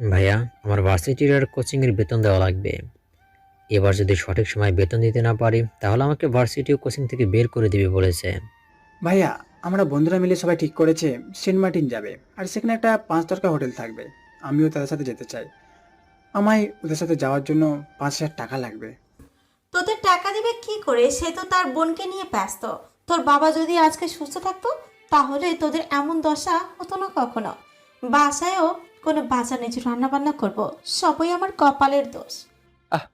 ভাইয়া, আমার ভার্সিটির আর কোচিংয়ের বেতন দেওয়া লাগবে। এবার যদি সঠিক সময়ে বেতন দিতে না পারি তাহলে আমাকে ভার্সিটি ও কোচিং থেকে বের করে দিবে বলেছে। ভাইয়া, আমরা বন্ধুরা মিলে সবাই ঠিক করেছে সেন্ট মার্টিন যাবে, আর সেখানে একটা 5 তারকা হোটেল থাকবে। আমিও তাদের সাথে যেতে চাই। আমায় ওদের সাথে যাওয়ার জন্য 5,000 টাকা লাগবে। তোদের টাকা দিবে কি করে? সে তো তার বোনকে নিয়ে ব্যস্ত। তোর বাবা যদি আজকে সুস্থ থাকতো তাহলে তোদের এমন দশা হতো না কখনো। বাসায়ও কোনো বাঁচা নিচু রান্না বান্না করবো, সবই আমার কপালের দোষ।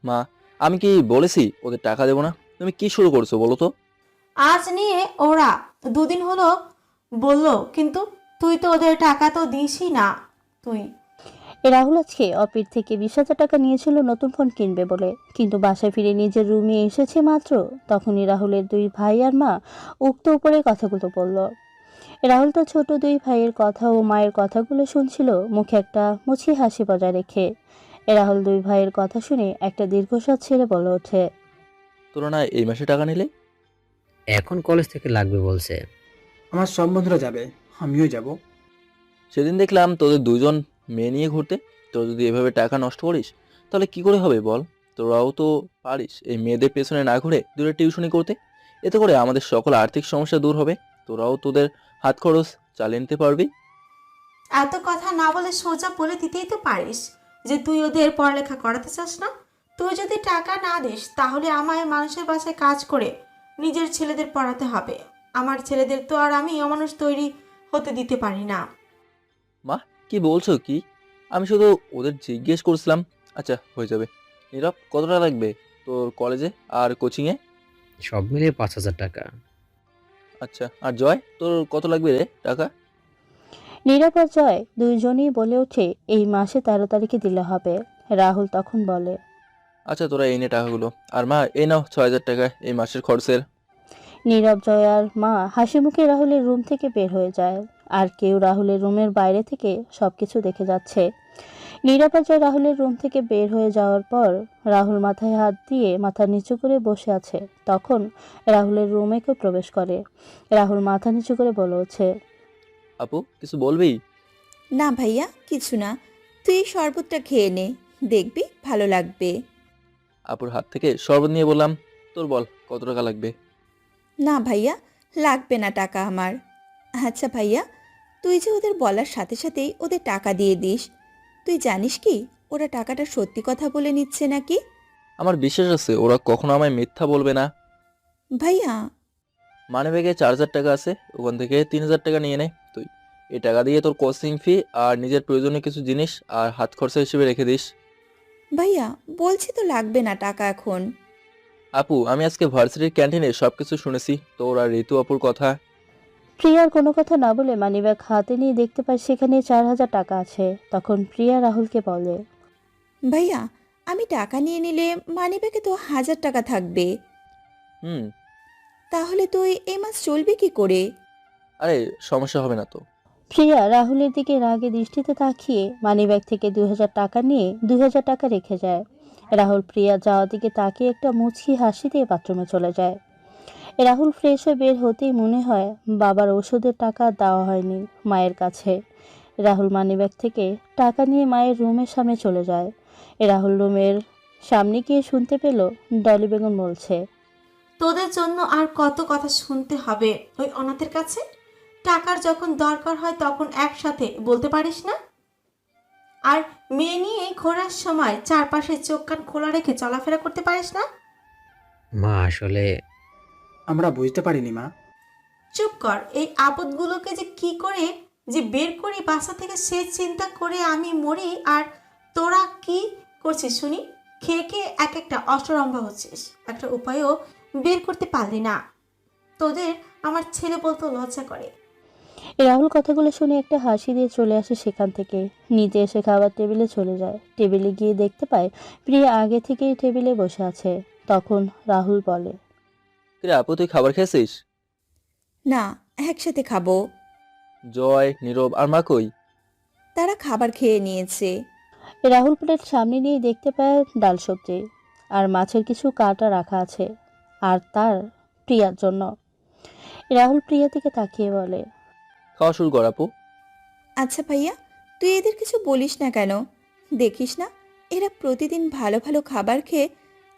মা, আমি কি বলেছি ওদের টাকা দেবো না? তুমি কি শুরু করছো বলো তো? আজ নিয়ে ওরা দুদিন হলো বললো, কিন্তু তুই তো ওদের টাকা তো দিসই না। তুই রাহুল আজকে অপির থেকে 20,000 টাকা নিয়েছিল নতুন ফোন কিনবে বলে, কিন্তু বাসায় ফিরে নিজের রুমে এসেছে মাত্র তখনই রাহুলের দুই ভাই আর মা উক্ত উপরে কথাগুলো বলল। রাহুল তো ছোট দুই ভাইয়ের কথা ও মায়ের কথাগুলো শুনছিল মুখে একটা মুচকি হাসি বজায় রেখে। রাহুল দুই ভাইয়ের কথা শুনে একটা দীর্ঘশ্বাস ছেড়ে বলে ওঠে, তোরা না এই মাসে টাকা নিলে? এখন কলেজ থেকে লাগবে বলছে। আমার সব বন্ধুরা যাবে, আমিও যাব। সেদিন দেখলাম তোদের দুইজন মেয়ে নিয়ে ঘুরতে। তোরা যদি এভাবে টাকা নষ্ট করিস তাহলে কি করে হবে বল? তোরাও তো পারিস এই মেয়েদের পেছনে না ঘুরে দূরে টিউশনি করতে। এতে করে আমাদের সকল আর্থিক সমস্যা দূর হবে। তোরাও তোদের হাত খরচ চালিয়ে নিতে পারবি। এত কথা না বলে সোজা বলে দিতেই তো পারিস যে তুই ওদের পড়ালেখা করাতে চাস না। তুই যদি টাকা না দিস তাহলে আমায় মানুষের বাসায় কাজ করে নিজের ছেলেদের পড়াতে হবে। আমার ছেলেদের তো আর আমি অমানুষ তৈরি হতে দিতে পারি না। মা, কি বলছো কি? আমি শুধু ওদের জিজ্ঞেস করছিলাম। আচ্ছা, হয়ে যাবে। নীরব, কত টাকা লাগবে তোর কলেজে আর কোচিংয়ে? সব মিলিয়ে 5,000 টাকা। আচ্ছা, আর জয়, তোর কত লাগবে রে টাকা? নীরব আর জয় দুইজনই বলে ওঠে এই মাসে 13 তারিখে দিলে হবে। রাহুল তখন বলে, আচ্ছা, তোরা এই নে টাকাগুলো। আর মা, এই নাও 6,000 টাকা এই মাসের খরচের। নীরব, জয় আর মা হাসি মুখে রাহুলের রুম থেকে বের হয়ে যায়। আর কেউ রাহুলের রুমের বাইরে থেকে সবকিছু দেখে যাচ্ছে। নীরব আর জয় রাহুলের রুম থেকে বের হয়ে যাওয়ার পর রাহুল মাথায় হাত দিয়ে মাথা নিচু করে বসে আছে। তখন রাহুলের রুমে কেউ প্রবেশ করে। রাহুল মাথা নিচু করে বলে ওঠে, আপু, কিছু বলবি? না ভাইয়া, কিছু না। তুই এই শরবতটা খেয়ে নে, দেখবি ভালো লাগবে। আপুর হাত থেকে শরবত নিয়ে বললাম, তোর বল কত টাকা লাগবে? না ভাইয়া, লাগবে না টাকা আমার। আচ্ছা ভাইয়া, তুই যে ওদের বলার সাথে সাথেই ওদের টাকা দিয়ে দিস, তুই জানিস কি ওরা টাকাটা সত্যি কথা বলে নিচ্ছে নাকি? আমার বিশ্বাস আছে ওরা কখনো আমায় মিথ্যা বলবে না। ভাইয়া, মানি ব্যাগে 4,000 টাকা আছে, ওখান থেকে 3,000 টাকা নিয়ে নে তুই। এই টাকা দিয়ে তোর কোচিং ফি আর নিজের প্রয়োজনীয় কিছু জিনিস আর হাত খরচা হিসেবে রেখে দিস। ভাইয়া বলছি তো লাগবে না টাকা এখন। আপু, আমি আজকে ভার্সিটির ক্যান্টিনে সবকিছু শুনেছি, তোর আর ঋতু আপুর কথা। প্রিয়ার কোনো কথা না বলে মানিব্যাগ হাতে নিয়ে দেখতে পায় সেখানে 4,000 টাকা আছে। তখন প্রিয়া রাহুলকে বলে, ভাইয়া, আমি টাকা নিয়ে নিলে মানিব্যাগে তো 1,000 টাকা থাকবে। হুম। তাহলে তুই এই মাস চলবে কি করে? আরে, সমস্যা হবে না তো। প্রিয়া রাহুলের দিকে রাগে দৃষ্টিতে তাকিয়ে মানিব্যাগ থেকে 2,000 টাকা নিয়ে 2,000 টাকা রেখে যায়। রাহুল প্রিয়া যাওয়ার দিকে তাকিয়ে একটা মুচকি হাসি দিয়ে বাথরুমে চলে যায়। রাহুল ফ্রেশ হয়ে বের হতেই মনে হয় বাবার ওষুধের টাকা দেওয়া হয়নি মায়ের কাছে। রাহুল মানিব্যাগ থেকে টাকা নিয়ে মায়ের রুমের সামনে চলে যায়। রাহুল রুমের সামনে গিয়ে শুনতে পেল ডলি বেগম বলছে, তোদের জন্য আর কত কথা শুনতে হবে ওই অনাথের কাছে? টাকার যখন দরকার হয় তখন একসাথে বলতে পারিস না? আর মেয়ে নিয়ে ঘোরার সময় চারপাশে চোখ কান খোলা রেখে চলাফেরা করতে পারিস না? মা আসলে আমরা বুঝতে পারিনি মা। চুপ কর। এই আপদগুলোকে যে কি করে যে বের করি বাসা থেকে সে চিন্তা করে আমি মরি। আর তোরা কি করছিস শুনি? খেয়ে খেয়ে এক একটা অষ্টরম্ভা হচ্ছিস, একটা উপায়ও বের করতে পারলি না। তোদের আমার ছেলে বলতে লজ্জা করে। রাহুল কথাগুলো শুনে একটা হাসি দিয়ে চলে আসে সেখান থেকে। নিজে এসে খাবার টেবিলে চলে যায়। টেবিলে গিয়ে দেখতে পায় প্রিয়া আগে থেকেই টেবিলে বসে আছে। তখন রাহুল বলে, কিরে আপু, তুই খাবার খেয়েছিস? না, একসাথে খাবো। জয়, নীরব আর মা কই? তারা খাবার খেয়ে নিয়েছে। রাহুল প্লেট সামনে নিয়ে দেখতে পায় ডাল সবজি আর মাছের কিছু কাটা রাখা আছে, আর তার প্রিয়ার জন্য। রাহুল প্রিয়া থেকে তাকিয়ে বলে, খাওয়া শুরু কর আপু। আচ্ছা ভাইয়া, তুই এদের কিছু বলিস না কেন? দেখিস না, এরা প্রতিদিন ভালো ভালো খাবার খেয়ে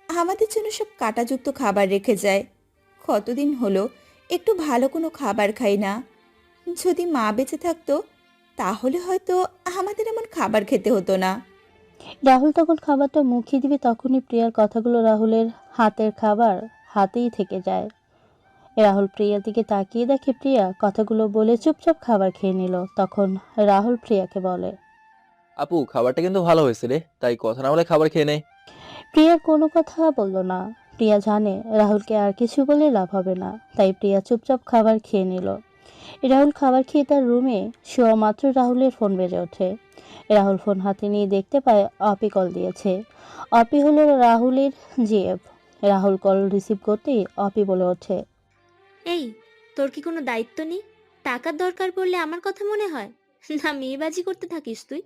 আমাদের জন্য সব কাঁটাযুক্ত খাবার রেখে যায়। কতদিন হলো একটু ভালো কোনো খাবার খাই না। যদি মা বেঁচে থাকতো তাহলে হয়তো আমাদের এমন খাবার খেতে হতো না। রাহুল তখন খাবারটা মুখে দিবে, তখনই প্রিয়ার কথাগুলো রাহুলের হাতের খাবার হাতেই থেকে যায়। রাহুল প্রিয়ার দিকে তাকিয়ে দেখে প্রিয়া কথাগুলো বলে চুপচাপ খাবার খেয়ে নিল। তখন রাহুল প্রিয়াকে বলে, আপু, খাবারটা কিন্তু ভালো হয়েছে রে, তাই কথা না বলে খাবার খেয়ে নে। প্রিয়ার কোনো কথা বলল না। প্রিয়া জানে রাহুলকে আর কিছু বলে লাভ হবে না, তাই প্রিয়া চুপচাপ খাবার খেয়ে নিল। রাহুল খাবার খেয়ে তার রুমে শোয়া মাত্র রাহুলের ফোন বেজে ওঠে। রাহুল ফোন হাতে নিয়ে দেখতে পায় অপি কল দিয়েছে। অপি হলো রাহুলের জিএফ। রাহুল কল রিসিভ করতেই অপি বলে ওঠে, এই, তোর কি কোনো দায়িত্ব নেই? টাকার দরকার পড়লে আমার কথা মনে হয় না? মেয়েবাজি করতে থাকিস তুই?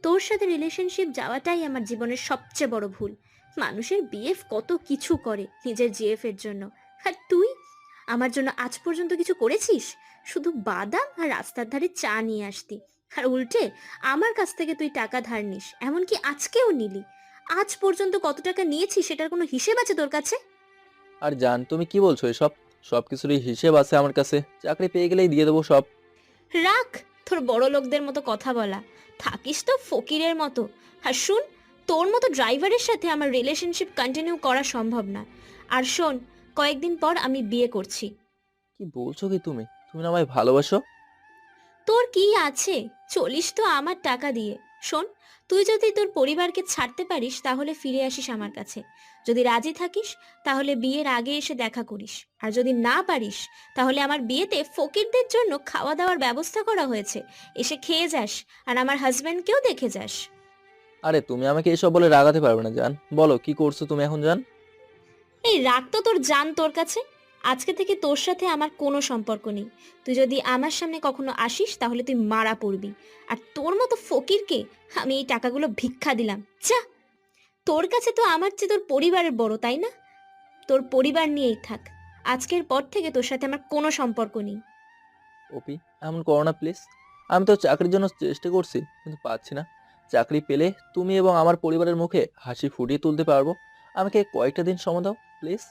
তোর সাথে রিলেশনশিপ যাওয়াটাই আমার জীবনের সবচেয়ে বড় ভুল। মানুষের বিএফ কত কিছু করে নিজের জিএফ এর জন্য, আর তুই আমার জন্য আজ পর্যন্ত কিছু করেছিস? শুধু বাদাম আর রাস্তার ধারে চা নিয়ে আসতি, আর উল্টে আমার কাছ থেকে তুই টাকা ধার নিস, এমনকি আজকেও নিলি। আজ পর্যন্ত কত টাকা নিয়েছিস সেটার কোনো হিসেব আছে তোর কাছে? আর জান, তুমি কি বলছো এসব? সব কিছুরই হিসেব আছে আমার কাছে, চাকরি পেয়ে গেলেই দিয়ে দেবো সব। রাখ তোর বড় লোকদের মতো কথা বলা, থাকিস তো ফকিরের মতো। আর শুন, তোর মতো ড্রাইভারের সাথে আমার রিলেশনশিপ কন্টিনিউ করা সম্ভব না। আর শোন, কয়েকদিন পর আমি বিয়ে করছি। কি বলছো কি তুমি? তুমি না আমায় ভালোবাসো? তোর কি আছে, চলিস তো আমার টাকা দিয়ে। শোন, তুই যদি তোর পরিবারকে ছাড়তে পারিস তাহলে ফিরে আসিস আমার কাছে। যদি রাজি থাকিস তাহলে বিয়ের আগে এসে দেখা করিস, আর যদি না পারিস তাহলে আমার বিয়েতে ফকিরদের জন্য খাওয়া দাওয়ার ব্যবস্থা করা হয়েছে, এসে খেয়ে যাস, আর আমার হাজব্যান্ডকেও দেখে যাস। আরে তুমি আমাকে এসব বলে রাগাতে পারবে না জান। বলো কি করছো তুমি এখন জান? এই রাগ তো তোর জান তোর কাছে। আজকে থেকে তোর সাথে আমার কোনো সম্পর্ক নেই। তুই যদি আমার সামনে কখনো আসিস তাহলে তুই মারা পড়বি। আর তোর মতো ফকিরকে আমি এই টাকাগুলো ভিক্ষা দিলাম, যা। তোর কাছে তো আমার চেয়ে তোর পরিবারের বড়, তাই না? তোর পরিবার নিয়েই থাক। আজকের পর থেকে তোর সাথে আমার কোনো সম্পর্ক নেই। ওপি, এমন করো না প্লিজ। আমি তো চাকরির জন্য চেষ্টা করছি, কিন্তু পাচ্ছি না। চাকরি পেলে তুমি এবং আমার পরিবারের মুখে হাসি ফুটিয়ে তুলতে পারবো। আমাকে কয়েকটা দিন সময় দাও প্লিজ।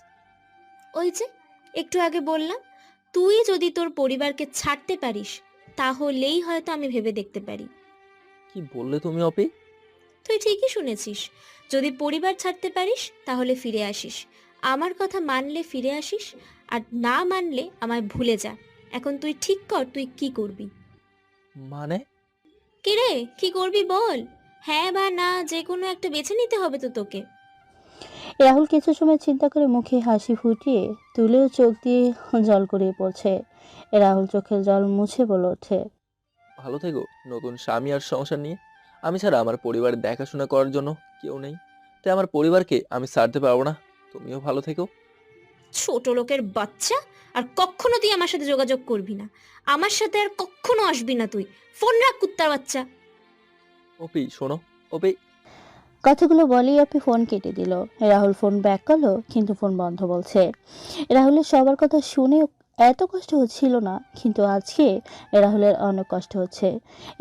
ওই যে একটু আগে বললাম, তুই যদি তোর পরিবারকে ছাড়তে পারিস তাহলেই হয়তো আমি ভেবে দেখতে পারি। কি বললে তুমি অপি? তুই ঠিকই শুনেছিস, যদি পরিবার ছাড়তে পারিস তাহলে ফিরে আসিস। আমার কথা মানলে ফিরে আসিস, আর না মানলে আমায় ভুলে যা। এখন তুই ঠিক কর তুই কি করবি। মানে? কি রে, কি করবি বল? হ্যাঁ বা না, যে কোনো একটা বেছে নিতে হবে তো তোকে। রাহুল কিছু সময় চিন্তা করে মুখে হাসি ফুটিয়ে তুলেও চোখ দিয়ে জল গড়িয়ে পড়ছে। রাহুল চোখের জল মুছে বলে ওঠে, ভালো থেকো নতুন স্বামী আর সংসার নিয়ে। আমি ছাড়া আমার পরিবারের দেখাশোনা করার জন্য কেউ নেই, তাই আমার পরিবারকে আমি ছাড়তে পারবো না। তুমিও ভালো থেকো। ছোট লোকের বাচ্চা, আর কখনো তুই আমার সাথে যোগাযোগ করবি না। আমার সাথে আর কখনো আসবি না তুই। ফোন রাখ কুত্তার বাচ্চা। অপি শোনো। অপি। কথাগুলো বলেই অপি ফোন কেটে দিল। রাহুল ফোন ব্যাক করলো, কিন্তু ফোন বন্ধ বলছে। রাহুলের সবার কথা শুনে এত কষ্ট হচ্ছিল না, কিন্তু আজকে রাহুলের অনেক কষ্ট হচ্ছে।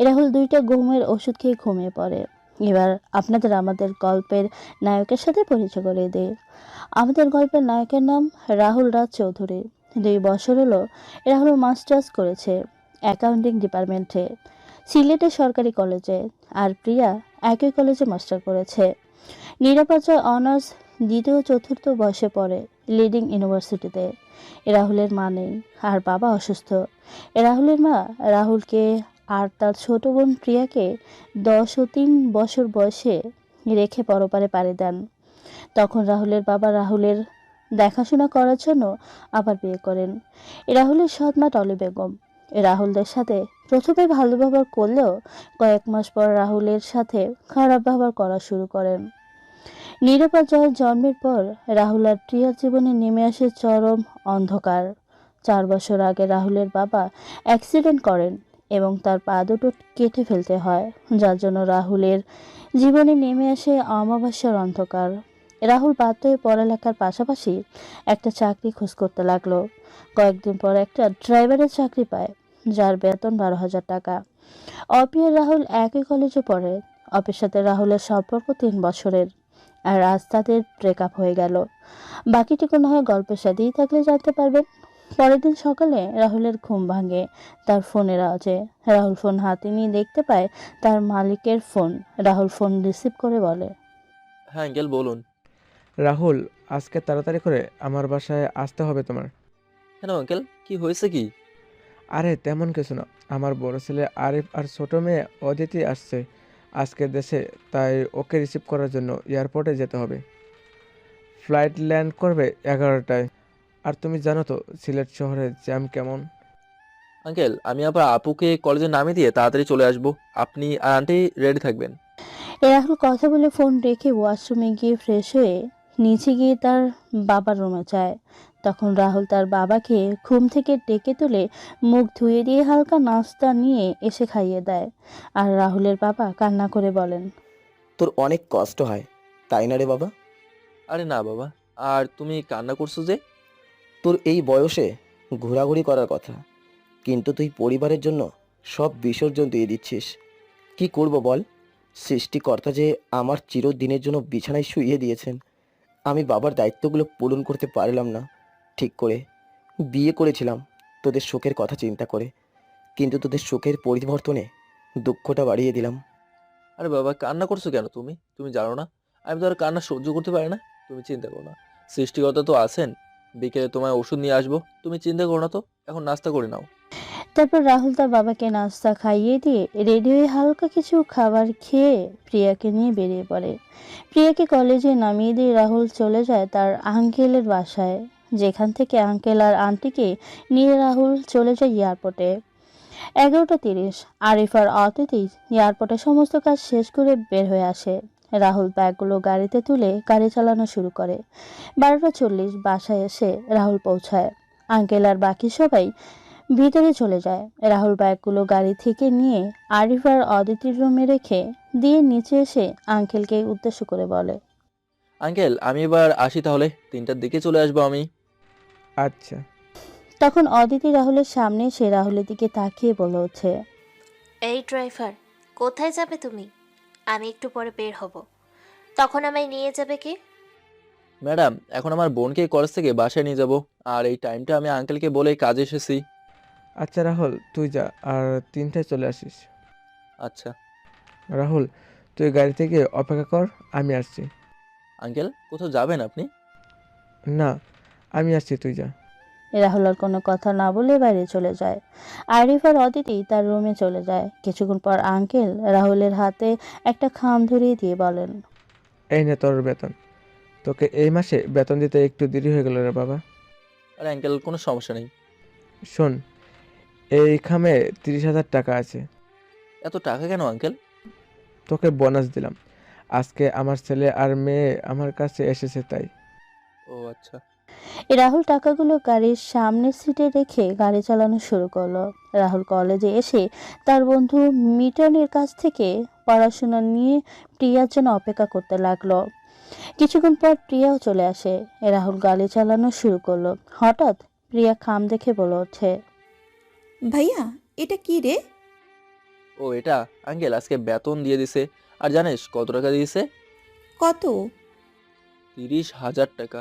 রাহুল 2টা ঘুমের ওষুধ খেয়ে ঘুমিয়ে পড়ে। এবার আপনাদের আমাদের গল্পের নায়কের সাথে পরিচয় করে দেয়। আমাদের গল্পের নায়কের নাম রাহুল রাজ চৌধুরী। 2 বছর হলো রাহুল মাস্টার্স করেছে অ্যাকাউন্টিং ডিপার্টমেন্টে, সিলেটের সরকারি কলেজে। আর প্রিয়া একই কলেজে মাস্টার করেছে। নিরাপত্তায় অনার্স 2য়-4র্থ বর্ষে পড়ে লিডিং ইউনিভার্সিটিতে। রাহুলের মা নেই, আর বাবা অসুস্থ। রাহুলের মা রাহুলকে আর তার ছোট বোন প্রিয়াকে 10 ও 3 বছর বয়সে রেখে পরপারে পাড়ি দেন। তখন রাহুলের বাবা রাহুলের দেখাশোনা করার জন্য আবার বিয়ে করেন। রাহুলের সৎ মা টলি বেগম রাহুলদের সাথে প্রথমে ভালো ব্যবহার করলেও কয়েক মাস পর রাহুলের সাথে খারাপ ব্যবহার করা শুরু করেন। নিরাপদ জয়ের জন্মের পর রাহুল আর প্রিয়ার জীবনে নেমে আসে চরম অন্ধকার। 4 বছর আগে রাহুলের বাবা অ্যাক্সিডেন্ট করেন এবং তার পা দুটো কেটে ফেলতে হয়, যার জন্য রাহুলের জীবনে নেমে আসে অমাবস্যার অন্ধকার। রাহুল বাধ্য হয়ে পড়ালেখার পাশাপাশি একটা চাকরি খোঁজ করতে লাগলো। কয়েকদিন পর একটা ড্রাইভারের চাকরি পায়, যার বেতন 12,000 টাকা। অপি আর রাহুল একই কলেজে পড়ে। অপের সাথে রাহুলের সম্পর্ক 3 বছরের, আর আজ তাদের ব্রেকআপ হয়ে গেল। বাকিটুকু না হয় গল্পের সাথেই থাকলে জানতে পারবেন। পরের দিন সকালে রাহুলের ঘুম ভাঙে তার ফোনের আওয়াজে। রাহুল ফোন হাতে নিয়ে দেখতে পায় তার মালিকের ফোন। রাহুল ফোন রিসিভ করে বলে, হ্যাঁ আঙ্কেল বলুন। রাহুল, আজকে তাড়াতাড়ি করে আমার বাসায় আসতে হবে তোমার। কেন আঙ্কেল, কি হয়েছে কি? আরে তেমন কিছু না, আমার বড় ছেলে আরিফ আর ছোট মেয়ে অদিতি আসছে আজকে দেশে, তাই ওকে রিসিভ করার জন্য এয়ারপোর্টে যেতে হবে। ফ্লাইট ল্যান্ড করবে 11টায়। আর তুমি জানো তো সিলেট শহরে জ্যাম কেমন। আঙ্কেল আমি আবার আপুকে কলেজে নামিয়ে দিয়ে তাড়াতাড়ি চলে আসবো, আপনি আর আন্টি রেডি থাকবেন। রাহুল কথা বলে ফোন রেখে ওয়াশরুমে গিয়ে ফ্রেশ হয়ে নিচে গিয়ে তার বাবার রুমে যায়। তখন রাহুল তার বাবাকে ঘুম থেকে ডেকে তুলে মুখ ধুয়ে দিয়ে হালকা নাস্তা নিয়ে এসে খাইয়ে দেয়। আর রাহুলের বাবা কান্না করে বলেন, তোর অনেক কষ্ট হয় তাই না রে বাবা? আরে না বাবা, আর তুমি কান্না করছো যে? তোর এই বয়সে ঘোরাঘুরি করার কথা, কিন্তু তুই পরিবারের জন্য সব বিসর্জন দিয়ে দিচ্ছিস। কি করব বল? সৃষ্টিকর্তা যে আমার চিরদিনের জন্য বিছানায় শুইয়ে দিয়েছেন, আমি বাবার দায়িত্বগুলো পূরণ করতে পারলাম না ঠিক করে। বিয়ে করেছিলাম তোদের সুখের কথা চিন্তা করে, কিন্তু তোদের সুখের পরিবর্তনে দুঃখটা বাড়িয়ে দিলাম। আরে বাবা কান্না করছো কেন তুমি? তুমি জানো না আমি তো আর কান্না সহ্য করতে পারি না। তুমি চিন্তা করো না, সৃষ্টিকর্তা তো আছেন, বিকেলে তোমায় ওষুধ নিয়ে আসবো, তুমি চিন্তা করো না তো, এখন নাস্তা করে নাও। তারপর রাহুল তার বাবাকে নাস্তা খাইয়ে দিয়ে রেডি হয়ে হালকা কিছু খাবার খেয়ে প্রিয়াকে নিয়ে বেরিয়ে পড়ে। প্রিয়াকে কলেজে নামিয়ে দিয়ে রাহুল চলে যায় তার আঙ্কেলের বাসায়, যেখান থেকে আঙ্কেল আর আন্টিকে নিয়ে রাহুল চলে যায় এয়ারপোর্টে। 11:30 আরিফ আর অতিথি এয়ারপোর্টে সমস্ত কাজ শেষ করে বের হয়ে আসে। রাহুল ব্যাগগুলো গাড়িতে তুলে গাড়ি চালানো শুরু করে। 12:40 বাসায় এসে রাহুল পৌঁছায়। আঙ্কেল আর বাকি সবাই ভিতরে চলে যায়। রাহুল ব্যাগগুলো গাড়ি থেকে নিয়ে আরিফ আর অদিতির রুমে রেখে দিয়ে নিচে এসে আঙ্কেলকে উদ্দেশ্য করে বলে, আঙ্কেল আমি এবার আসি তাহলে, 3টার দিকে চলে আসবো আমি। আচ্ছা। তখন অদিতি রাহুলের সামনে এসে রাহুলের দিকে তাকিয়ে বলে ওঠে, এই ড্রাইভার, কোথায় যাবে তুমি? আমি একটু পরে বের হব, তখন আমায় নিয়ে যাবে কে? ম্যাডাম এখন আমার বোনকে কলেজ থেকে বাসায় নিয়ে যাব, আর এই টাইমটা আমি আঙ্কেলকে বলে কাজে এসেছি। আচ্ছা রাহুল, তুই যা, আর 3টায় চলে আসিস। আচ্ছা রাহুল, তুই গাড়ি থেকে অপেক্ষা কর, আমি আসছি। আঙ্কেল কোথাও যাবেন আপনি? না, আমি আসছি, তুই যা। রাহুল আর কোনো কথা না বলে বাইরে চলে যায়। আরিফ আর অদিতি তার রুমে চলে যায়। কিছুক্ষণ পর আঙ্কেল রাহুলের হাতে একটা খাম ধরিয়ে দিয়ে বলেন, এই নে তোর বেতন। তোকে এই মাসে বেতন দিতে একটু দেরি হয়ে গেল রে বাবা। আরে আঙ্কেল কোনো সমস্যা নেই। শোন, এই খামে 30,000 টাকা আছে। এত টাকা কেন আঙ্কেল? তোকে বোনাস দিলাম, আজকে আমার ছেলে আর মেয়ে আমার কাছে এসেছে তাই। ও আচ্ছা। রাহুল টাকাগুলো গাড়ির সামনের সিটে রেখে গাড়ি চালানো শুরু করলো। রাহুল কলেজে এসে তার বন্ধু মিটনের কাছ থেকে পড়াশোনা নিয়ে প্রিয়ার জন্য অপেক্ষা করতে লাগলো। কিছুক্ষণ পর প্রিয়াও চলে আসে। রাহুল গাড়ি চালানো শুরু করলো। হঠাৎ প্রিয়া খাম দেখে বলে ওঠে, ভাইয়া, এটা কি রে? ও এটা আঙ্কেল আজকে বেতন দিয়ে দিছে। আর জানিস কত টাকা দিয়েছে? কত? 30,000 টাকা।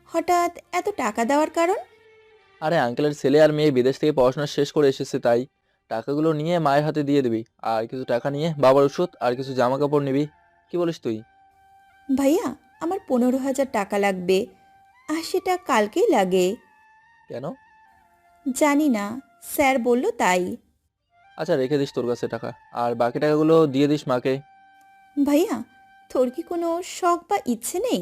হঠাৎ এত টাকা দেওয়ার কারণ? আরে আঙ্কেলের ছেলে আর মেয়ে বিদেশ থেকে পড়াশোনা শেষ করে এসেছে, তাই টাকাগুলো নিয়ে মায়ের হাতে দিয়ে দিবি, আর কিছু টাকা নিয়ে বাবার ওষুধ আর কিছু জামা কাপড় নিবি। কি বলিস তুই? ভাইয়া, আমার 15,000 টাকা লাগবে, আর সেটা কালকেই লাগে। কেন? জানি না, স্যার বলল তাই। আচ্ছা রেখে দিস তোর কাছে টাকা, আর বাকি টাকাগুলো দিয়ে দিস মাকে। ভাইয়া, তোর কি কোনো শখ বা ইচ্ছে নেই?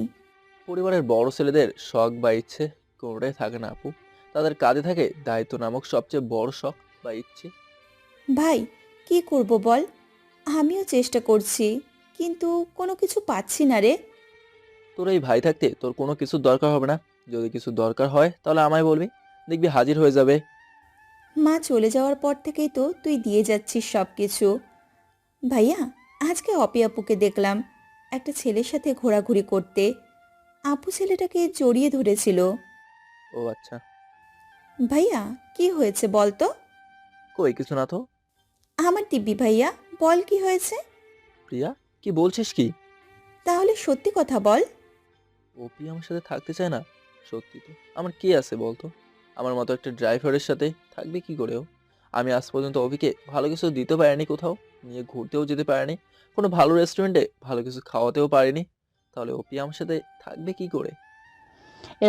পরিবারের বড় ছেলেদের শখ বা ইচ্ছে কোনোটাই থাকে না আপু, তাদের কাঁধে থাকে দায়িত্ব নামক সবচেয়ে বড় শখ বা ইচ্ছে। ভাই, কি করব বল? আমিও চেষ্টা করছি, কিন্তু কোনো কিছু পাচ্ছি না রে। তোর এই ভাই থাকতে তোর কোনো কিছু দরকার হবে না, যদি কিছু দরকার হয় তাহলে আমায় বলবি, দেখবি হাজির হয়ে যাবে। মা চলে যাওয়ার পর থেকেই তো তুই দিয়ে যাচ্ছিস সব কিছু। ভাইয়া, আজকে অপি আপুকে দেখলাম একটা ছেলের সাথে ঘোরাঘুরি করতে। আপু ছেলেটাকে জড়িয়ে ধরেছিল। ও আচ্ছা। ভাইয়া, কি হয়েছে বল তো? কই কিছু না তো। আমার দিব্যি ভাইয়া, বল কি হয়েছে? প্রিয়া, কি বলছিস কি? তাহলে সত্যি কথা বল। অপি আমার সাথে থাকতে চায় না? সত্যি তো আমার কি আছে বলতো? আমার মতো একটা ড্রাইভারের সাথে থাকবে কি করে ও? আমি আজ পর্যন্ত অপিকে ভালো কিছু দিতে পারিনি, কোথাও নিয়ে ঘুরতেও যেতে পারিনি, কোনো ভালো রেস্টুরেন্টে ভালো কিছু খাওয়াতেও পারিনি। তাহলে অপি আমার সাথে থাকবে কি করে?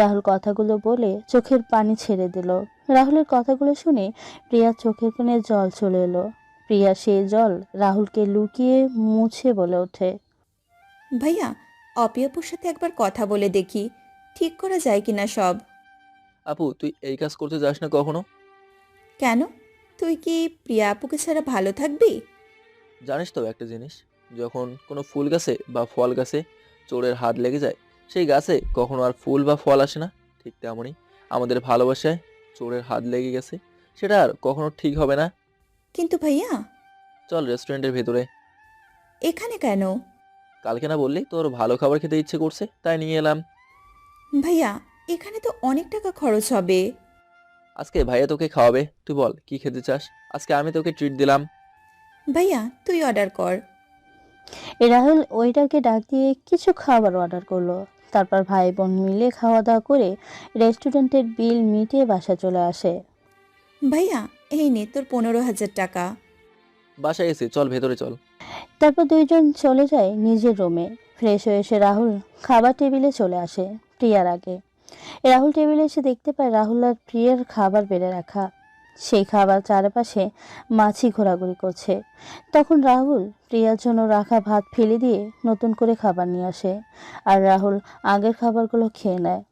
রাহুল কথাগুলো বলে চোখের পানি ছেড়ে দিল। রাহুলের কথাগুলো শুনে প্রিয়ার চোখের কোণে জল চলে এলো। প্রিয়া সেই জল রাহুলকে লুকিয়ে মুছে বলে ওঠে, ভাইয়া, অপিয়াপুর সাথে একবার কথা বলে দেখি, ঠিক করা যায় কিনা সব। আপু, তুই এই কাজ করতে যাস না কখনো। কেন? তুই কি প্রিয়া আপুকে ছাড়া ভালো থাকবি? জানিস তো একটা জিনিস, যখন কোনো ফুল গাছে বা ফল গাছে চোরের হাত লেগে যায়, সেই গাছে কখনো আর ফুল বা ফল আসে না। ঠিক তেমনই আমাদের ভালোবাসায় চোরের হাত লেগে গেছে, সেটা আর কখনো ঠিক হবে না। কিন্তু ভাইয়া, চল রেস্টুরেন্টের ভেতরে। এখানে কেন? কালকে না বললি তোর ভালো খাবার খেতে ইচ্ছে করছে, তাই নিয়ে এলাম। ভাইয়া, এখানে তো অনেক টাকা খরচ হবে। আজকে ভাইয়া তোকে খাওয়াবে, তুই বল কি খেতে চাস। আজকে আমি তোকে ট্রিট দিলাম। ভাইয়া, তুই অর্ডার কর। রাহুল ওয়েটারকে ডাক দিয়ে কিছু খাবার অর্ডার করলো। তারপর ভাই বোন মিলে খাওয়া দাওয়া করে রেস্টুরেন্টের বিল মিটিয়ে বাসা চলে আসে। ভাইয়া, এই নে তোর 15,000 টাকা। বাসায় এসে চল ভেতরে চল। তারপর দুইজন চলে যায় নিজের রুমে। ফ্রেশ হয়ে এসে রাহুল খাবার টেবিলে চলে আসে প্রিয়ার আগে। রাহুল টেবিলে এসে দেখতে পায় রাহুল আর প্রিয়ার খাবার বেড়ে রাখা। সেই খাবার চারপাশে মাছি ঘোরাঘুরি করছে। তখন রাহুল প্রিয়ার জন্য রাখা ভাত ফেলে দিয়ে নতুন করে খাবার নিয়ে আসে, আর রাহুল আগের খাবারগুলো খেয়ে নেয়।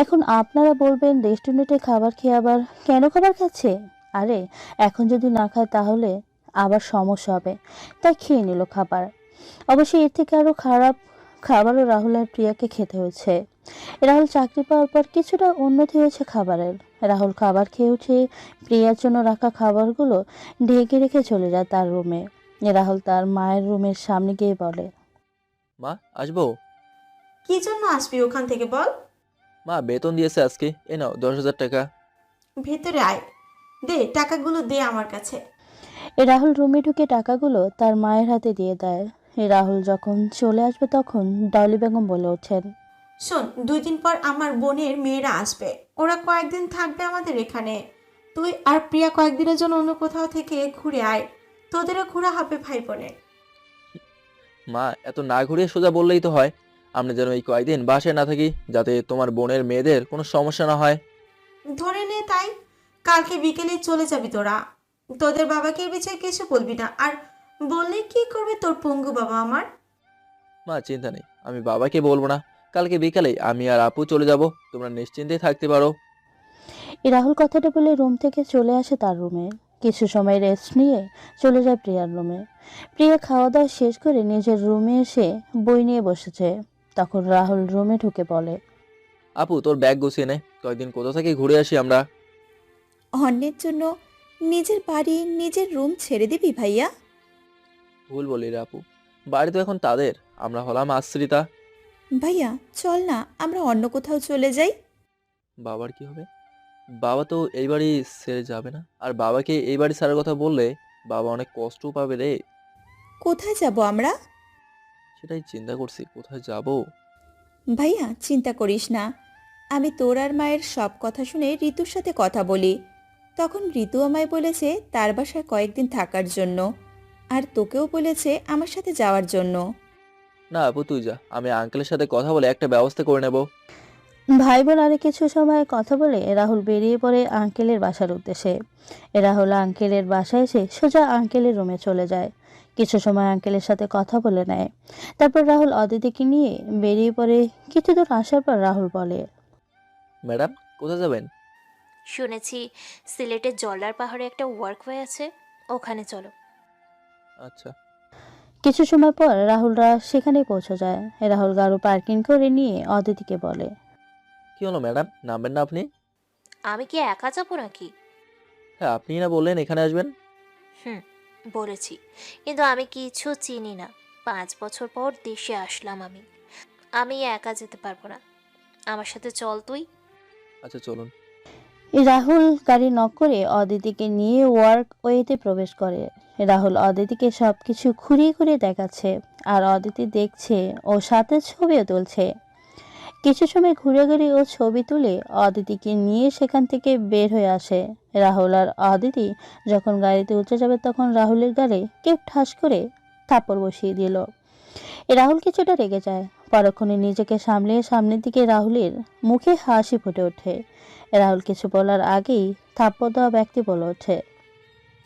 এখন আপনারা বলবেন রেস্টুরেন্টে খাবার খেয়ে আবার কেন খাবার খাচ্ছে? আরে, এখন যদি না খায় তাহলে আবার সমস্যা হবে, তাই খেয়ে নিল খাবার। অবশ্যই এর থেকে আরও খারাপ খাবারও রাহুল আর প্রিয়াকে খেতে হয়েছে। রাহুল চাকরি পাওয়ার পর কিছুটা উন্নতি হয়েছে খাবারের। রাহুল খাবার খেয়ে উঠে প্রিয়ার জন্য রাখা খাবারগুলো ঢেকে রেখে চলে যায় তার রুমে। রাহুল তার মায়ের রুমের সামনে গিয়ে বলে, মা, আসবো? কি জন্য আসবি ওখান থেকে বল? মা বেতন দিয়েছে আজকে, এ নাও 10,000 টাকা। ভেতরে আয়, দে টাকাগুলো দে আমার কাছে। রাহুল রুমে ঢুকে টাকাগুলো তার মায়ের হাতে দিয়ে দেয়। রাহুল যখন চলে আসবে তখন ডাউলি বেগম বলে ওঠেন, শোন, 2 দিন পর আমার বোনের মেয়েরা আসবে, ওরা কয়েকদিন থাকবে আমাদের এখানে। তুই আর প্রিয়া কয়েকদিনের জন্য অন্য কোথাও থেকে ঘুরে আয়, তোদেরও ঘোরা হবে ভাই বোনের। মা, এত না ঘুরিয়ে সোজা বললেই তো হয়। আমরা যেন এই কয়েকদিন বাসায় না থাকি, যাতে তোমার বোনের মেয়েদের কোনো সমস্যা না হয়। ধরে নে তাই, কালকে বিকেলে চলে যাবি তোরা। তোদের বাবাকে এই বিষয়ে কিছু বলবি না, আর বললে কি করবে তোর পঙ্গু বাবা আমার? মা চিন্তা নেই, আমি বাবাকে বলবো না। কালকে বিকালে আমি আর আপু চলে যাব, তোমরা নিশ্চিন্তে থাকতে পারো। রাহুল কথাটা বলে রুম থেকে চলে আসে তার রুমে। কিছু সময় রেস্ট নিয়ে চলে যায় প্রিয়ার রুমে। প্রিয়া খাওয়া দাওয়া শেষ করে নিজের রুমে এসে বই নিয়ে বসেছে। তখন রাহুল রুমে ঢুকে বলে, আপু, তোর ব্যাগ গুছিয়ে নে, কয়েকদিন কোথা থেকে ঘুরে আসি আমরা। অন্যের জন্য নিজের বাড়ি, নিজের রুম ছেড়ে দিবি ভাইয়া? ভুল বলি রে আপু, বাড়ি তো এখন তাদের, আমরা হলাম আশ্রিতা। ভাইয়া, চল না আমরা অন্য কোথাও চলে যাই। বাবার কি হবে? বাবা তো এই বাড়ি ছেড়ে যাবে না, আর বাবাকে এই বাড়ি ছাড়ার কথা বললে বাবা অনেক কষ্টও পাবে রে। কোথায় যাব আমরা? সেটাই চিন্তা করছি, কোথায় যাব। ভাইয়া, চিন্তা করিস না, আমি তোর আর মায়ের সব কথা শুনে ঋতুর সাথে কথা বলি। তখন ঋতু আমায় বলেছে তার বাসায় কয়েকদিন থাকার জন্য, আর তোকেও বলেছে আমার সাথে যাওয়ার জন্য। না আপু, তুই যা, আমি আঙ্কেলের সাথে কথা বলে একটা ব্যবস্থা করে নেব। ভাই বোন আরে কিছু সময় কথা বলে রাহুল বেরিয়ে পড়ে আঙ্কেলের বাসার উদ্দেশ্যে। রাহুল আঙ্কেলের বাসায় এসে সোজা আঙ্কেলের রুমে চলে যায়। কিছু সময় আঙ্কেলের সাথে কথা বলে নেয়। তারপর রাহুল অদিতিকে নিয়ে বেরিয়ে পড়ে। কিছু দূর আসার পর রাহুল বলে, ম্যাডাম, কোথায় যাবেন? শুনেছি সিলেটের জল্লার পাহাড়ে একটা ওয়ার্কওয়ে আছে, ওখানে চলো। আচ্ছা। কিছু সময় পর রাহুলরা সেখানে পৌঁছে যায়। রাহুল গাড়ি পার্কিং করে নিয়ে অদিতিকে বলে, কি হলো ম্যাডাম, নামবেন না আপনি? আমি কি একা যাবো নাকি? হ্যাঁ, আপনিই না বললেন এখানে আসবেন। হুম, বলেছি, কিন্তু আমি কিছু চিনি না। 5 বছর পর দেশে আসলাম আমি। আমি একা যেতে পারবো না, আমার সাথে চল তুই। আচ্ছা চলুন। রাহুল গাড়ি নক করে অদিতিকে নিয়ে ওয়ার্ক ওয়েতে প্রবেশ করে। রাহুল অদিতিকে সবকিছু ঘুরিয়ে ঘুরিয়ে দেখাচ্ছে আর অদিতি দেখছে ও সাথে ছবিও তুলছে। কিছু সময় ঘুরে ঘুরে ও ছবি তুলে অদিতিকে নিয়ে সেখান থেকে বের হয়ে আসে। রাহুল আর অদিতি যখন গাড়িতে উঠে যাবে তখন রাহুলের গালে কেউ ঠাস করে থাপ্পড় বসিয়ে দিল। রাহুল কিছুটা রেগে যায়। পরক্ষণে নিজেকে সামলে সামনের দিকে রাহুলের মুখে হাসি ফুটে ওঠে। রাহুল কিছু বলার আগেই থাপ্পড় দেওয়া ব্যক্তি বলে ওঠে,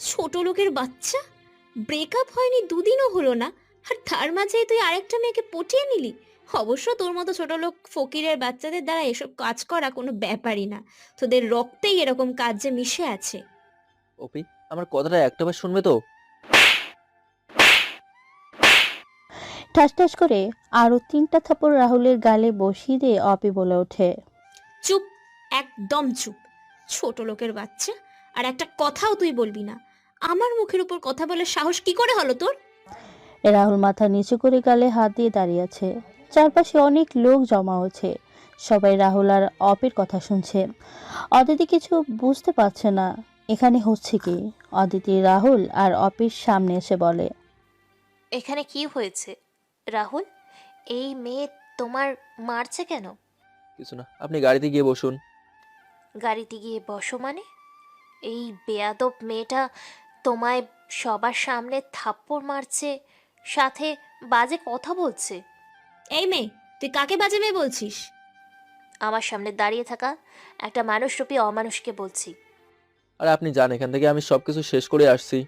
ছোট লোকের বাচ্চা, ব্রেকআপ হয়নি দুদিনও হলো না, আর তার মাঝে তুই আরেকটা মেয়েকে পটিয়ে নিলি। অবশ্য তোর মতো ছোট লোক ফকিরের বাচ্চাদের দ্বারা এসব কাজ করা কোনো ব্যাপারই না। তোদের রক্তেই এরকম কাজ যে মিশে আছে। অপি, আমার কথাটা একটাবার শুনবে তো? ঠাস ঠাস করে আরো 3টা থাপ্পড় রাহুলের গালে বসিয়ে দিয়ে অপি বলে ওঠে, চুপ, একদম চুপ। ছোট লোকের বাচ্চা, আর একটা কথাও তুই বলবি না। আমার মুখের উপর কথা বলার সাহস কি করে হলো তোর? রাহুল মাথা নিচু করে গালে হাত দিয়ে দাঁড়িয়ে আছে। চারপাশে অনেক লোক জমা হচ্ছে। সবাই রাহুল আর অপির কথা শুনছে। অদিতি কিছু বুঝতে পারছে না এখানে হচ্ছে কি। অদিতি রাহুল আর অপির সামনে এসে বলে, এখানে কি হয়েছে রাহুল? এই মেয়ে তোমার মারছে কেন? কিছু না, আপনি গাড়িতে গিয়ে বসুন। গাড়িতে গিয়ে বসো মানে? এই বেয়াদব মেয়েটা তোমায় সবার সামনে থাপ্পড় মারছে, সাথে বাজে কথা বলছে। এই মেয়ে, তুই কাকে বাজে মেয়ে বলছিস? আমার সামনে দাঁড়িয়ে থাকা একটা মানুষরূপী অমানুষকে বলছি। আর আপনি যান এখান থেকে, আমি সবকিছু শেষ করে আসছি।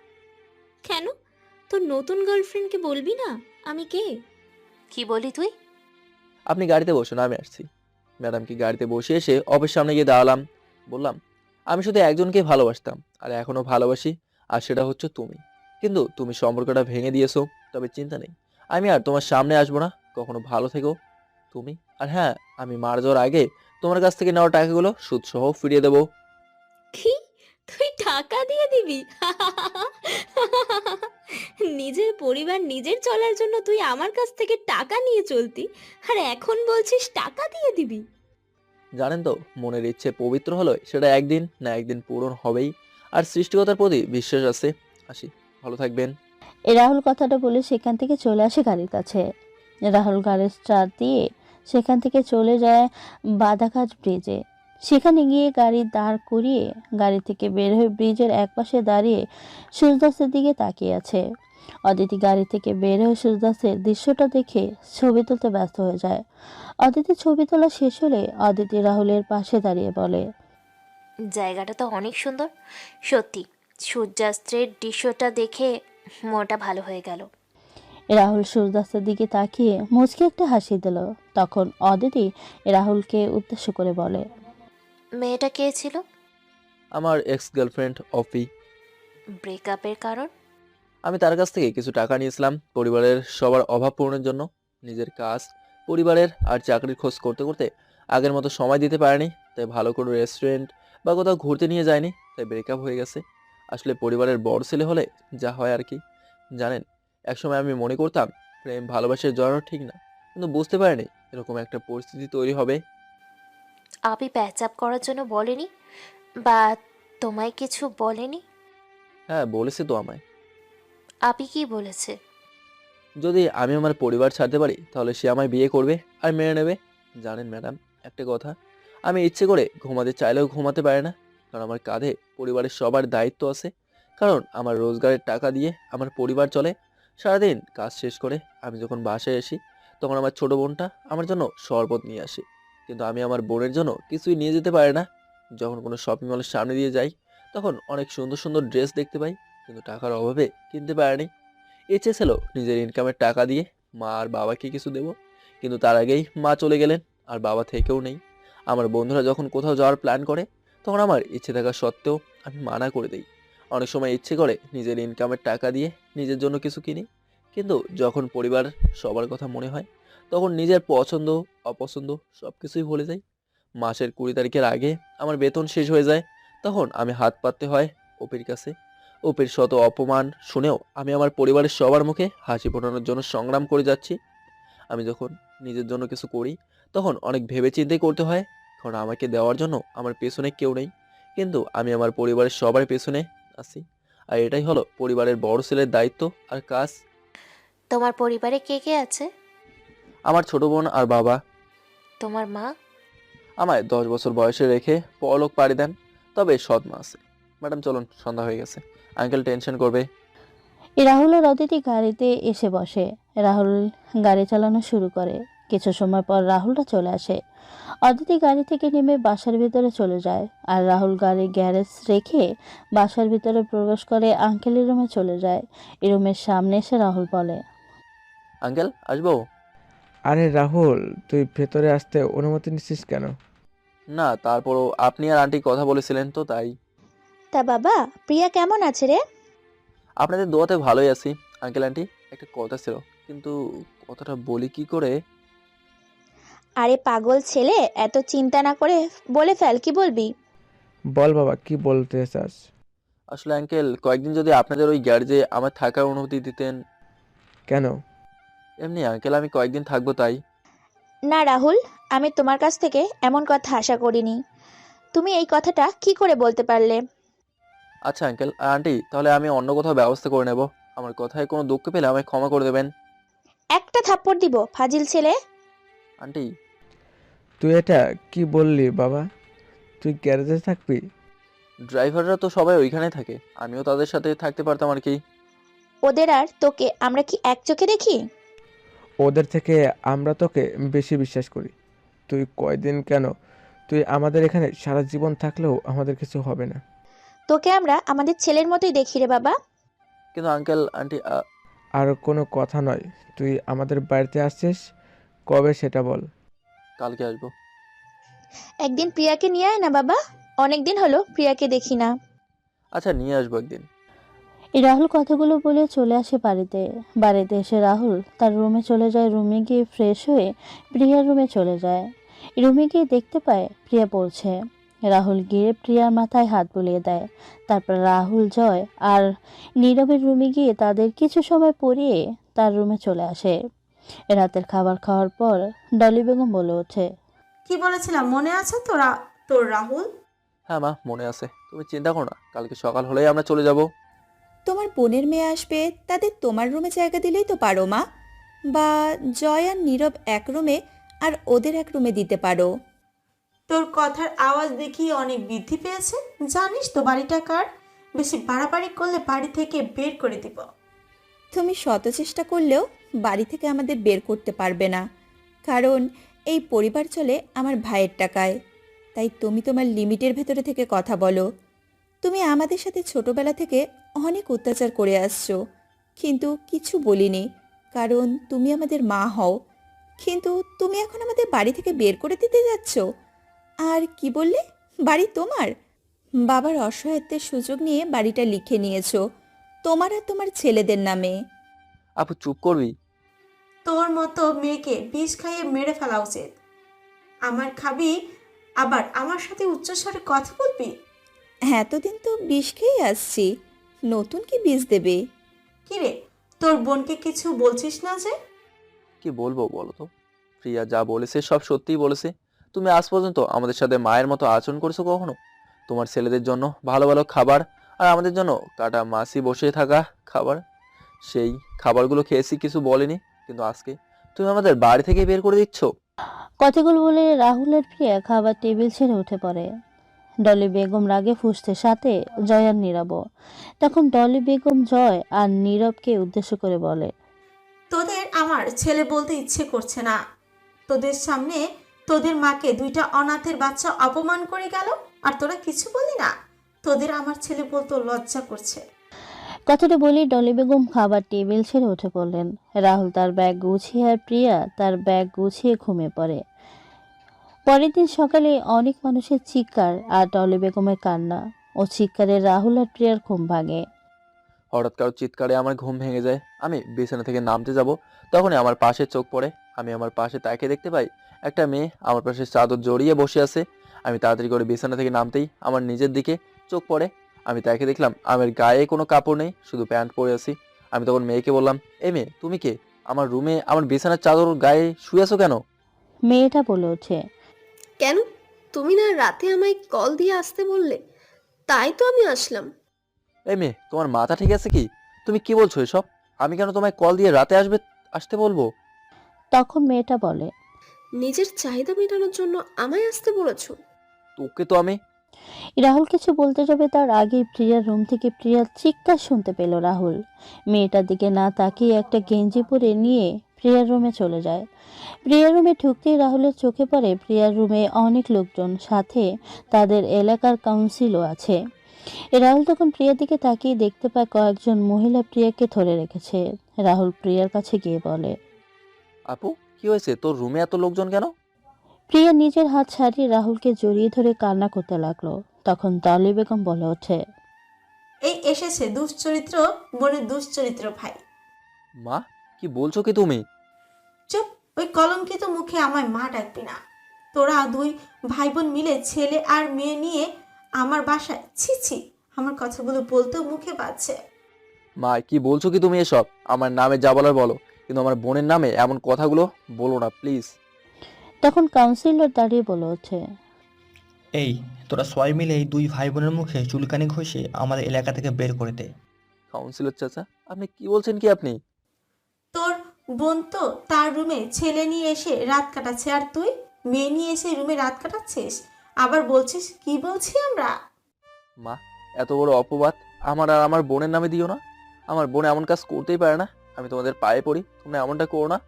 কেন? তোর নতুন গার্লফ্রেন্ডকে বলবি না আমি কে? কি বলি তুই? আপনি গাড়িতে বসুন, আমি আসছি। ম্যাডামকে গাড়িতে বসে এসে অফিস সামনে গিয়ে দাঁড়ালাম। বললাম, আমি শুধু একজনকে ভালোবাসতাম আর এখনো ভালোবাসি, আর সেটা হচ্ছে তুমি। কিন্তু তুমি সম্পর্কটা ভেঙে দিয়েছো। তবে চিন্তা নেই, আমি আর তোমার সামনে আসবো না। কখনো ভালো থেকো তুমি। আর হ্যাঁ, আমি মারা যাওয়ার আগে তোমার কাছ থেকে নেওয়া টাকাগুলো সুদ সহ ফিরিয়ে দেবো। কি? তুই টাকা দিয়ে দিবি? নিজের পরিবার নিজের চলার জন্য তুই আমার কাছ থেকে টাকা নিয়ে চলতি, আর এখন বলছিস টাকা দিয়ে দিবি? জানেন তো, মনের ইচ্ছে পবিত্র হলো সেটা একদিন না একদিন পূরণ হবেই। আর সৃষ্টিকর্তার প্রতি বিশ্বাস আছে। আসি, ভালো থাকবেন। রাহুল কথাটা বলে সেখান থেকে চলে আসে গাড়ির কাছে। রাহুল গাড়ির স্টার্ট দিয়ে সেখান থেকে চলে যায় বাদাঘাট ব্রিজে। সেখানে গিয়ে গাড়ি দাঁড় করিয়ে গাড়ি থেকে বের হয়ে ব্রিজের একপাশে দাঁড়িয়ে সূর্যাস্তের দিকে তাকিয়ে আছে। অদিতি গাড়ি থেকে বের হয়ে সূর্যাস্তের দৃশ্যটা দেখে ছবি তুলতে ব্যস্ত হয়ে যায়। অদিতি ছবি তোলা শেষ হলে অদিতি রাহুলের পাশে দাঁড়িয়ে বলে, জায়গাটা তো অনেক সুন্দর, সত্যি। সূর্যাস্তের দৃশ্যটা দেখে মনটা ভালো হয়ে গেল। রাহুল সূর্যাস্তের দিকে তাকিয়ে মুচকি একটা হাসি দিল। তখন অদিতি রাহুলকে উদ্দেশ্য করে বলে, মেয়েটা কে ছিল? আমার এক্স গার্লফ্রেন্ড অফি। ব্রেকআপের কারণ? আমি তার কাছ থেকে কিছু টাকা নিয়েছিলাম পরিবারের সবার অভাব পূরণের জন্য। নিজের কাজ, পরিবারের আর চাকরির খোঁজ করতে করতে আগের মতো সময় দিতে পারেনি। তাই ভালো কোনো রেস্টুরেন্ট বা কোথাও ঘুরতে নিয়ে যায়নি। তাই ব্রেকআপ হয়ে গেছে। আসলে পরিবারের বড় ছেলে হলে যা হয় আর কি। জানেন, একসময় আমি মনে করতাম প্রেম ভালোবাসার জড়ানো ঠিক না, কিন্তু বুঝতে পারিনি এরকম একটা পরিস্থিতি তৈরি হবে। আপনি প্যাচ আপ করার জন্য বলেনি বা তোমায় কিছু বলেনি? হ্যাঁ, বলেছে তো আমায়। আপনি কি বলেছে? যদি আমি আমার পরিবার ছাড়তে পারি তাহলে সে আমায় বিয়ে করবে আর মেনে নেবে। জানেন ম্যাডাম, একটা কথা, আমি ইচ্ছে করে ঘুমাতে চাইলেও ঘুমাতে পারি না। কারণ আমার কাঁধে পরিবারের সবার দায়িত্ব আছে। কারণ আমার রোজগারের টাকা দিয়ে আমার পরিবার চলে। সারাদিন কাজ শেষ করে আমি যখন বাসায় আসি তখন আমার ছোট বোনটা আমার জন্য শরবত নিয়ে আসে। কিন্তু আমি আমার বোনের জন্য কিছুই নিয়ে যেতে পারি না। যখন কোনো শপিং মলের সামনে দিয়ে যাই তখন অনেক সুন্দর সুন্দর ড্রেস দেখতে পাই, কিন্তু টাকার অভাবে কিনতে পারিনি। ইচ্ছে ছিল নিজের ইনকামের টাকা দিয়ে মা আর বাবাকে কিছু দেব, কিন্তু তার আগেই মা চলে গেলেন আর বাবা থেকেও নেই। আমার বন্ধুরা যখন কোথাও যাওয়ার প্ল্যান করে তখন আমার ইচ্ছে থাকা সত্ত্বেও আমি মানা করে দিই। অনেক সময় ইচ্ছে করে নিজের ইনকামের টাকা দিয়ে নিজের জন্য কিছু কিনি, কিন্তু যখন পরিবার সবার কথা মনে হয় তখন নিজের পছন্দ অপছন্দ সব কিছুই ভুলে যাই। মাসের 20 তারিখের আগে আমার বেতন শেষ হয়ে যায়। তখন আমি হাত পাততে হয় ওপির কাছে। ওপির শত অপমান শুনেও আমি আমার পরিবারের সবার মুখে হাসি ফোটানোর জন্য সংগ্রাম করে যাচ্ছি। আমি যখন নিজের জন্য কিছু করি তখন অনেক ভেবেচিন্তে করতে হয়, কারণ আমাকে দেওয়ার জন্য আমার পেছনে কেউ নেই। কিন্তু আমি আমার পরিবারের সবার পেছনে আছি, আর এটাই হলো পরিবারের বড় ছেলের দায়িত্ব আর কাজ। তোমার পরিবারে কে কে আছে? আমার ছোট বোন আর বাবা তোমার মা? আমায় 10 বছর বয়সে রেখে পরলোক পাড়ি দেন, তবে সৎ মা আছে। ম্যাডাম চলুন, সন্ধ্যা হয়ে গেছে, আঙ্কেল টেনশন করবে। রাহুল আর অদিতি গাড়িতে এসে বসে। রাহুল গাড়ি চালানো শুরু করে। কিছু সময় পর রাহুলটা চলে আসে। অদিতি গাড়ি থেকে নেমে বাসার ভিতরে চলে যায়, আর রাহুল গাড়ি গ্যারেজ রেখে বাসার ভিতরে প্রবেশ করে আঙ্কেলের রুমে চলে যায়। এই রুমের সামনে এসে রাহুল বলে, আঙ্কেল আসবো? আরে রাহুল, তুই ভেতরে আসতে অনুমতি নিচ্ছিস কেন? না, তারপরও আপনি আর আন্টি কথা বলেছিলেন তো তাই। তা বাবা, প্রিয়া কেমন আছে রে? আপনাদের দোয়াতে ভালোই আছি। আঙ্কেল আন্টি, একটা কথা ছিল, কিন্তু কথাটা বলি কি করে? আরে পাগল ছেলে, এত চিন্তা না করে বলে ফেল, কি বলবি? বল বাবা, কি বলতে চাস? আসলে আঙ্কেল, কয়েকদিন যদি আপনাদের ওই গ্যারেজে আমার থাকার অনুমতি দিতেন। কেন? এমনি আঙ্কেল, আমি কয়েকদিন থাকবো তাই। না রাহুল, আমি তোমার কাছ থেকে এমন কথা আশা করিনি। তুমি এই কথাটা কি করে বলতে পারলে? আচ্ছা আঙ্কেল আর আন্টি, তাহলে আমি অন্য কোথাও ব্যবস্থা করে নেব। আমার কথায় কোনো দুঃখ পেলে আমায় ক্ষমা করে দেবেন। একটা থাপ্পড় দিব, ফাজিল ছেলে। আন্টি, তুই এটা কি বললি বাবা? তুই গ্যারেজে থাকবি? ড্রাইভাররা তো সবাই ওইখানে থাকে, আমিও তাদের সাথে থাকতে পারতাম আর কি। ওদের আর তোকে আমরা কি এক চোখে দেখি? ওদের থেকে আমরা তোকে বেশি বিশ্বাস করি। তুই কয়দিন কেন, তুই আমাদের এখানে সারা জীবন থাকলেও আমাদের কিছু হবে না। তোকে আমরা আমাদের ছেলের মতোই দেখি রে বাবা। কিন্তু আঙ্কেল আন্টি, আর কোনো কথা নয়, তুই আমাদের বাড়িতে আসছিস কবে সেটা বল। কালকে আসবো। একদিন প্রিয়াকে নিয়ে আয় না বাবা, অনেকদিন হলো প্রিয়াকে দেখি না। আচ্ছা, নিয়ে আসবো একদিন। এই রাহুল কথাগুলো বলে চলে আসে বাড়িতে। বাড়িতে এসে রাহুল তার রুমে চলে যায়। রুমে গিয়ে ফ্রেশ হয়ে প্রিয়ার রুমে চলে যায়। রুমে গিয়ে দেখতে পায় প্রিয়া পড়ছে। রাহুল গিয়ে প্রিয়ার মাথায় হাত বুলিয়ে দেয়। তারপর রাহুল, জয় আর নীরবের রুমে গিয়ে তাদের কিছু সময় পড়িয়ে তার রুমে চলে আসে। রাতের খাবার খাওয়ার পর ডলি বেগম বলে ওঠে, কি বলেছিলাম মনে আছে তোর রাহুল? হ্যাঁ মা, মনে আছে। তুমি চিন্তা করো না, কালকে সকাল হলেই আমরা চলে যাব। তোমার বোনের মেয়ে আসবে, তাদের তোমার রুমে জায়গা দিলেই তো পারো মা। বা জয় আর নীরব এক রুমে আর ওদের এক রুমে দিতে পারো। তোর কথার আওয়াজ দেখি অনেক বৃদ্ধি পেয়েছে। জানিস তো বাড়িটা কার? বেশি বাড়াবাড়ি করলে বাড়ি থেকে বের করে দিব। তুমি শত চেষ্টা করলেও বাড়ি থেকে আমাদের বের করতে পারবে না, কারণ এই পরিবার চলে আমার ভাইয়ের টাকায়। তাই তুমি তোমার লিমিটের ভেতরে থেকে কথা বলো। তুমি আমাদের সাথে ছোটবেলা থেকে অনেক অত্যাচার করে আসছো, কিন্তু কিছু বলিনি, কারণ তুমি আমাদের মা হও। কিন্তু তুমি এখন আমাদের বাড়ি থেকে বের করে দিতে যাচ্ছ। আর কি বললে, বাড়ি তোমার? বাবার অসহায়ত্বের সুযোগ নিয়ে বাড়িটা লিখে নিয়েছো তোমার আর তোমার ছেলেদের নামে। আপু চুপ করবি? তোর মতো মেয়েকে বিষ খাইয়ে মেরে ফেলা উচিত। আমার খাবি, আবার আমার সাথে উচ্চস্বরে কথা বলবি? এতদিন তো বিষ খেয়ে আসছি, নতুন কি বিষ দেবে? কিরে, তোর বোনকে কিছু বলছিস না যে? কি বলবো বলো তো? প্রিয়া যা বলেছে সব সত্যিই বলেছে। তুমি আজ পর্যন্ত আমাদের সাথে মায়ের মতো আচরণ করেছো কখনো? তোমার ছেলেদের জন্য ভালো ভালো খাবার, আর আমাদের জন্য কাটা মাছি বসে থাকা খাবার, সেই খাবারগুলো খেয়েছি, কিছু বলেনি। কিন্তু আজকে তুমি আমাদের বাড়ি থেকে বের করে দিচ্ছ। কথাগুলো বলে রাহুলের প্রিয়া খাবার টেবিল ছেড়ে উঠে পড়ে। ডলি বেগম রাগে ফুঁসতে, সাথে জয় আর নীরবও। তখন ডলি বেগম জয় আর নীরবকে উদ্দেশ্য করে বলে, তোদের আমার ছেলে বলতে ইচ্ছে করছে না। তোদের সামনে তোদের মাকে দুইটা অনাথের বাচ্চা অপমান করে গেল, আর তোরা কিছু বলি না। তোদের আমার ছেলে বলতে লজ্জা করছে। কথাটা বলেই ডলি বেগম খাবার টেবিল ছেড়ে উঠে পড়লেন। রাহুল তার ব্যাগ গুছিয়ে আর প্রিয়া তার ব্যাগ গুছিয়ে ঘুমিয়ে পড়ে। পরের দিন সকালে অনেক মানুষের চিৎকার আর ডলি বেগমের কান্না। ও চিৎকারে রাহুল আর প্রিয়ার ঘুম ভাঙে। হঠাৎ কারো চিৎকারে আমার ঘুম ভেঙে যায়। আমি বিছানা থেকে নামতে যাব, তখনই আমার পাশে চোখ পড়ে। আমি আমার পাশে তাকিয়ে দেখতে পাই একটা মেয়ে আমার পাশে চাদর জড়িয়ে বসে আছে। আমি তাড়াতাড়ি করে বিছানা থেকে নামতেই আমার নিজের দিকে চোখ পড়ে। আমি তাকে দেখলাম আমার গায়ে কোনো কাপড় নেই, শুধু প্যান্ট পরে আছি। আমি তখন মেয়েকে বললাম, এই মেয়ে, তুমি কে? আমার রুমে আমার বিছানার চাদর গায়ে শুয়ে আছো কেন? মেয়েটা বলে ওঠে, কেন? তুমি না রাতে আমায় কল দিয়ে আসতে বললে? তাই তো আমি আসলাম। এই মেয়ে, তোমার মাথা ঠিক আছে কি? তুমি কি বলছো এসব? আমি কেন তোমায় কল দিয়ে রাতে আসতে বলবো? তখন মেয়েটা বলে, নিজের চাহিদা মেটানোর জন্য আমায় আসতে বলেছো? তোকে তো আমি রাহুল কিছু বলতে যাবে তার আগেই প্রিয়ার রুম থেকে প্রিয়ার চিৎকার শুনতে পেল রাহুল। মেয়েটার দিকে না তাকিয়ে একটা গেঞ্জি পরে নিয়ে প্রিয়ার রুমে চলে যায়। প্রিয়ার রুমে ঢুকতেই রাহুলের চোখে পড়ে প্রিয়ার রুমে অনেক লোকজন, সাথে তাদের এলাকার কাউন্সিলও আছে। রাহুল তখন প্রিয়ার দিকে তাকিয়ে দেখতে পায় কয়েকজন মহিলা প্রিয়াকে ধরে রেখেছে। রাহুল প্রিয়ার কাছে গিয়ে বলে, আপু, কি হয়েছে? তোর রুমে এত লোকজন কেন? প্রিয়া নিজের হাত ছাড়িয়ে রাহুলকে জড়িয়ে ধরে কান্না করতে লাগলো। তখন তালি বেগম বলে ওঠে, এই এসেছে দুশ্চরিত্র বোনের দুশ্চরিত্র ভাই। মা, কি বলছো কি তুমি? চুপ, ওই কলঙ্কিত মুখে আমায় মা ডাকবি না। তোরা দুই ভাই বোন মিলে ছেলে আর মেয়ে নিয়ে আমার বাসায়, ছি ছি, আমার কথাগুলো বলতেও মুখে বাজছে। মা, কি বলছো কি তুমি এসব? আমার নামে যা বলার বলো, কিন্তু আমার বোনের নামে এমন কথাগুলো বলো না প্লিজ। তখন কাউন্সিলর দাঁড়িয়ে বলে ওঠে, এই, তোরা সবাই মিলে এই দুই ভাই বোনের মুখে চুলকানি ঘষে আমাদের এলাকা থেকে বের করে দে। কাউন্সিলর চাচা, আপনি কি বলছেন কি আপনি? তোর বোন তো তার রুমে ছেলে নিয়ে এসে রাত কাটাচ্ছে, আর তুই মেয়ে নিয়ে এসে রুমে রাত কাটাচ্ছিস, আবার বলছিস কি বলছি আমরা? মা, এত বড় অপবাদ আমার আর আমার বোনের নামে দিও না। আমার বোন এমন কাজ করতেই পারে না। আমি তোমাদের পায়ে পড়ি, তোমরা এমনটা করো না।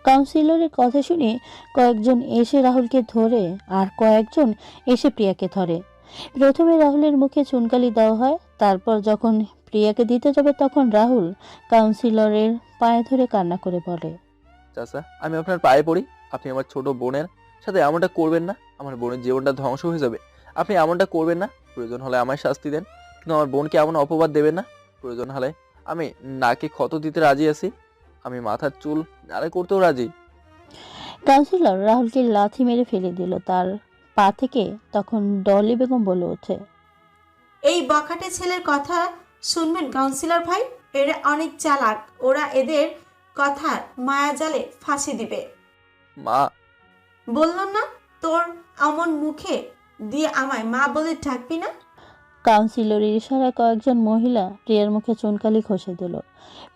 কাউন্সিলরের কথা শুনে কয়েকজন এসে রাহুলকে ধরে আর কয়েকজন এসে প্রিয়াকে ধরে। প্রথমে রাহুলের মুখে চুনকালি দেওয়া হয়, তারপর যখন প্রিয়াকে দিতে যাবে তখন রাহুল কাউন্সিলরের পায়ে ধরে কান্না করে বলে, চাচা, আমি আপনার পায়ে পড়ি, আপনি আমার ছোট বোনের সাথে এমনটা করবেন না। আমার বোনের জীবনটা ধ্বংস হয়ে যাবে। আপনি এমনটা করবেন না। প্রয়োজন হলে আমায় শাস্তি দেন, কিন্তু আমার বোনকে এমন অপবাদ দেবেন না। প্রয়োজন হলে আমি নাকে ক্ষত দিতে রাজি আছি। আমি মাথার চুল নাড়া করতেও রাজি। কাউন্সিলর রাহুলকে লাথি মেরে ফেলে দিল তার পা থেকে। তখন ডলি বেগম বলে ওঠে, এই বখাটে ছেলের কথা শুনবেন কাউন্সিলর ভাই, এরা অনেক চালাক, ওরা এদের কথার মায়াজালে ফাঁসি দিবে। মা, বললাম না তোর অমন মুখে দিয়ে আমায় মা বলে ডাকবি না। কাউন্সিলরের ইশারায় কয়েকজন মহিলা প্রিয়ার মুখে চুনকালি ঘষে দিল।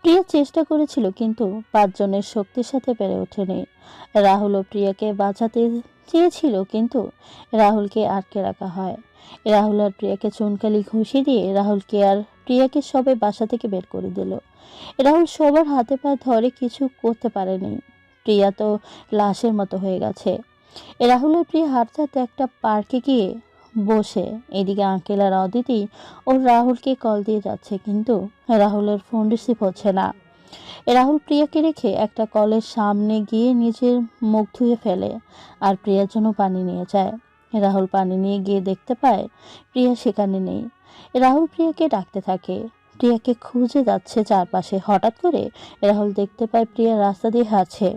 প্রিয়া চেষ্টা করেছিল কিন্তু পাঁচজনের শক্তির সাথে পেরে ওঠেনি। রাহুল ও প্রিয়াকে বাঁচাতে চেয়েছিল কিন্তু রাহুলকে আটকে রাখা হয়। রাহুল আর প্রিয়াকে চুনকালি ঘষে দিয়ে রাহুলকে আর প্রিয়াকে সবাই বাসা থেকে বের করে দিল। রাহুল সবার হাতে পায়ে ধরে কিছু করতে পারেনি। প্রিয়া তো লাশের মতো হয়ে গেছে। রাহুল আর প্রিয়া হাঁটতে হাঁটতে একটা পার্কে গিয়ে বসে। এদিকে আঙ্কেল আর অদিতি ও রাহুলকে কল দিয়ে যাচ্ছে কিন্তু রাহুলের ফোন রিসিভ হচ্ছে না। রাহুল প্রিয়াকে রেখে একটা কলের সামনে গিয়ে নিজের মুখ ধুয়ে ফেলে আর প্রিয়ার জন্য পানি নিয়ে যায়। রাহুল পানি নিয়ে গিয়ে দেখতে পায় প্রিয়া সেখানে নেই। রাহুল প্রিয়াকে ডাকতে থাকে, প্রিয়াকে খুঁজে যাচ্ছে চারপাশে। হঠাৎ করে রাহুল দেখতে পায় প্রিয়া রাস্তা দিয়ে হাঁটছে।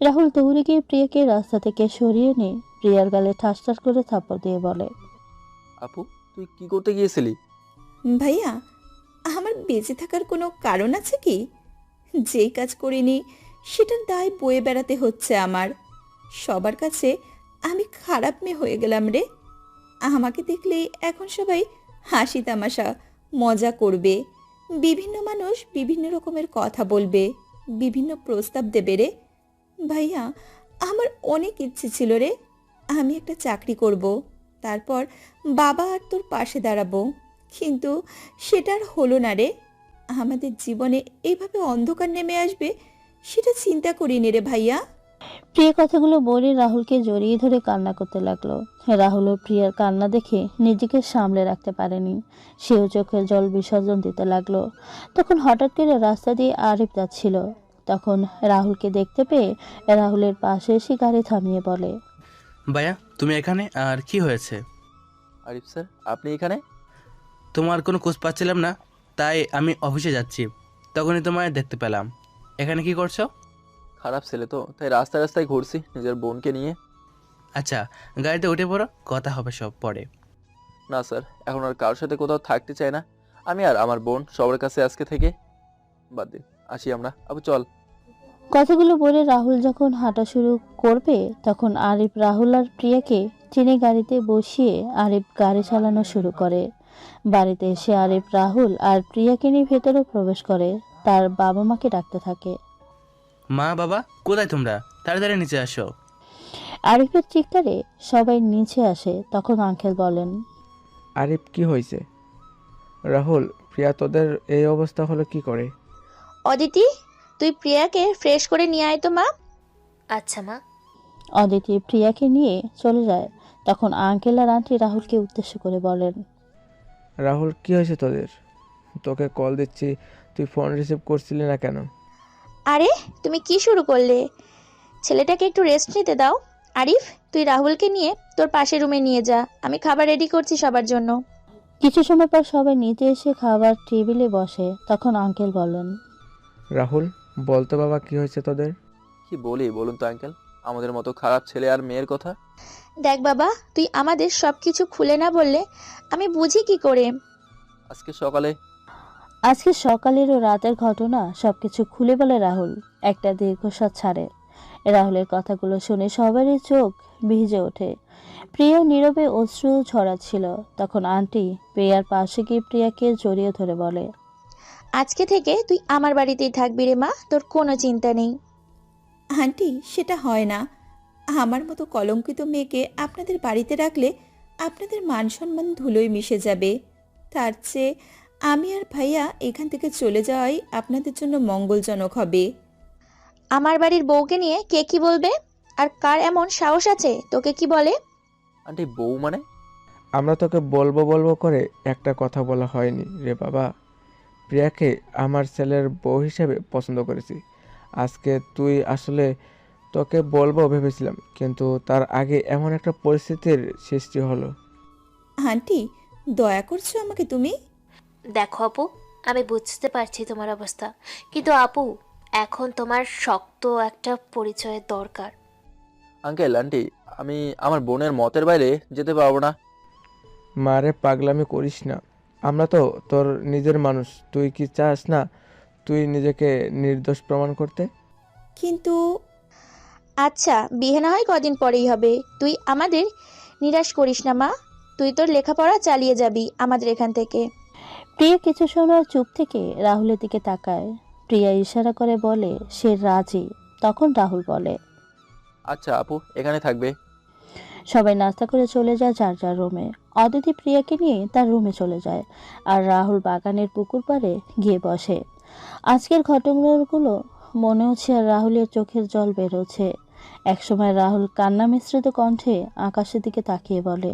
রাহুল দৌড়ে গিয়ে প্রিয়াকে রাস্তা থেকে সরিয়ে নিয়ে প্রিয়ার গালে ঠাস ঠাস করে থাপ্পড় দিয়ে বলে, আপু, তুই কি করতে গিয়েছিলি? ভাইয়া, আমার বেঁচে থাকার কোনো কারণ আছে কি? যেই কাজ করিনি সেটার দায় বয়ে বেড়াতে হচ্ছে আমার। সবার কাছে আমি খারাপ মেয়ে হয়ে গেলাম রে। আমাকে দেখলেই এখন সবাই হাসি তামাশা মজা করবে, বিভিন্ন মানুষ বিভিন্ন রকমের কথা বলবে, বিভিন্ন প্রস্তাব দেবে রে। ভাইয়া, আমার অনেক ইচ্ছে ছিল রে, আমি একটা চাকরি করব, তারপর বাবা আর তোর পাশে দাঁড়াবো, কিন্তু সেটা আর হলো না রে। আমাদের জীবনে এইভাবে অন্ধকার নেমে আসবে সেটা চিন্তা করিনি রে ভাইয়া। প্রিয়া কথাগুলো বলে রাহুলকে জড়িয়ে ধরে কান্না করতে লাগলো। রাহুল ও প্রিয়ার কান্না দেখে নিজেকে সামলে রাখতে পারেনি, সেও চোখের জল বিসর্জন দিতে লাগলো। তখন হঠাৎ করে রাস্তা দিয়ে আরিফ যাচ্ছিল। তখন রাহুলকে দেখতে পেয়ে রাহুলের পাশে এসে গাড়ি থামিয়ে বলে, ভাইয়া, তুমি এখানে? আর কি হয়েছে? আরিফ স্যার, আপনি এখানে? তোমার কোনো খোঁজ পাচ্ছিলাম না, তাই আমি অফিসে যাচ্ছি, তখনই তোমায় দেখতে পেলাম। এখানে কি করছো? খারাপ ছেলে তো, তাই রাস্তায় রাস্তায় ঘুরছি নিজের বোনকে নিয়ে। আচ্ছা, গাড়িতে উঠে পড়ো, কথা হবে সব পরে। না স্যার, এখন আর কারোর সাথে কোথাও থাকতে চাই না। আমি আর আমার বোন সবার কাছে আজকে থেকে। বাদ দিন, আসি আমরা। আপু চল। কথাগুলো বলে রাহুল যখন হাঁটা শুরু করবে তখন আরিফ রাহুল আর প্রিয়াকে টেনে গাড়িতে বসিয়ে আরিফ গাড়ি চালানো শুরু করে। বাড়িতে এসে আরিফ রাহুল আর প্রিয়াকে নিয়ে ভেতরে প্রবেশ করে, তার বাবা মাকে ডাকতে থাকে। মা বাবা কোথায় তোমরা, তাড়াতাড়ি নিচে আসো। আরিফের চিৎকারে সবাই নিচে আসে। তখন আঙ্কেল বলেন, আরিফ কি হয়েছে? রাহুল, প্রিয়া তোদের এই অবস্থা হলো কি করে? অদিতি, তুই প্রিয়াকে ফ্রেশ করে নিয়ে আয় তো মা। আচ্ছা মা। অদিতি প্রিয়াকে নিয়ে চলে যায়। তখন আঙ্কেল আর আন্টি রাহুলকে উদ্দেশ্য করে বলেন, রাহুল কি হয়েছে তোদের? তোকে কল দিচ্ছি, তুই ফোন রিসিভ করছিলি না কেন? আরে তুমি কি শুরু করলে? ছেলেটাকে একটু রেস্ট নিতে দাও। আরিফ, তুই রাহুলকে নিয়ে তোর পাশের রুমে নিয়ে যা, আমি খাবার রেডি করছি সবার জন্য। কিছু সময় পর সবাই নিচে এসে খাবার টেবিলে বসে। তখন আঙ্কেল বলেন, রাহুল, বলতো বাবা কি হয়েছে তোদের? কি বলি বলুন তো আঙ্কেল, আমাদের মতো খারাপ ছেলে আর মেয়ের কথা। দেখ বাবা, তুই আমাদের সবকিছু খুলে না বললে আমি বুঝি কি করে। আজকে সকালের ও রাতের ঘটনা সবকিছু খুলে বলে রাহুল। একটা দীর্ঘশ্বাস ছাড়ে। রাহুলের কথাগুলো শুনে সবারই চোখ ভিজে ওঠে। প্রিয়া নীরবে অশ্রু ঝরাচ্ছিল। তখন আন্টি প্রিয়ার পাশে গিয়ে প্রিয়াকে জড়িয়ে ধরে বলে, আজকে থেকে তুই আমার বাড়িতেই থাকবি রে মা, তোর কোনো চিন্তা নেই। আন্টি, সেটা হয় না। আমার মতো কলঙ্কিত মেয়েকে আপনাদের বাড়িতে রাখলে আপনাদের মান সম্মান ধুলোয় মিশে যাবে। তার চেয়ে আমি আর ভাইয়া এখান থেকে চলে যাওয়াই আপনাদের জন্য মঙ্গলজনক হবে। আমার বাড়ির বউকে নিয়ে কে কি বলবে? আর কার এমন সাহস আছে তোকে কি বলে? আন্টি বউ মানে? আমরা তোকে বলবো বলবো করে একটা কথা বলা হয়নি রে বাবা। প্রিয়াকে আমার ছেলের বউ হিসেবে পছন্দ করেছি। আজকে তুই আসলে তোকে বলবো ভেবেছিলাম, কিন্তু তার আগে এমন একটা পরিস্থিতির সৃষ্টি হলো। আন্টি, দয়া করছো আমাকে তুমি? দেখো আপু, আমি বুঝতে পারছি তোমার অবস্থা, কিন্তু আপু এখন তোমার শক্ত একটা পরিচয়ের দরকার। আঙ্কেল আন্টি, আমি আমার বোনের মতের বাইরে যেতে পারবো না। মারে পাগলামি করিস না, আমরা তো তোর নিজের মানুষ। তুই কি চাস না তুই নিজেকে নির্দোষ প্রমাণ করতে? কিন্তু আচ্ছা, বিয়ে না হয় কদিন পরেই হবে। তুই আমাদের নিরাশ করিস না মা, তুই তোর লেখাপড়া চালিয়ে যাবি আমাদের এখান থেকে। প্রিয়া কিছু সময় চুপ থেকে রাহুলের দিকে তাকায়। প্রিয়া ইশারা করে বলে সে রাজি। তখন রাহুল বলে, আচ্ছা আপু, এখানে থাকবে। সবাই নাস্তা করে চলে যায় যার যার রুমে। অদিতি প্রিয়াকে নিয়ে তার রুমে চলে যায়, আর রাহুল বাগানের পুকুর পাড়ে গিয়ে বসে। আজকের ঘটনাগুলো মনে হচ্ছে আর রাহুলের চোখের জল বেরোচ্ছে। একসময় রাহুল কান্না মিশ্রিত কণ্ঠে আকাশের দিকে তাকিয়ে বলে,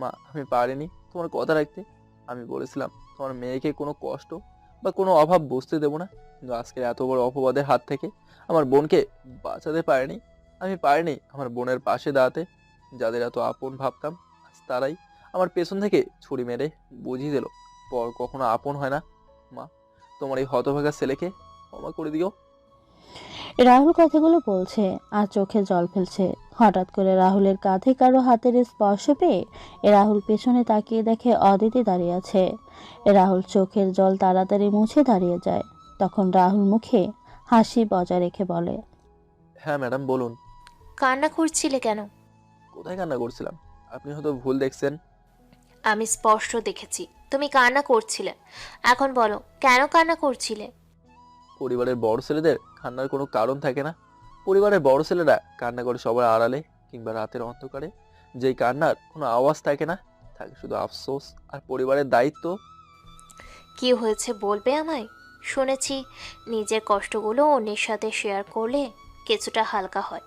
মা, আমি পারিনি তোমার কথা রাখতে। আমি বলেছিলাম তোমার মেয়েকে কোনো কষ্ট বা কোনো অভাব বুঝতে দেবো না, কিন্তু আজকের এত বড় অপবাদের হাত থেকে আমার বোনকে বাঁচাতে পারিনি। আমি পারিনি আমার বোনের পাশে দাঁড়াতে। যাদের এত আপন ভাবতাম, আজ তারাই আমার পেছন থেকে ছুরি মেরে বুঝিয়ে দিল পর কখনো আপন হয় না। মা, তোমার এই হতভাগা ছেলেকে ক্ষমা করে দিও। রাহুল কথাগুলো বলছে আর চোখে জল ফেলছে। হঠাৎ করে রাহুলের কাঁধে কারো হাতের স্পর্শ পেয়ে রাহুল পেছনে তাকিয়ে দেখে অদিতি দাঁড়িয়ে আছে। রাহুল চোখের জল তাড়াতাড়ি মুছে দাঁড়িয়ে যায়। তখন রাহুল মুখে হাসি বজায় রেখে বলে, হ্যাঁ ম্যাডাম বলুন। কান্না করছিলে কেন? কোথায় কান্না করছিলাম? আপনি হয়তো ভুল দেখছেন। আমি স্পষ্ট দেখেছি তুমি কান্না করছিলে। এখন বলো, কেন কান্না করছিলে? পরিবারের বড় ছেলেদের কান্নার কোনো কারণ থাকে না। পরিবারের বড় ছেলেরা কান্না করে সবার আড়ালে কিংবা রাতের অন্ধকারে। যেই কান্নার কোনো আওয়াজ থাকে না, থাকে শুধু আফসোস আর পরিবারের দায়িত্ব। কি হয়েছে বলবে আমায়? শুনেছি নিজের কষ্টগুলো অন্যের সাথে শেয়ার করলে কিছুটা হালকা হয়।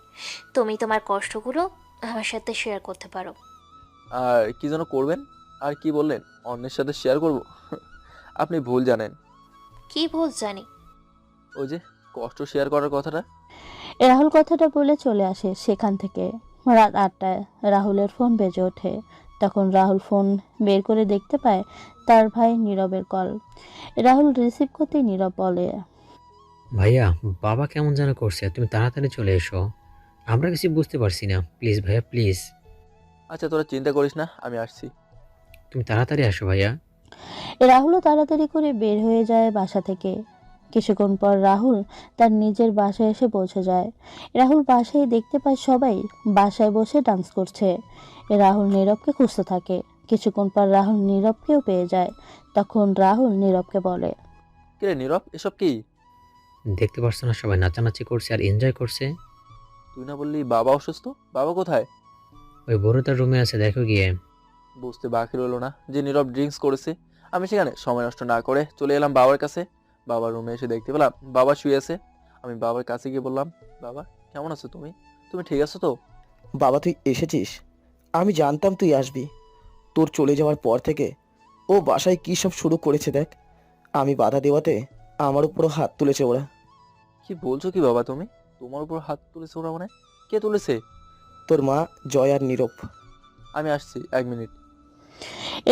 তুমি তোমার কষ্টগুলো আমার সাথে শেয়ার করতে পারো। আর কি যেন করবেন? আর কি বললেন? অন্যের সাথে শেয়ার করব? আপনি ভুল জানেন। কি ভুল জানি? ওই যে কষ্ট শেয়ার করার কথাটা। রাহুল কথাটা বলে চলে আসে সেখান থেকে। রাত 8টায় রাহুলের ফোন বেজে ওঠে। তখন রাহুল ফোন বের করে দেখতে পায় তার ভাই নীরবের কল। রাহুল রিসিভ করতেই নীরব বলে, ভাইয়া, বাবা কেমন যেন করছে, তুমি তাড়াতাড়ি চলে এসো। আমরা কিছু বুঝতে পারছি না, প্লিজ ভাইয়া প্লিজ। আচ্ছা তোরা চিন্তা করিস না, আমি আসছি। তুমি তাড়াতাড়ি আসো ভাইয়া। রাহুলও তাড়াতাড়ি করে বের হয়ে যায় বাসা থেকে। কিছুক্ষণ পর রাহুল তার নিজের বাসায় এসে পৌঁছে যায়। রাহুল বাসায় দেখতে পায় সবাই বাসায় বসে ডান্স করছে। রাহুল নীরবকে খুঁজতে থাকে। কিছুক্ষণ পর রাহুল নীরবকেও পেয়ে যায়। তখন রাহুল নীরবকে বলে, কিরে নীরব, এসব কি? দেখতে পারছো না সবাই নাচানাচি করছে আর এনজয় করছে? তুই না বললি বাবা অসুস্থ? বাবা কোথায়? ওই বড় তার রুমে আছে, দেখো গিয়ে। বুঝতে বাকি রইলো না যে নীরব ড্রিঙ্কস করেছে। আমি সেখানে সময় নষ্ট না করে চলে এলাম বাবার কাছে। বাবার রুমে এসে দেখতে পেলাম বাবা শুয়ে আছে। আমি বাবার কাছে গিয়ে বললাম, বাবা কেমন আছো তুমি? তুমি ঠিক আছো তো? বাবা তুই এসেছিস? আমি জানতাম তুই আসবি। তোর চলে যাওয়ার পর থেকে ও বাসায় কী সব শুরু করেছে দেখ। আমি বাধা দেওয়াতে আমার উপরও হাত তুলেছে ওরা। কি বলছো কি বাবা তুমি? তোমার উপর হাত তুলেছে ওরা? মানে কে তুলেছে? তোর মা, জয় আর নীরব। আমি আসছি, 1 মিনিট।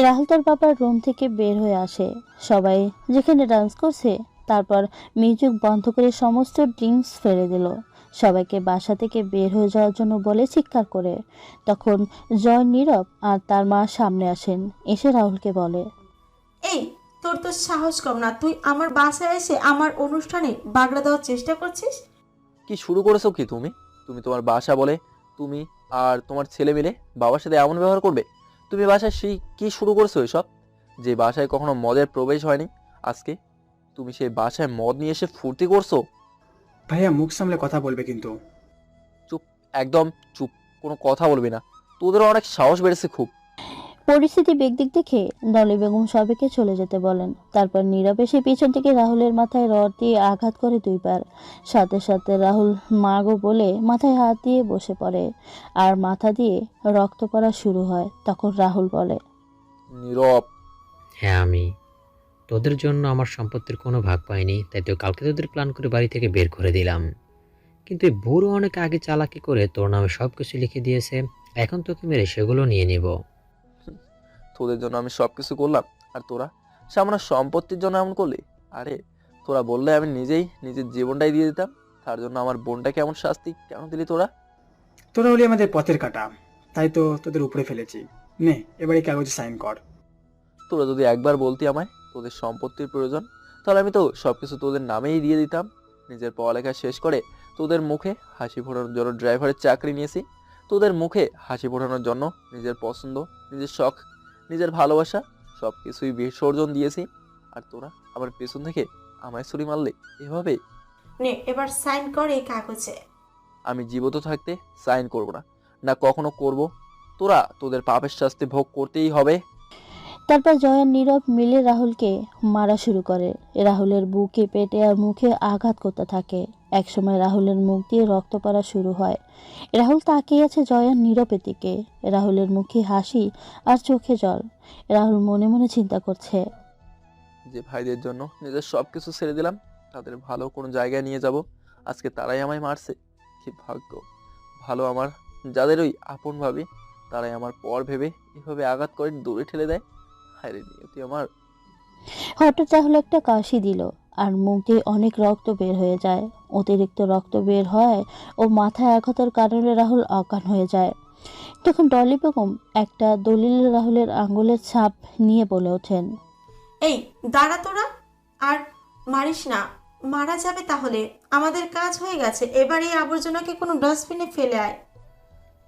রাহুল তার বাবার রুম থেকে বের হয়ে আসে। সবাই যেখানে ডান্স করছে, তারপর মিউজিক বন্ধ করে সমস্ত ড্রিঙ্কস ফেলে দিল। সবাইকে বাসা থেকে বের হয়ে যাওয়ার জন্য বলে চিৎকার করে। তখন জয়, নীরব আর তার মা সামনে আসেন। এসে রাহুলকে বলে, এই তোর তো সাহস কম না, তুই আমার বাসায় এসে আমার অনুষ্ঠানে বাগড়া দেওয়ার চেষ্টা করছিস? কি শুরু করেছো কি তুমি? তুমি তোমার বাসা বলে তুমি আর তোমার ছেলে মিলে বাবার সাথে এমন ব্যবহার করবে? তুমি বাসায় সেই কি শুরু করেছো এসব? যে বাসায় কখনো মদের প্রবেশ হয়নি, আজকে তুমি সেই বাসায় মদ নিয়ে এসে ফুর্তি করছো। ভাইয়া মুখ সামলে কথা বলবে কিন্তু। চুপ, একদম চুপ, কোনো কথা বলবি না। তোদেরও অনেক সাহস বেড়েছে খুব। পরিস্থিতি বেগদিক দেখে ডলি বেগম সবাইকে চলে যেতে বলেন। তারপর নীরব এসে পিছন থেকে রাহুলের মাথায় রড দিয়ে আঘাত করে 2 বার। সাথে সাথে রাহুল মাগো বলে মাথায় হাত দিয়ে বসে পড়ে আর মাথা দিয়ে রক্ত পড়া শুরু হয়। তখন রাহুল বলে, নীরব, হ্যাঁ আমি তোদের জন্য আমার সম্পত্তির কোনো ভাগ পাইনি, তাই তো কালকে তোদের প্ল্যান করে বাড়ি থেকে বের করে দিলাম। কিন্তু এই বুড়ো অনেক আগে চালাকি করে তোর নামে সবকিছু লিখে দিয়েছে, এখন তোকে মেরে সেগুলো নিয়ে নিব। তোদের জন্য আমি সবকিছু করলাম আর তোরা সামান্য সম্পত্তির জন্য এমন করলি? আরে তোরা বললে আমি নিজেই নিজের জীবনটাই দিয়ে দিতাম। তার জন্য আমার বোনটাকে এমন শাস্তি কেন দিলি তোরা? তোরা হলি আমাদের পথের কাটা, তাই তো তোদের উপরে ফেলেছি। নে এবারে কাগজে সাইন কর। তোরা যদি একবার বলতি আমায় তোদের সম্পত্তির প্রয়োজন, তাহলে আমি তো সবকিছু তোদের নামেই দিয়ে দিতাম। নিজের পড়ালেখা শেষ করে তোদের মুখে হাসি ফোটানোর জন্য ড্রাইভারের চাকরি নিয়েছি। তোদের মুখে হাসি ফোটানোর জন্য নিজের পছন্দ, নিজের শখ, নিজের ভালোবাসা সব কিছুই বিসর্জন দিয়েছি। আর তোরা আমার পেছন থেকে আমায় ছুরি মারলে এভাবে? নে এবার সাইন কর এই কাগজে। আমি জীবিত থাকতে সাইন করব না, না কখনো করব। তোরা তোদের পাপের শাস্তি ভোগ করতেই হবে। তারপর জয় আর নীরব মিলে রাহুলকে মারা শুরু করে। রাহুলের বুকে, পেটে আর মুখে আঘাত করতে থাকে। একসময় রাহুলের মুখ দিয়ে রক্ত পড়া শুরু হয়। রাহুল তাকিয়ে আছে জয় আর নীরবের দিকে। রাহুলের মুখে হাসি আর চোখে জল। রাহুল মনে মনে চিন্তা করছে, যে ভাইদের জন্য নিজের সবকিছু ছেড়ে দিলাম, তাদের ভালো কোনো জায়গায় নিয়ে যাব, আজকে তারাই আমায় মারছে। কি ভাগ্য ভালো আমার, যাদের ওই আপন ভাবি তারাই আমার পর ভেবে এভাবে আঘাত করে দূরে ঠেলে দেয়। হায়রে নিয়তি আমার। হঠাৎ রাহুল একটা কাশি দিল আর মুখ দিয়ে অনেক রক্ত বের হয়ে যায়। অতিরিক্ত রক্ত বের হয় ও মাথায় আঘাতের কারণে রাহুল অজ্ঞান হয়ে যায়। তখন ডলি বেগম একটা দলিলে রাহুলের আঙ্গুলের ছাপ নিয়ে বলে ওঠেন, এই দাঁড়া তোরা, আর মারিস না, মারা যাবে তাহলে। আমাদের কাজ হয়ে গেছে, এবার এই আবর্জনাকে কোনো ডাস্টবিনে ফেলে আয়।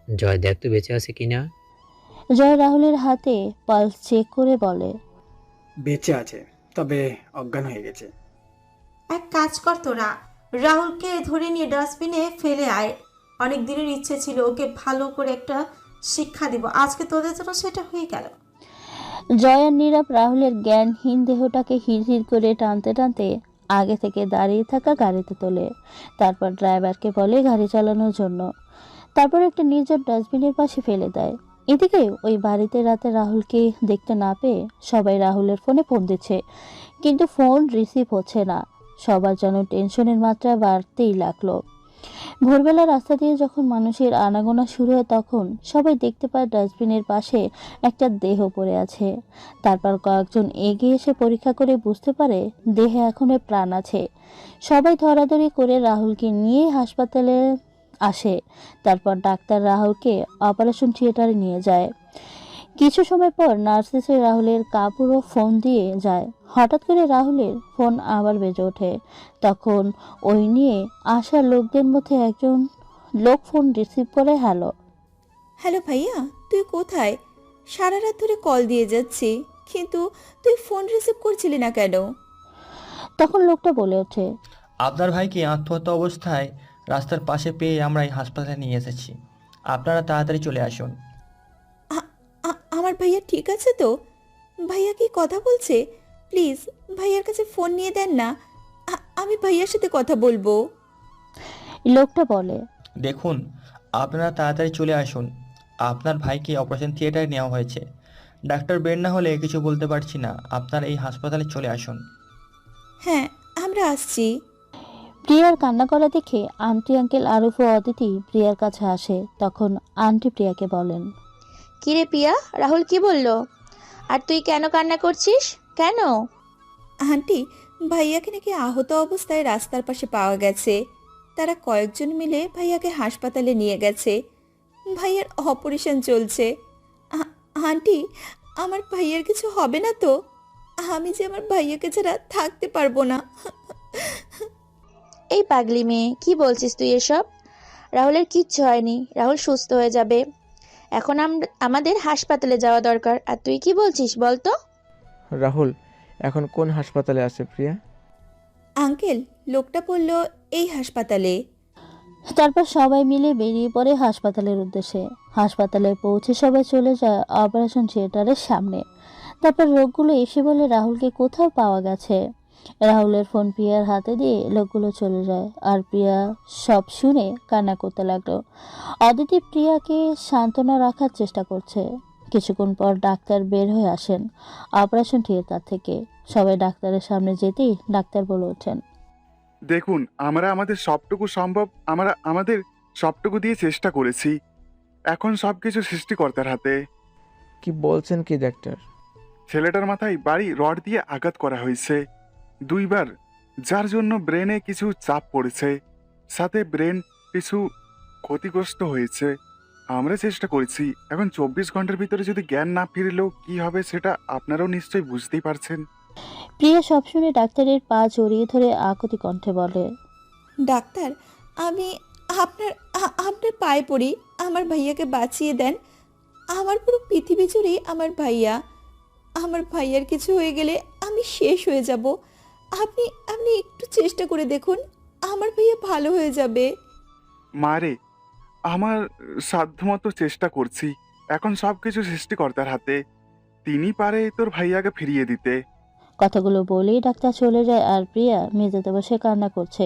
জয় দেখ তো বেঁচে আছে কিনা। জয় রাহুলের হাতে পালস চেক করে বলে, বেঁচে আছে, তবে অজ্ঞান হয়ে গেছে। এক কাজ কর তোরা, রাহুলকে ধরে নিয়ে ডাস্টবিনে ফেলে আয়। অনেক দিনের ইচ্ছে ছিল ওকে ভালো করে একটা শিক্ষা দিব, আজকে তোদের জন্য সেটা হয়ে গেল। জয় আর নীরব রাহুলের জ্ঞানহীন দেহটাকে হিড়হিড় করে টানতে টানতে আগে থেকে দাঁড়িয়ে থাকা গাড়িতে তোলে। তারপর ড্রাইভারকে বলে গাড়ি চালানোর জন্য। তারপর একটা নির্জন ডাস্টবিনের পাশে ফেলে দেয়। এদিকে ওই বাড়িতে রাতে রাহুলকে দেখতে না পেয়ে সবাই রাহুলের ফোনে ফোন দিচ্ছে, কিন্তু ফোন রিসিভ হচ্ছে না। সবার যেন টেনশনের মাত্রা বাড়তেই লাগলো। ভোরবেলা রাস্তা দিয়ে যখন মানুষের আনাগোনা শুরু হয়, তখন সবাই দেখতে পায় ডাস্টবিনের পাশে একটা দেহ পড়ে আছে। তারপর কয়েকজন এগিয়ে এসে পরীক্ষা করে বুঝতে পারে দেহে এখনো প্রাণ আছে। সবাই ধরাধরি করে রাহুলকে নিয়ে হাসপাতালে আসে। তারপর ডাক্তার রাহুলকে অপারেশন থিয়েটারে নিয়ে যায়। কিছু সময় পর নার্স এসে রাহুলের কাপড় ও ফোন দিয়ে যায়। হঠাৎ করে রাহুলের ফোন আবার বেজে ওঠে। তখন ওই নিয়ে আসা লোকদের মধ্যে একজন লোক ফোন রিসিভ করে, হ্যালো। হ্যালো ভাইয়া, তুই কোথায়? সারা রাত ধরে কল দিয়ে যাচ্ছি, কিন্তু তুই ফোন রিসিভ করছিলি না কেন? তখন লোকটা বলে ওঠে, আপনার ভাইকে আত্মহত্যা অবস্থায় রাস্তার পাশে পেয়ে আমরা এই হাসপাতালে নিয়ে এসেছি। আপনারা তাড়াতাড়ি চলে আসুন। আমার ভাইয়া ঠিক আছে তো? ভাইয়া কি কথা বলছে? প্লিজ ভাইয়ার কাছে ফোন নিয়ে দেন না, আমি ভাইয়ার সাথে কথা বলবো। লোকটা বলে, দেখুন, আপনারা তাড়াতাড়ি চলে আসুন। আপনার ভাইকে অপারেশন থিয়েটারে নেওয়া হয়েছে। ডাক্তার বের না হলে কিছু বলতে পারছি না। আপনারা এই হাসপাতালে চলে আসুন। হ্যাঁ, আমরা আসছি। প্রিয়ার কান্না করা দেখে আন্টি আঙ্কেল আরুফ ও অদিতি প্রিয়ার কাছে আসে। তখন আন্টি প্রিয়াকে বলেন, কিরে প্রিয়া, রাহুল কি বললো? আর তুই কেন কান্না করছিস? কেন? আন্টি, ভাইয়াকে নাকি আহত অবস্থায় রাস্তার পাশে পাওয়া গেছে। তারা কয়েকজন মিলে ভাইয়াকে হাসপাতালে নিয়ে গেছে। ভাইয়ার অপারেশন চলছে। আন্টি, আমার ভাইয়ার কিছু হবে না তো? আমি যে আমার ভাইয়াকে ছাড়া থাকতে পারবো না। এই পাগলি মেয়ে, কি বলছিস তুই এসব? রাহুলের কিচ্ছু হয়নি, রাহুল সুস্থ হয়ে যাবে। এখন আমাদের হাসপাতালে যাওয়া দরকার। আর তুই কি বলছিস বলতো? রাহুল এখন কোন হাসপাতালে আছে প্রিয়া? আঙ্কেল, লোকটা বলল এই হাসপাতালে। তারপর সবাই মিলে বেরিয়ে পড়ে হাসপাতালের উদ্দেশ্যে। হাসপাতালে পৌঁছে সবাই চলে যায় অপারেশন থিয়েটারের সামনে। তারপর লোকগুলো এসে বলে রাহুলকে কোথাও পাওয়া গেছে। রাহুলের ফোন প্রিয়ার হাতে দিয়ে লোকগুলো চলে যায়, আর প্রিয়া সব শুনে কান্না করতে লাগলো। অদিতি প্রিয়াকে সান্ত্বনা রাখার চেষ্টা করছে। কিছুক্ষণ পর ডাক্তার বের হয়ে আসেন অপারেশন থিয়েটার থেকে। সবাই ডাক্তারের সামনে যেতেই ডাক্তার বলে ওঠেন, দেখুন, আমরা আমাদের সবটুকু সম্ভব আমাদের সবটুকু দিয়ে চেষ্টা করেছি। এখন সবকিছু সৃষ্টিকর্তার হাতে। কি বলছেন কি ডাক্তার? ছেলেটার মাথায় বাড়ি রড দিয়ে আঘাত করা হয়েছে 2 বার, যার জন্য ব্রেনে কিছু চাপ পড়েছে, সাথে ব্রেন কিছু ক্ষতিগ্রস্ত হয়েছে। আমরা চেষ্টা করেছি। এখন 24 ঘন্টার ভিতরে যদি জ্ঞান না ফিরলেও কি হবে সেটা আপনারাও নিশ্চয়ই বুঝতেই পারছেন। প্রিয়া সব শুনে ডাক্তারের পা জড়িয়ে ধরে আকুতি কণ্ঠে বলে, ডাক্তার, আমি আপনার আপনার পায়ে পড়ি, আমার ভাইয়াকে বাঁচিয়ে দেন। আমার পুরো পৃথিবী জুড়ে আমার ভাইয়া। আমার ভাইয়ার কিছু হয়ে গেলে আমি শেষ হয়ে যাব। আপনি আপনি একটু চেষ্টা করে দেখুন, আমার ভাইয়া ভালো হয়ে যাবে। মারে, আমার সাধ্যমতো চেষ্টা করছি। এখন সবকিছু সৃষ্টিকর্তার হাতে। তিনি পারে তোর ভাইয়াকে ফিরিয়ে দিতে। কথাগুলো বলেই ডাক্তার চলে যায়, আর প্রিয়া মেঝেতে বসে কান্না করছে।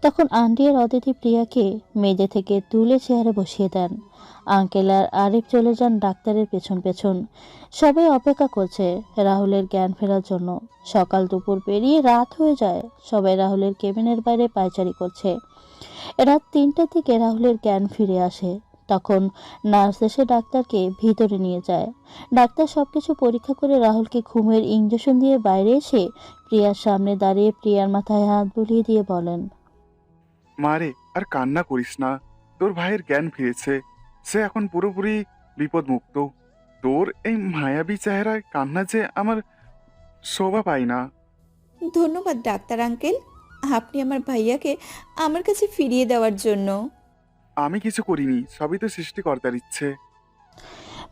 তখন আন্টি আর অদিতি প্রিয়াকে মেঝে থেকে তুলে চেয়ারে বসিয়ে দেন। আঙ্কেল আর আরিফ চলে যান ডাক্তারের পেছন পেছন। সবাই অপেক্ষা করছে রাহুলের জ্ঞান ফেরার জন্য। সকাল দুপুর পেরিয়ে রাত হয়ে যায়। সবাই রাহুলের কেবিনের বাইরে পায়চারি করছে। রাত 3টার দিকে রাহুলের জ্ঞান ফিরে আসে। তখন নার্স এসে ডাক্তারকে ভিতরে নিয়ে যায়। ডাক্তার সবকিছু পরীক্ষা করে রাহুলকে ঘুমের ইঞ্জেকশন দিয়ে বাইরে এসে প্রিয়ার সামনে দাঁড়িয়ে প্রিয়ার মাথায় হাত বুলিয়ে দিয়ে বলেন, মারে, আর কান্না করিস না। তোর ভাইয়ের জ্ঞান ফিরেছে। সে এখন পুরোপুরি বিপদমুক্ত। তোর এই মায়াবী চেহারায় কান্না যে আমার শোভা পায় না। ধন্যবাদ ডাক্তার আঙ্কেল, আপনি আমার ভাইয়াকে আমার কাছে ফিরিয়ে দেওয়ার জন্য। আমি কিছু করিনি, সবই তো সৃষ্টিকর্তার ইচ্ছে।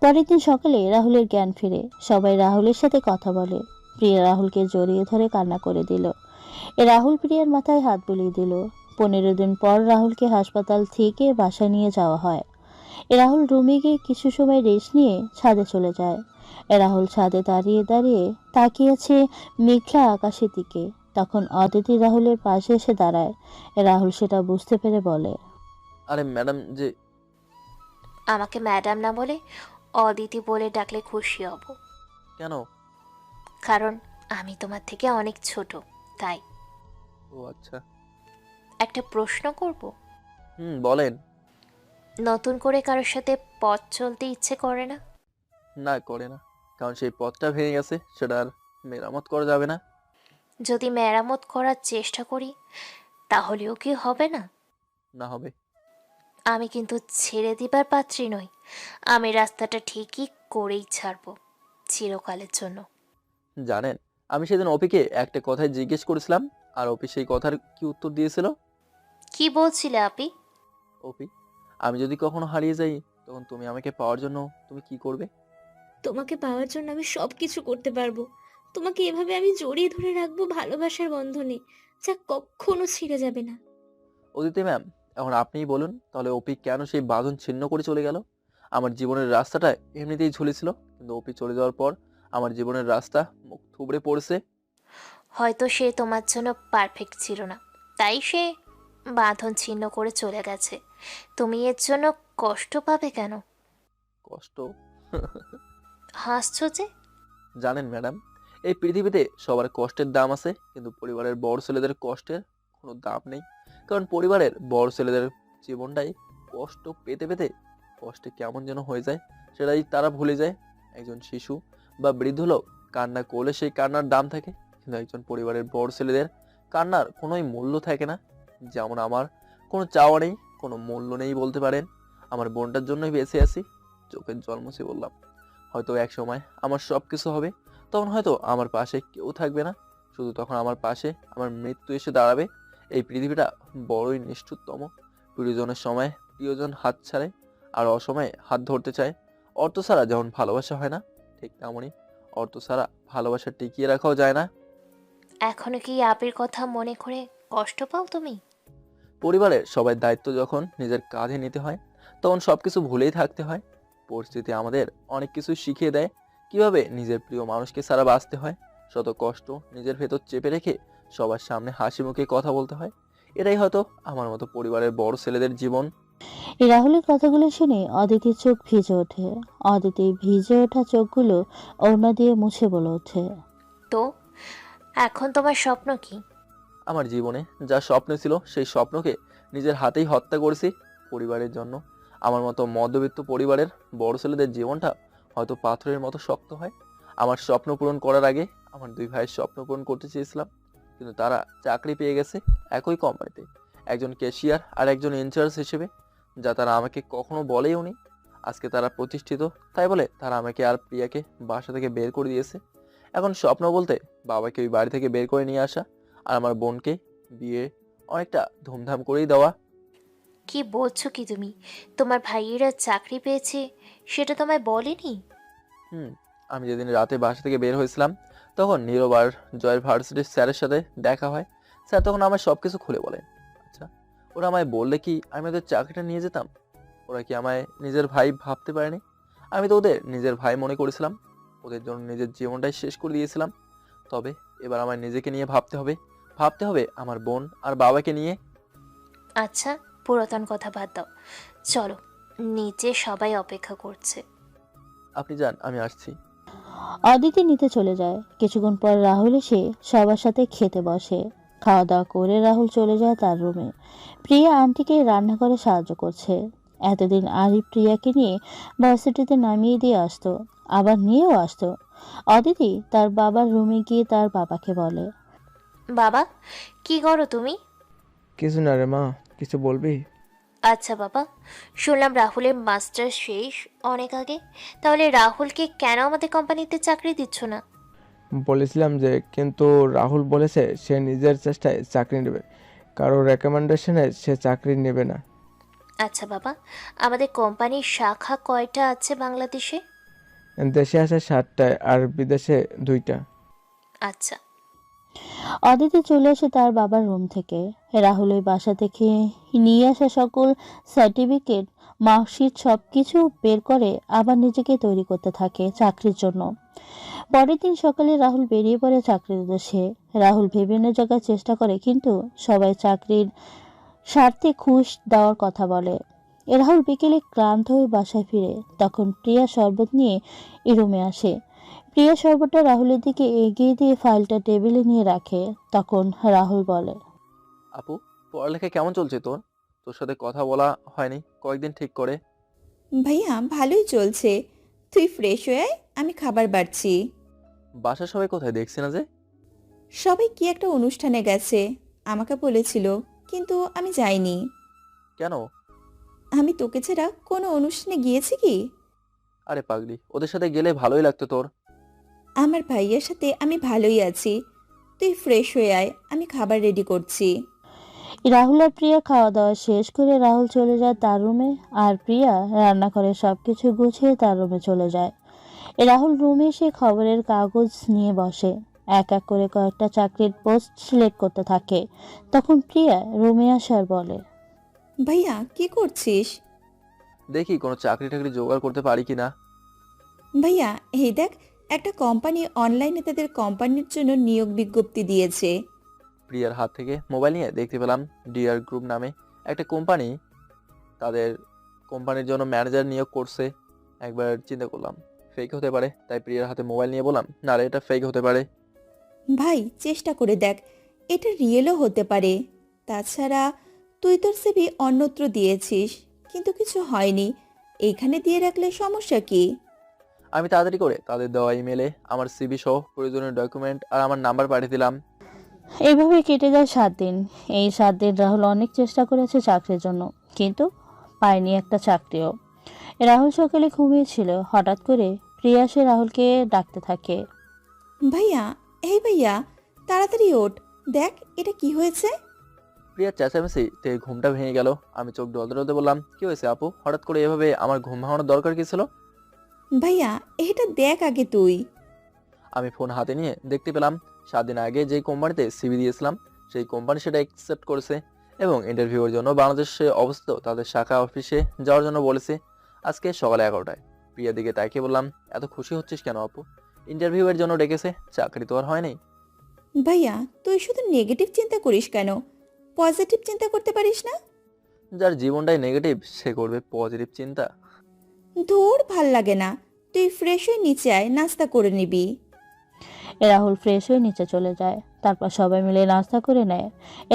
পরের দিন সকালে রাহুলের জ্ঞান ফিরে। সবাই রাহুলের সাথে কথা বলে। প্রিয়া রাহুলকে জড়িয়ে ধরে কান্না করে দিল। রাহুল প্রিয়ার মাথায় হাত বুলিয়ে দিল। 15 দিন পর রাহুলকে হাসপাতাল থেকে বাসায় নিয়ে যাওয়া হয়। রাহুল রুমে গিয়ে কিছু সময় রেস্ট নিয়ে ছাদে চলে যায়। রাহুল ছাদে দাঁড়িয়ে দাঁড়িয়ে তাকিয়েছে মেঘলা আকাশের দিকে। তখন অদিতি রাহুলের পাশে এসে দাঁড়ায়। রাহুল সেটা বুঝতে পেরে বলে, আরে ম্যাডাম যে। আমাকে ম্যাডাম না বলে অদিতি বলে ডাকলে খুশি হব। কেন? কারণ আমি তোমার থেকে অনেক ছোট, তাই। ও আচ্ছা। একটা প্রশ্ন করব? বলেন। নতুন করে কারোর সাথে পথ চলতে ইচ্ছে করে না? না, করে না, কারণ সেই পথটা ভেঙে গেছে, সেটা আর মেরামত করা যাবে না। যদি মেরামত করার চেষ্টা করি তাহলেও কি হবে না? না, হবে। আমি কিন্তু ছেড়ে দিবার পাত্রী নই। আমি রাস্তাটা ঠিকই করেই ছাড়ব, চিরকালের জন্য। জানেন, আমি সেদিন অপিকে একটা কথাই জিজ্ঞেস করেছিলাম, আর অপি সেই কথার কি উত্তর দিয়েছিল? কি বলছিলে আপি? অপি, আমি যদি কখনো হারিয়ে যাই তখন তুমি আমাকে পাওয়ার জন্য তুমি কি করবে? তোমাকে পাওয়ার জন্য আমি সব কিছু করতে পারবো। তোমাকে এভাবে আমি জড়িয়ে ধরে রাখবো ভালোবাসার বন্ধনে, যা কখনো ছিঁড়ে যাবে না। অদিতি ম্যাম, এখন আপনিই বলুন তাহলে অপি কেন সেই বাঁধন ছিন্ন করে চলে গেল? আমার জীবনের রাস্তাটা এমনিতেই ঝুলেছিল, কিন্তু অপি চলে যাওয়ার পর আমার জীবনের রাস্তা মুখ থুবড়ে পড়েছে। হয়তো সে তোমার জন্য পারফেক্ট ছিল না, তাই সে বাঁধন ছিন্ন করে চলে গেছে। তুমি এর জন্য কষ্ট পাবে কেন? কষ্ট? হাসছো যে? জানেন ম্যাডাম, এই পৃথিবীতে সবার কষ্টের দাম আছে, কিন্তু পরিবারের বড় ছেলেদের কষ্টের কোনো দাম নেই। কারণ পরিবারের বড় ছেলেদের জীবনটাই কষ্ট পেতে পেতে কষ্টে কেমন যেন হয়ে যায়, সেটাই তারা ভুলে যায়। একজন শিশু বা বৃদ্ধ লোক কান্না করলে সেই কান্নার দাম থাকে, কিন্তু একজন পরিবারের বড় ছেলেদের কান্নার কোনোই মূল্য থাকে না। যেমন আমার কোনো চাওয়া নেই, কোনো মূল্য নেই বলতে পারেন। আমার বোনটার জন্যই বেঁচে আছি, চোখের জল মুছে বললাম। হয়তো এক সময় আমার সব কিছু হবে, তখন হয়তো আমার পাশে কেউ থাকবে না, শুধু তখন আমার পাশে আমার মৃত্যু এসে দাঁড়াবে। এই পৃথিবীটা বড়ই নিষ্ঠুরতম। প্রিয়জনের সময় প্রিয়জন হাত ছাড়ে, আর অসময়ে হাত ধরতে চায়। অর্থ ছাড়া যেমন ভালোবাসা হয় না, ঠিক তেমনই অর্থ ছাড়া ভালোবাসা টিকিয়ে রাখাও যায় না। এখনো কি আপির কথা মনে করে কষ্ট পাও তুমি? পরিবারের সবাই দায়িত্ব যখন নিজের কাঁধে নিতে হয়, তখন সবকিছু ভুলেই থাকতে হয়। পরিস্থিতি আমাদের অনেক কিছু শিখিয়ে দেয়, কিভাবে নিজের প্রিয় মানুষকে ছাড়া বাঁচতে হয়। শত কষ্ট নিজের ভেতর চেপে রেখে সবার সামনে হাসি মুখে কথা বলতে হয়। এটাই হয়তো আমার মতো পরিবারের বড় ছেলেদের জীবন। এই রাহুলের কথাগুলো শুনে অদিতির চোখ ভিজে ওঠে। অদিতির ভিজে ওঠা চোখগুলো ওড়না দিয়ে মুছে বলে ওঠে, তো এখন তোমার স্বপ্ন কি? আমার জীবনে যা স্বপ্ন ছিল সেই স্বপ্নকে নিজের হাতেই হত্যা করেছি পরিবারের জন্য। আমার মতো মধ্যবিত্ত পরিবারের বড় ছেলেদের জীবনটা হয়তো পাথরের মতো শক্ত হয়। আমার স্বপ্ন পূরণ করার আগে আমার দুই ভাইয়ের স্বপ্ন পূরণ করতে চেয়েছিলাম, কিন্তু তারা চাকরি পেয়ে গেছে একই কোম্পানিতে, একজন ক্যাশিয়ার আর একজন ইনচার্জ হিসেবে, যা তারা আমাকে কখনো বলেও নি। আজকে তারা প্রতিষ্ঠিত, তাই বলে তারা আমাকে আর প্রিয়াকে বাসা থেকে বের করে দিয়েছে। এখন স্বপ্ন বলতে বাবাকে ওই বাড়ি থেকে বের করে নিয়ে আসা, আর আমার বোনকে বিয়ে অনেকটা ধুমধাম করেই দেওয়া। কি বলছো কি তুমি? তোমার ভাইয়েরা চাকরি পেয়েছে সেটা তোমায় বলেনি? আমি যেদিন রাতে বাসা থেকে বের হয়েছিলাম, তখন নীরব আর জয়ের ভার্সিটির স্যারের সাথে দেখা হয়। স্যার তখন আমায় সব কিছু খুলে বলেন। আচ্ছা, ওরা আমায় বললে কি আমি ওদের চাকরিটা নিয়ে যেতাম? ওরা কি আমায় নিজের ভাই ভাবতে পারেনি? আমি তো ওদের নিজের ভাই মনে করেছিলাম, ওদের জন্য নিজের জীবনটাই শেষ করে দিয়েছিলাম। তবে এবার আমায় নিজেকে নিয়ে ভাবতে হবে আমার বোন আর বাবাকে নিয়ে। আচ্ছা, পুরাতন কথা বাদ দাও, চলো, নিচে সবাই অপেক্ষা করছে। আপনি যান, আমি আসছি। অদিতি নিতে চলে যায়। কিছুক্ষণ পর রাহুল এসে সবার সাথে খেতে বসে। খাওয়া দাওয়া করে রাহুল চলে যায় তার রুমে। প্রিয়া আন্টিকে রান্নাঘরে সাহায্য করছে। এতদিন আরিফ প্রিয়াকে নিয়ে ভার্সিটিতে নামিয়ে দিয়ে আসতো, আবার নিয়েও আসতো। অদিতি তার বাবার রুমে গিয়ে তার বাবাকে বলে, বাবা, কি করো তুমি? কিছু না রে মা, কিছু বলবি? আচ্ছা বাবা, শুনলাম রাহুলের মাস্টার শেষ অনেক আগে, তাহলে রাহুলকে কেন আমাদের কোম্পানিতে চাকরি দিচ্ছ না? বলেছিলাম যে, কিন্তু রাহুল বলেছে সে নিজের চেষ্টায় চাকরি নেবে, কারোর রেকমেন্ডেশনে সে চাকরি নেবে না। আচ্ছা বাবা, আমাদের কোম্পানির শাখা কয়টা আছে বাংলাদেশে? দেশে আছে 7টায় আর বিদেশে 2টা। আচ্ছা। অদিতি চলে আসে তার বাবার রুম থেকে। রাহুল ওই বাসা থেকে নিয়ে আসা সকল সার্টিফিকেট, মার্কশিট সবকিছু বের করে আবার নিজেকে তৈরি করতে থাকে চাকরির জন্য। পরের দিন সকালে রাহুল বেরিয়ে পড়ে চাকরির উদ্দেশ্যে। রাহুল বিভিন্ন জায়গায় চেষ্টা করে, কিন্তু সবাই চাকরির স্বার্থে ঘুষ দেওয়ার কথা বলে। রাহুল বিকেলে ক্লান্ত হয়ে বাসায় ফিরে, তখন প্রিয়া শরবত নিয়ে রুমে আসে। প্রিয়া শরবতটা রাহুলের দিকে এগিয়ে দিয়ে ফাইলটা টেবিলে নিয়ে রাখে। তখন রাহুল বলে, আপু, পড়ালেখা কেমন চলছে তোর? তোর সাথে কথা বলা হয়নি কয়েকদিন ঠিক করে। ভাইয়া ভালোই চলছে। তুই ফ্রেশ হয়ে আয়, আমি খাবার বাড়ছি। বাসার সবাই কোথায়, দেখছি না যে? সবাই কি একটা অনুষ্ঠানে গেছে, আমাকে বলেছিল, কিন্তু আমি যাইনি। কেন? আমি তোকে ছাড়া কোনো অনুষ্ঠানে গিয়েছি কি? আরে পাগলি, ওদের সাথে গেলে ভালোই লাগতো তোর। আমার ভাইয়ের সাথে আমি ভালোই আছি। তুই ফ্রেশ হয়ে আয়, আমি খাবার রেডি করছি। রাহুল আর প্রিয়া খাওয়া দাওয়া শেষ করে রাহুল চলে যায় তার রুমে, আর প্রিয়া রান্নাঘরে সবকিছু গুছিয়ে তার রুমে চলে যায়। রাহুল রুমে এসে খবরের কাগজ নিয়ে বসে, এক এক করে কয়েকটা চাকরির পোস্ট সিলেক্ট করতে থাকে। তখন প্রিয়া রুমে আসার বলে, ভাইয়া কি করছিস? দেখি কোনো চাকরি টাকরি জোগাড় করতে পারি কি না। ভাইয়া এই দেখ, একটা কোম্পানি অনলাইনে তাদের কোম্পানির জন্য নিয়োগ বিজ্ঞপ্তি দিয়েছে। প্রিয়ার হাত থেকে মোবাইল নিয়ে দেখতে পেলাম ডিআর গ্রুপ নামে একটা কোম্পানি তাদের কোম্পানির জন্য ম্যানেজার নিয়োগ করছে। একবার চিন্তা করলাম ফেক হতে পারে, তাই প্রিয়ার হাতে মোবাইল নিয়ে বললাম, না রে এটা ফেক হতে পারে। ভাই চেষ্টা করে দেখ, এটা রিয়েলও হতে পারে। তাছাড়া তুই তোর সিভি অন্যত্র দিয়েছিস, কিন্তু কিছু হয়নি। এইখানে দিয়ে রাখলে সমস্যা কি? আমি তাড়াতাড়ি করে তাদের দেওয়া ইমেলে আমার সিভি সহ প্রয়োজনীয় ডকুমেন্ট আর আমার নাম্বার পাঠিয়ে দিলাম। এইভাবে কেটে যায় 7 দিন। এই 7 দিন রাহুল অনেক চেষ্টা করেছে চাকরির জন্য, কিন্তু পায়নি একটা চাকরিও। রাহুল সকালে ঘুমিয়েছিল, হঠাৎ করে প্রিয়া এসে রাহুলকে ডাকতে থাকে। ভাইয়া, এই ভাইয়া তাড়াতাড়ি ওঠ, দেখ এটা কি হয়েছে। প্রিয়ার চেঁচামেচিতে ঘুমটা ভেঙে গেল। আমি চোখ ডলতে ডলতে বললাম, কি হয়েছে আপু, হঠাৎ করে এভাবে? আমার ঘুম ভাঙানোর দরকার কি ছিল? ভাইয়া এটা দেখ আগে তুই। আমি ফোন হাতে নিয়ে দেখতে পেলাম 7 দিন আগে যেই কোম্পানিতে সিভি দিয়েছিলাম সেই কোম্পানি সেটা অ্যাকসেপ্ট করেছে এবং ইন্টারভিউয়ের জন্য বাংলাদেশে অবস্থিত তাদের শাখা অফিসে যাওয়ার জন্য বলেছে আজকে সকালে 11টায়। প্রিয়ার দিকে তাকিয়ে বললাম, এত খুশি হচ্ছিস কেন আপু? ইন্টারভিউয়ের জন্য ডেকেছে, চাকরি তো আর হয়নি। ভাইয়া তুই শুধু নেগেটিভ চিন্তা করিস কেন? পজিটিভ চিন্তা করতে পারিস না? যার জীবনটাই নেগেটিভ সে করবে পজিটিভ চিন্তা? ধুর ভাল লাগে না। তুই ফ্রেশ হয়ে নিচে আয়, নাস্তা করে নিবি। রাহুল ফ্রেশ হয়ে নিচে চলে যায়, তারপর সবাই মিলে নাস্তা করে নেয়।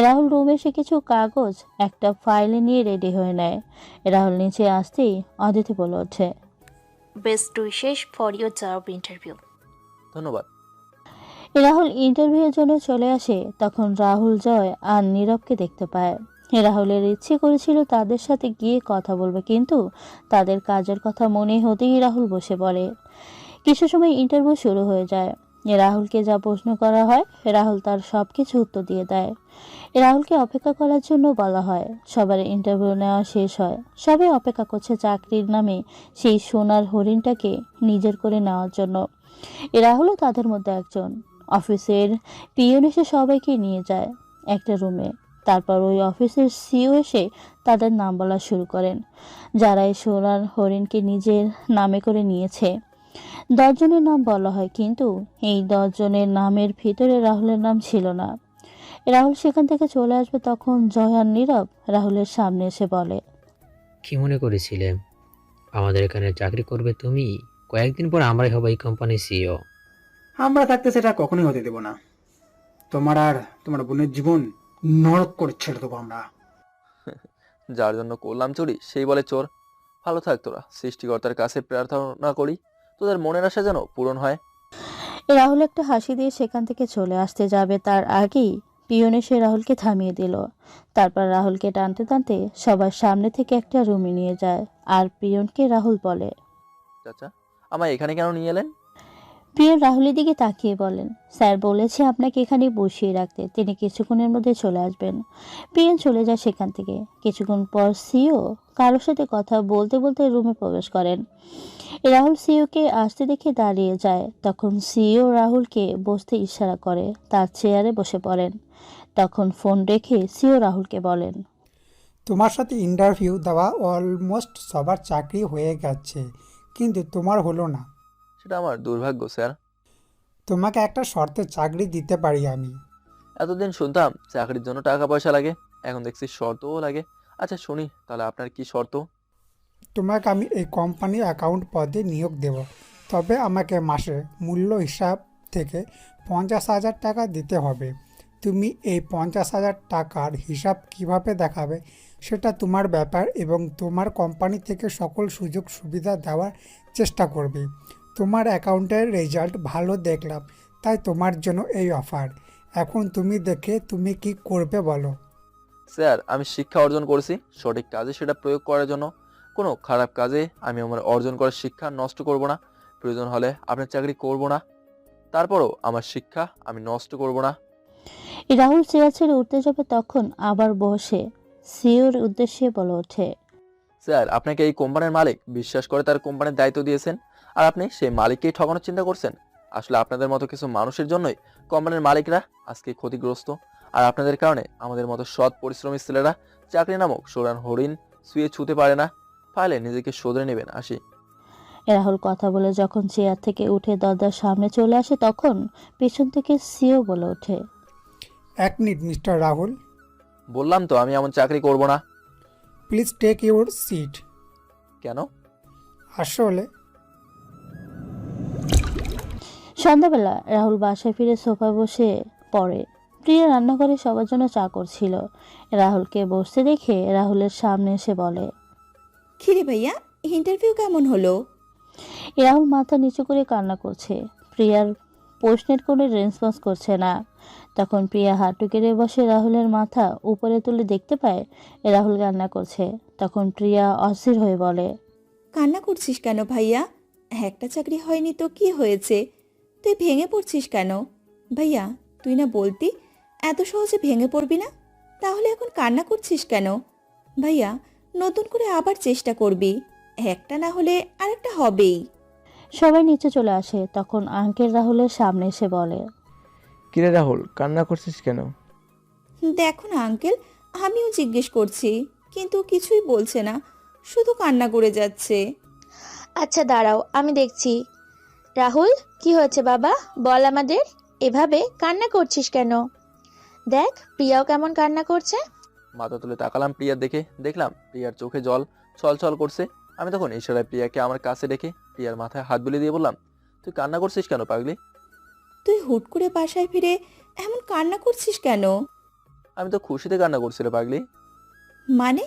রাহুল রুমে এসে কিছু কাগজ একটা ফাইলে নিয়ে রেডি হয়ে নেয়। রাহুল নিচে আসতেই অদিতি বলে ওঠে, best wishes for your job interview. ধন্যবাদ। রাহুল ইন্টারভিউয়ের জন্য চলে আসে। তখন রাহুল, জয় আর নীরবকে দেখতে পায়। রাহুলের ইচ্ছে করেছিল তাদের সাথে গিয়ে কথা বলবে, কিন্তু তাদের কাজের কথা মনে হতেই রাহুল বসে পড়ে। কিছু সময় ইন্টারভিউ শুরু হয়ে যায়। রাহুলকে যা প্রশ্ন করা হয় রাহুল তার সব কিছু উত্তর দিয়ে দেয়। রাহুলকে অপেক্ষা করার জন্য বলা হয়। সবার ইন্টারভিউ নেওয়া শেষ হয়, সবাই অপেক্ষা করছে চাকরির নামে সেই সোনার হরিণটাকে নিজের করে নেওয়ার জন্য। রাহুলও তাদের মধ্যে একজন। অফিসের পিয়ন এসে সবাইকে নিয়ে যায় একটা রুমে। তারপর ওই অফিসের সিইও এসে তাদের নাম বলা শুরু করেন, যারা এই সোনার হরিণকে নিজের নামে করে নিয়েছে। 10 জনের নাম বলা হয়, কিন্তু এই 10 জনের নামের ভিতরে রাহুলের নাম ছিল না। রাহুল সেখান থেকে চলে আসবে, তখন জয় আর নীরব রাহুলের সামনে এসে বলে, কি মনে করেছিলে আমাদের এখানে চাকরি করবে তুমি? কয়েকদিন পর আমরাই হব এই কোম্পানির সিইও। আমরা থাকতে সেটা কখনোই হতে দেব না। তোমার আর তোমার বোনের জীবন নরক করে ছেড়ে দেবো আমরা। যার জন্য করলাম চুরি সেই বলে চোর। ভালো থাক তোরা, সৃষ্টিকর্তার কাছে প্রার্থনা করি তোদের মনের আশা যেন পূরণ হয়। রাহুল একটা হাসি দিয়ে সেখান থেকে চলে আসতে যাবে, তার আগেই পিয়ন এসে রাহুলকে থামিয়ে দিল। তারপর রাহুলকে টানতে টানতে সবার সামনে থেকে একটা রুমে নিয়ে যায়। আর পিয়নকে রাহুল বলে, চাচা আমায় এখানে কেন নিয়ে এলেন? পিয়ন রাহুলের দিকে তাকিয়ে বলেন, স্যার বলেছে আপনাকে এখানে বসিয়ে রাখতে, তিনি কিছুক্ষণের মধ্যে চলে আসবেন। পিয়ন চলে যায় সেখান থেকে। কিছুক্ষণ পর সিইও কারোর সাথে কথা বলতে বলতে রুমে প্রবেশ করেন। রাহুল সিইওকে আসতে দেখে দাঁড়িয়ে যায়। তখন সিইও রাহুলকে বসতে ইশারা করে তার চেয়ারে বসে পড়েন। তখন ফোন রেখে সিইও রাহুলকে বলেন, তোমার সাথে ইন্টারভিউ দেওয়া অলমোস্ট সবার চাকরি হয়ে গেছে, কিন্তু তোমার হলো না। সেটা আমার দুর্ভাগ্য স্যার। তোমাকে একটা শর্তে চাকরি দিতে পারি আমি। এতদিন শুনতাম চাকরির জন্য টাকা পয়সা লাগে, এখন দেখছি শর্তও লাগে। আচ্ছা শুনি তাহলে আপনার কি শর্ত? তোমাকে আমি এই কোম্পানি অ্যাকাউন্ট পদে নিয়োগ দেব, তবে আমাকে মাসে মূল্য হিসাব থেকে 50,000 টাকা দিতে হবে। তুমি এই 50,000 টাকার হিসাব কিভাবে দেখাবে সেটা তোমার ব্যাপার, এবং তোমার কোম্পানি থেকে সকল সুযোগ সুবিধা দেওয়ার চেষ্টা করবে। তোমার অ্যাকাউন্টের রেজাল্ট ভালো দেখলাম, তাই তোমার জন্য এই অফার। এখন তুমি দেখে তুমি কি করবে বলো। স্যার আমি শিক্ষা অর্জন করেছি সঠিক কাজে সেটা প্রয়োগ করার জন্য। কোনো খারাপ কাজে আমি আমার অর্জন করার শিক্ষা নষ্ট করব না। প্রয়োজন হলে আপনার চাকরি করব না, তারপরও আমার শিক্ষা আমি নষ্ট করব না। রাহুল চেয়ার ছেড়ে উঠতে যাবে, তখন আবার বসে সিইওর উদ্দেশ্যে বলে ওঠে, স্যার আপনাকে এই কোম্পানির মালিক বিশ্বাস করে তার কোম্পানির দায়িত্ব দিয়েছেন। আর আপনি সেই মালিককেই ঠকানোর চিন্তা করছেন। আসলে আপনাদের মতো কিছু মানুষের জন্যই কোম্পানির মালিকরা আজকে ক্ষতিগ্রস্ত। আর আপনাদের কারণে আমাদের মতো সৎ পরিশ্রমী ছেলেরা চাকরি নামক সোনার হরিণ শুয়ে ছুতে পারে না। পারলে নিজেকে শোধরে নেবেন। আসি। রাহুল কথা বলে যখন চেয়ার থেকে উঠে দরজার সামনে চলে আসে তখন পেছন থেকে সিও বলে ওঠে, 1 মিনিট মিস্টার রাহুল, বললাম তো আমি এমন চাকরি করব না। Please take your seat. কেন? আসলে সন্ধ্যাবেলা রাহুল বাসায় ফিরে সোফায় বসে পড়ে। প্রিয়া রান্নাঘরে সবার জন্য চা করছিল। রাহুলকে বসতে দেখে রাহুলের সামনে এসে বলে, খিরে ভাইয়া, ইন্টারভিউ কেমন হলো? রাহুল মাথা নিচু করে কান্না করছে। প্রিয়ার প্রশ্নের কোনো রেসপন্স করছে না। তখন প্রিয়া হাঁটু গেড়ে বসে রাহুলের মাথা উপরে তুলে দেখতে পায় রাহুল কান্না করছে। তখন প্রিয়া অস্থির হয়ে বলে, কান্না করছিস কেন ভাইয়া? একটা চাকরি হয়নি তো কি হয়েছে? তুই ভেঙে পড়ছিস কেন? ভাইয়া, তুই না বলতি এত সহজে ভেঙে পড়বি না? তাহলে এখন কান্না করছিস কেন? ভাইয়া, নতুন করে আবার চেষ্টা করবি, একটা না হলে আরেকটা হবেই। সবাই নিচে চলে আসে। তখন আঙ্কেল রাহুলের সামনে এসে বলে, কিরে রাহুল, কান্না করছিস কেন? দেখো না আঙ্কেল, আমিও জিজ্ঞেস করছি কিন্তু কিছুই বলছে না, শুধু কান্না করে যাচ্ছে। আচ্ছা দাঁড়াও, আমি দেখছি। রাহুল, কি হয়েছে বাবা? বল আমাদের। এভাবে কান্না করছিস কেন? দেখ প্রিয়াও কেমন কান্না করছে। মাথা তুলে তাকালাম প্রিয়ার দেখে, দেখলাম প্রিয়ার চোখে জল ছলছল করছে। আমি তখন ইশারায় প্রিয়াকে আমার কাছে ডেকে প্রিয়ার মাথায় হাত বুলিয়ে দিয়ে বললাম, তুই কান্না করছিস কেন পাগলি? তুই হুট করে বাসায় ফিরে এমন কান্না করছিস কেন? আমি তো খুশিতে কান্না করছিল পাগলি। মানে?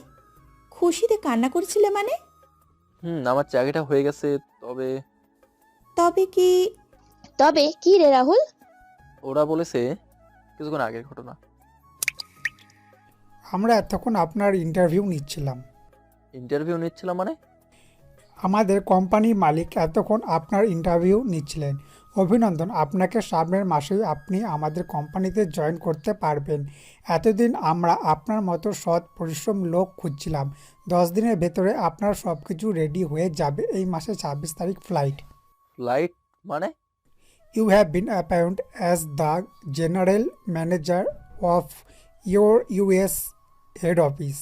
খুশিতে কান্না করছিলে মানে? আমার চাকরিটা হয়ে গেছে। তবে তবে কি? তবে কি রে রাহুল? ওরা বলেছে, কিছুক্ষণ আগের ঘটনা। আমরা এতক্ষণ আপনার ইন্টারভিউ নিচ্ছিলাম। ইন্টারভিউ নিচ্ছিলাম মানে? আমাদের কোম্পানির মালিক এতক্ষণ আপনার ইন্টারভিউ নিচ্ছিলেন। অভিনন্দন, আপনাকে সামনের মাসেই আপনি আমাদের কোম্পানিতে জয়েন করতে পারবেন। এতদিন আমরা আপনার মতো সৎ পরিশ্রম লোক খুঁজছিলাম। 10 দিনের ভেতরে আপনার সব কিছু রেডি হয়ে যাবে। এই মাসে 26 তারিখ ফ্লাইট। ফ্লাইট মানে? You have been appointed as the general manager of your US head office.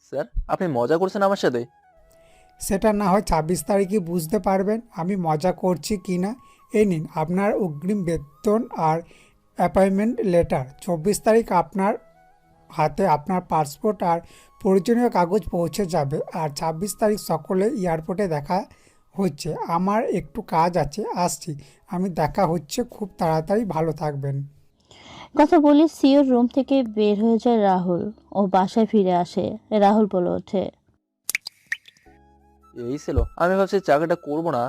Sir, আপনি মজা করছেন আমার সাথে? সেটা না হয় 26 তারিখে বুঝতে পারবেন আমি মজা করছি কি না। এই নিন আপনার অগ্রিম বেতন আর অ্যাপয়েন্টমেন্ট লেটার। 24 তারিখ আপনার হাতে আপনার পাসপোর্ট আর প্রয়োজনীয় কাগজ পৌঁছে যাবে। আর 26 তারিখ সকলে এয়ারপোর্টে দেখা হচ্ছে। আমার একটু কাজ আছে, আসছি। আমি দেখা হচ্ছে খুব তাড়াতাড়ি, ভালো থাকবেন। কথা বলে সিওর রুম থেকে বের হয়ে যায় রাহুল। ও বাসায় ফিরে আসে। রাহুল বলে ওঠে, এই ছিল, আমি ভাবছি চাকরিটা করব না।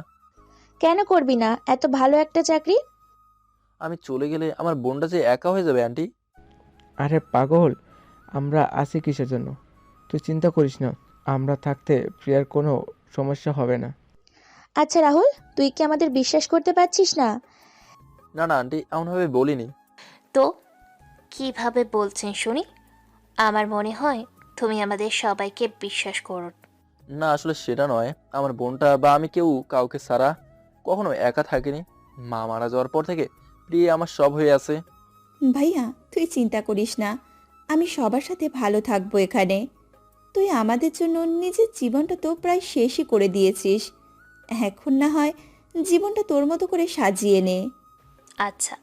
কেন করবি না? এত ভালো একটা চাকরি। আমি চলে গেলে আমার বোনটা যে একা হয়ে যাবে আন্টি। আরে পাগল, আমরা আছি কিসের জন্য? তুই চিন্তা করিস না, আমরা থাকতে প্রিয়ার কোনো সমস্যা হবে না। আচ্ছা রাহুল, তুই কি আমাদের বিশ্বাস করতে পারছিস না? না না আন্টি, এমনভাবে বলিনি। তো কিভাবে বলছেন শুনি? আমার মনে হয় তুমি আমাদের সবাইকে বিশ্বাস করো। না আসলে সেটা নয়, আমার বোনটা বা আমি কেউ কাউকে ছাড়া কখনো একা থাকিনি। মা মারা যাওয়ার পর থেকে প্রিয়া আমার সব হয়ে আছে। ভাইয়া, তুই চিন্তা করিস না, আমি সবার সাথে ভালো থাকবো এখানে। তুই আমাদের জন্য নিজের জীবনটা তো প্রায় শেষই করে দিয়েছিস। এখন না হয় জীবনটা তোর মতো করে সাজিয়ে নে। আচ্ছা,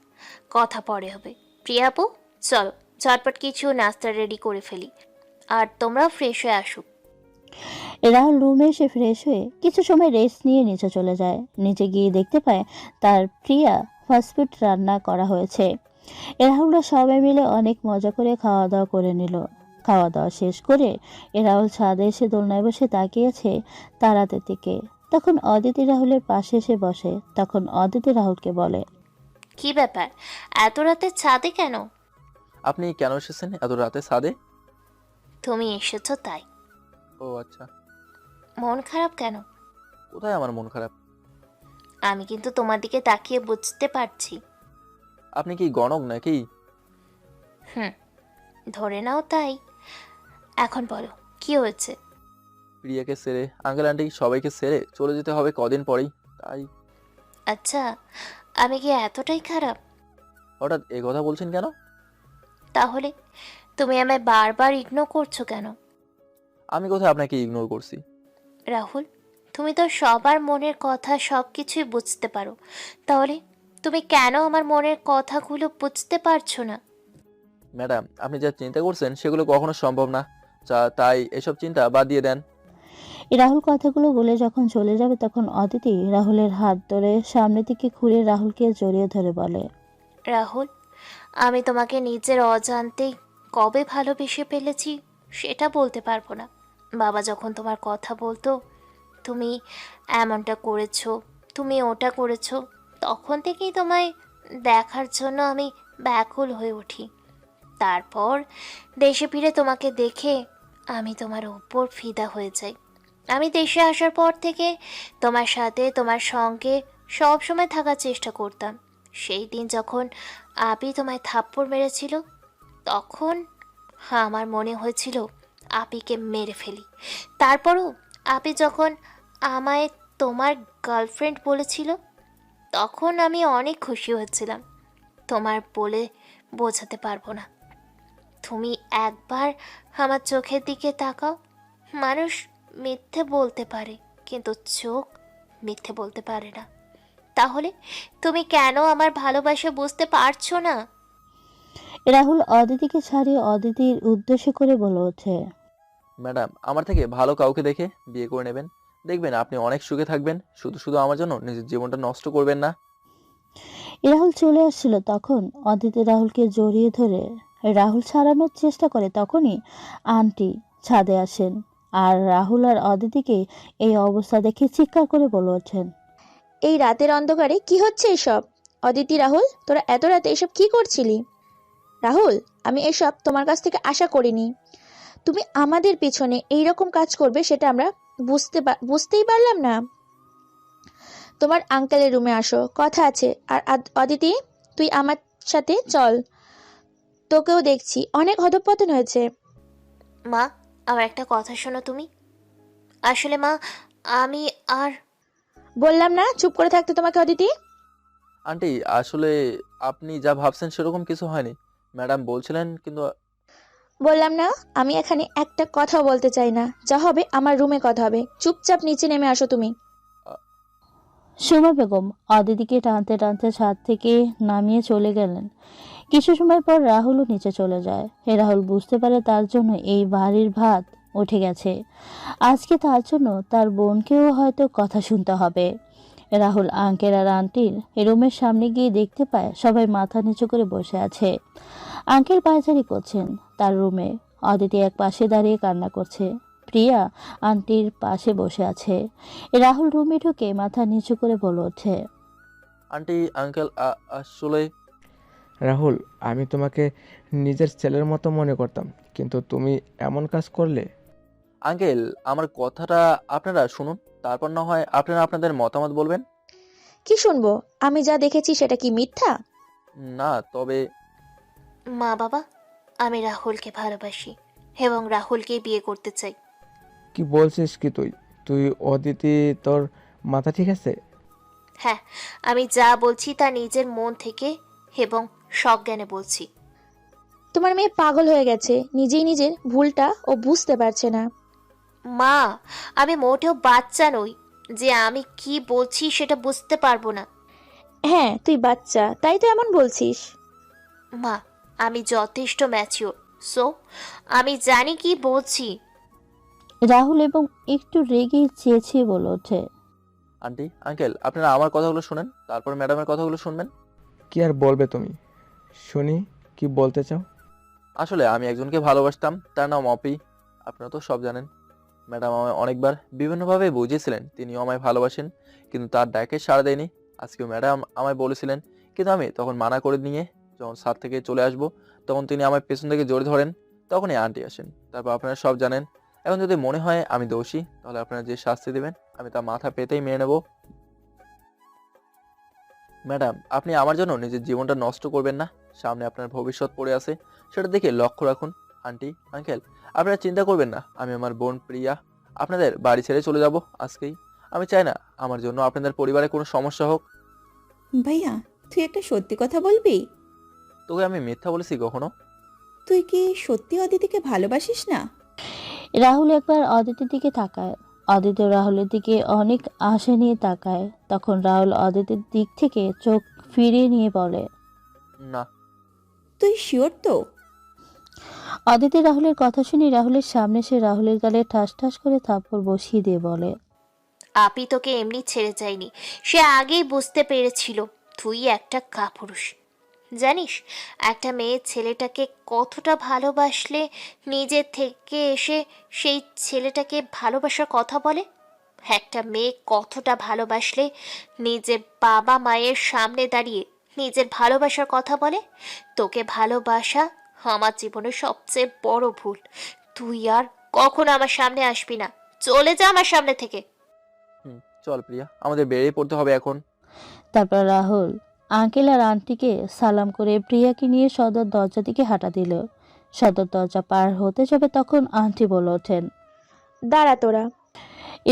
কথা পরে হবে। প্রিয়া আপু, চলো ঝটপট কিছু নাস্তা রেডি করে ফেলি, আর তোমরা ফ্রেশ হয়ে আসো। রাহুল রুমে এসে ফ্রেশ হয়ে কিছু সময় রেস্ট নিয়ে নিচে চলে যায়। নিচে গিয়ে দেখতে পায় তার প্রিয়া ফাস্টফুড রান্না করা হয়েছে। রাহুলরা সবাই মিলে অনেক মজা করে খাওয়া দাওয়া করে নিল। খাওয়া দাওয়া শেষ করে রাহুল ছাদে এসে দোলনায় বসে তাকিয়েছে তারাদের দিকে। তখন অদিতি রাহুলের পাশে এসে বসে। তখন অদিতি রাহুলকে বলে, কি ব্যাপার, এত রাতে ছাদে কেন? আপনি কেন এসেছেন এত রাতে ছাদে? তুমি এসেছো তাই। ও আচ্ছা। মন খারাপ কেন? কোথায় আমার মন খারাপ? আমি কিন্তু তোমার দিকে তাকিয়ে বুঝতে পারছি। আপনি কি গণক নাকি? ধরে নাও তাই। এখন বলো, কি হয়েছে? প্রিয়াকে ছেড়ে, আঙ্কেল আন্টি সবাইকে ছেড়ে চলে যেতে হবে কদিন পরেই। তাই আচ্ছা, আমি কি এতটাই খারাপ? হঠাৎ এই কথা বলছেন কেন? তাহলে তুমি আমায় বারবার ইগনোর করছো কেন? আমি কোথায় আপনাকে ইগনোর করছি? রাহুল, তুমি তো সবার মনের কথা সব কিছুই বুঝতে পারো, তাহলে তুমি কেন আমার মনের কথাগুলো বুঝতে পারছো না? ম্যাডাম, আপনি যা চিন্তা করছেন সেগুলো কখনো সম্ভব না। তাই এসব চিন্তা বাদ দিয়ে দেন। রাহুল কথাগুলো বলে যখন চলে যাবে তখন অদিতি রাহুলের হাত ধরে সামনের দিকে ঘুরে রাহুলকে জড়িয়ে ধরে বলে, রাহুল, আমি তোমাকে নিজের অজান্তেই কবে ভালোবেসে ফেলেছি সেটা বলতে পারবো না। বাবা যখন তোমার কথা বলতো, তুমি এমনটা করেছো, তুমি ওটা করেছো, তখন থেকেই তোমায় দেখার জন্য আমি ব্যাকুল হয়ে উঠি। তারপর দেশে ফিরে তোমাকে দেখে আমি তোমার উপর ফিদা হয়ে যাই। আমি দেশে আসার পর থেকে তোমার সাথে, তোমার সঙ্গে সব সময় থাকার চেষ্টা করতাম। সেই দিন যখন আপি তোমায় থাপ্পড় মেরেছিল, তখন আমার মনে হয়েছিল আপিকে মেরে ফেলি। তারপরও আপি যখন আমায় তোমার গার্লফ্রেন্ড বলেছিল, তখন আমি অনেক খুশি হয়েছিলাম। তোমার বলে বোঝাতে পারবো না। তুমি একবার আমার চোখের দিকে তাকাও। মানুষ মিথ্যে বলতে পারে, কিন্তু চোখ মিথ্যে বলতে পারে না। তাহলে তুমি কেন আমার ভালোবাসা বুঝতে পারছো না? রাহুল অদিতিকে ছাড়িয়ে অদিতির উদ্দেশ্য করে বলে ওঠে, ম্যাডাম, আমার থেকে ভালো কাউকে দেখে বিয়ে করে নেবেন। দেখবেন আপনি অনেক সুখে থাকবেন। শুধু শুধু আমার জন্য নিজের জীবনটা নষ্ট করবেন না। রাহুল চলে আসছিল তখন অদিতি রাহুলকে জড়িয়ে ধরে রাহুল ছাড়ানোর চেষ্টা করে, তখনই আন্টি ছাদে আসেন আর রাহুল আর অদিতিকে এই অবস্থা দেখে চিৎকার করে বলে ওঠেন, এই রাতের অন্ধকারে কি হচ্ছে এসব? অদিতি, রাহুল, তোরা এত রাতে এসব কি করছিলি? রাহুল, আমি এসব তোমার কাছ থেকে আশা করিনি। তুমি আমাদের পিছনে এইরকম কাজ করবে সেটা আমরা বুঝতেই পারলাম না। তোমার আঙ্কেলের রুমে আসো, কথা আছে। আর অদিতি, তুই আমার সাথে চল, তোকেও দেখছি অনেক অধঃপতন হয়েছে। মা, আমার একটা কথা শোনো তুমি। আসলে মা, আমি আর বললাম না চুপ করে থাকতে তোমাকে, অদিতি। আন্টি, আসলে আপনি যা ভাবছেন সেরকম কিছু হয়নি। ম্যাডাম বলছিলেন, কিন্তু বললাম না আমি এখানে একটা কথাও বলতে চাই না। যা হবে আমার রুমে কথা হবে। চুপচাপ নিচে নেমে আসো তুমি। সুমা বেগম অদিতিকে টানতে টানতে ছাদ থেকে নামিয়ে চলে গেলেন। কিছু সময় পর রাহুলও নিচে চলে যায়। রাহুল বুঝতে পারে তার জন্য এই বাড়ির ভাত উঠে গেছে। আজকে তার জন্য তার বোনকেও হয়তো কথা শুনতে হবে। রাহুল আঙ্কেল আর আন্টির রুমের সামনে গিয়ে দেখতে পায় সবাই মাথা নিচু করে বসে আছে। আঙ্কেল পায়চারি করছেন তার রুমে। অদিতি এক পাশে দাঁড়িয়ে কান্না করছে। প্রিয়া আন্টির পাশে বসে আছে। রাহুল রুমে ঢুকে মাথা নিচু করে বলে ওঠে, আন্টি, আঙ্কেল, আসলে রাহুল, আমি তোমাকে নিজের ছেলের মতো মনে করতাম, কিন্তু তুমি এমন কাজ করলে। আঙ্কেল, আমার কথাটা আপনারা শুনুন, তারপর না হয় আপনারা আপনাদের মতামত বলবেন। কি শুনবো? আমি যা দেখেছি সেটা কি মিথ্যা? না, তবে মা বাবা, আমি রাহুলকে ভালোবাসি এবং রাহুলকেই বিয়ে করতে চাই। কি বলছিস কি তুই? তুই অদিতি, তোর মাথা ঠিক আছে? হ্যাঁ, আমি যা বলছি তা নিজের মন থেকে এবং সজ্ঞানে বলছি। তোমার মেয়ে পাগল হয়ে গেছে, নিজেই নিজের ভুলটা ও বুঝতে পারছে না। মা, আমি মোটেও বাচ্চা নই যে আমি কি বলছি সেটা বুঝতে পারবো না। হ্যাঁ, তুই বাচ্চা, তাই তো এমন বলছিস। মা, আমি যথেষ্ট ম্যাচিওর, সো আমি জানি কি বলছি। রাহুল এবং একটু রেগে চেঁচিয়ে বলে ওঠে, আন্টি, আঙ্কেল, আপনারা আমার কথাগুলো শুনেন, তারপর ম্যাডামের কথাগুলো শুনবেন। কি আর বলবে তুমি? শুনি, কি বলতে চাও? আসলে আমি একজনকে ভালোবাসতাম, তার নাম অপি। আপনারা তো সব জানেন। ম্যাডাম আমায় অনেকবার বিভিন্নভাবে বুঝিয়েছিলেন তিনিও আমায় ভালোবাসেন, কিন্তু তার ডাকে সাড়া দেয়নি। আজকেও ম্যাডাম আমায় বলেছিলেন, কিন্তু আমি তখন মানা করে নিয়ে যখন ছাদ থেকে চলে আসবো, তখন তিনি আমায় পেছন থেকে জড়িয়ে ধরেন। তখনই আন্টি আসেন। তারপর আপনারা সব জানেন। এখন যদি মনে হয় আমি দোষী, তাহলে আপনারা যে শাস্তি দেবেন আমি তা মাথা পেতেই মেনে নেব। ম্যাডাম, আপনি আমার জন্য নিজের জীবনটা নষ্ট করবেন না। সামনে আপনার ভবিষ্যৎ পড়ে আছে, সেটা দেখে লক্ষ্য রাখুন। আন্টি, আঙ্কেল, আপনারা চিন্তা করবেন না। আমি আমার বোন প্রিয়া আপনাদের বাড়ি ছেড়ে চলে যাব আজকেই। আমি চাই না আমার জন্য আপনাদের পরিবারে কোনো সমস্যা হোক। ভাইয়া, তুই একটা সত্যি কথা বলবি? তোকে আমি মিথ্যা বলেছি কখনো? তুই কি সত্যি অদিতিকে ভালোবাসিস না? রাহুল একবার অদিতির দিকে তাকায়। অদিতি রাহুলের দিকে অনেক আশা নিয়ে তাকায়। তখন রাহুল অদিতির দিক থেকে চোখ ফিরিয়ে নিয়ে বলে, না। তুই শিওর তো? অদিতি রাহুলের কথা শুনে রাহুলের সামনে সে রাহুলের গালে ঠাস ঠাস করে থাপ্পড় বসিয়ে দিয়ে বলে, আপি তোকে এমনি ছেড়ে যায়নি, সে আগেই বুঝতে পেরেছিল তুই একটা কাপুরুষ। জানিস একটা মেয়ে ছেলেটাকে কতটা ভালোবাসলে নিজের থেকে এসে সেই ছেলেটাকে ভালোবাসার কথা বলে? একটা মেয়ে কতটা ভালোবাসলে নিজের বাবা মায়ের সামনে দাঁড়িয়ে নিজের ভালোবাসার কথা বলে? তোকে ভালোবাসা আমার জীবনের সবচেয়ে বড় ভুল। তুই আর কখনো আমার সামনে আসবি না, চলে যা আমার সামনে থেকে। চল প্রিয়া, আমাদের বেরিয়ে পড়তে হবে এখন। তারপর রাহুল আঙ্কেল আর আন্টিকে সালাম করে প্রিয়াকে নিয়ে সদর দরজা দিকে হাঁটা দিল। সদর দরজা পার হতে যাবে তখন আন্টি বলে ওঠেন, দাঁড়া তোরা।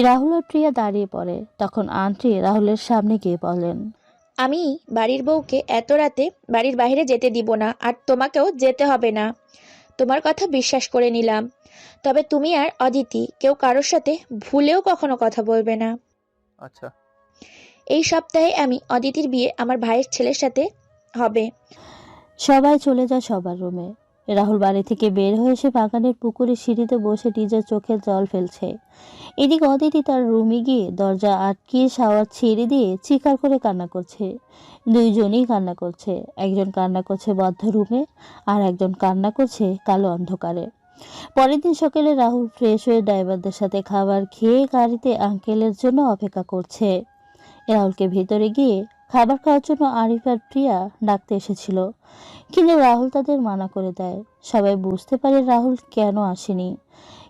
রাহুল আর প্রিয়া দাঁড়িয়ে পড়ে। তখন আন্টি রাহুলের সামনে গিয়ে বলেন, আমি বাড়ির বউকে এত রাতে বাড়ির বাইরে যেতে দিব না, আর তোমাকেও যেতে হবে না। তোমার কথা বিশ্বাস করে নিলাম, তবে তুমি আর অদিতি কেউ কারোর সাথে ভুলেও কখনো কথা বলবে না। আচ্ছা। এই সপ্তাহে আমি অদিতির বিয়ে আমার ভাইয়ের ছেলের সাথে হবে। সবাই চলে যায় সবার রুমে। রাহুল বাড়ি থেকে বের হয়ে এসে বাগানের পুকুরে সিঁড়িতে বসে নিজের চোখে জল ফেলছে। এদিকে অদিতি তার রুমে গিয়ে দরজা আটকিয়ে শাওয়ার ছেড়ে দিয়ে চিৎকার করে কান্না করছে। দুইজনই কান্না করছে। একজন কান্না করছে বদ্ধ রুমে, আর একজন কান্না করছে কালো অন্ধকারে। পরের দিন সকালে রাহুল ফ্রেশ হয়ে ড্রাইভারদের সাথে খাবার খেয়ে গাড়িতে আঙ্কেলের জন্য অপেক্ষা করছে। রাহুলকে ভেতরে গিয়ে খাবার খাওয়ার জন্য আরিফ আর প্রিয়া ডাকতে এসেছিল, কিন্তু রাহুল তাদের মানা করে দেয়। সবাই বুঝতে পারে রাহুল কেন আসেনি।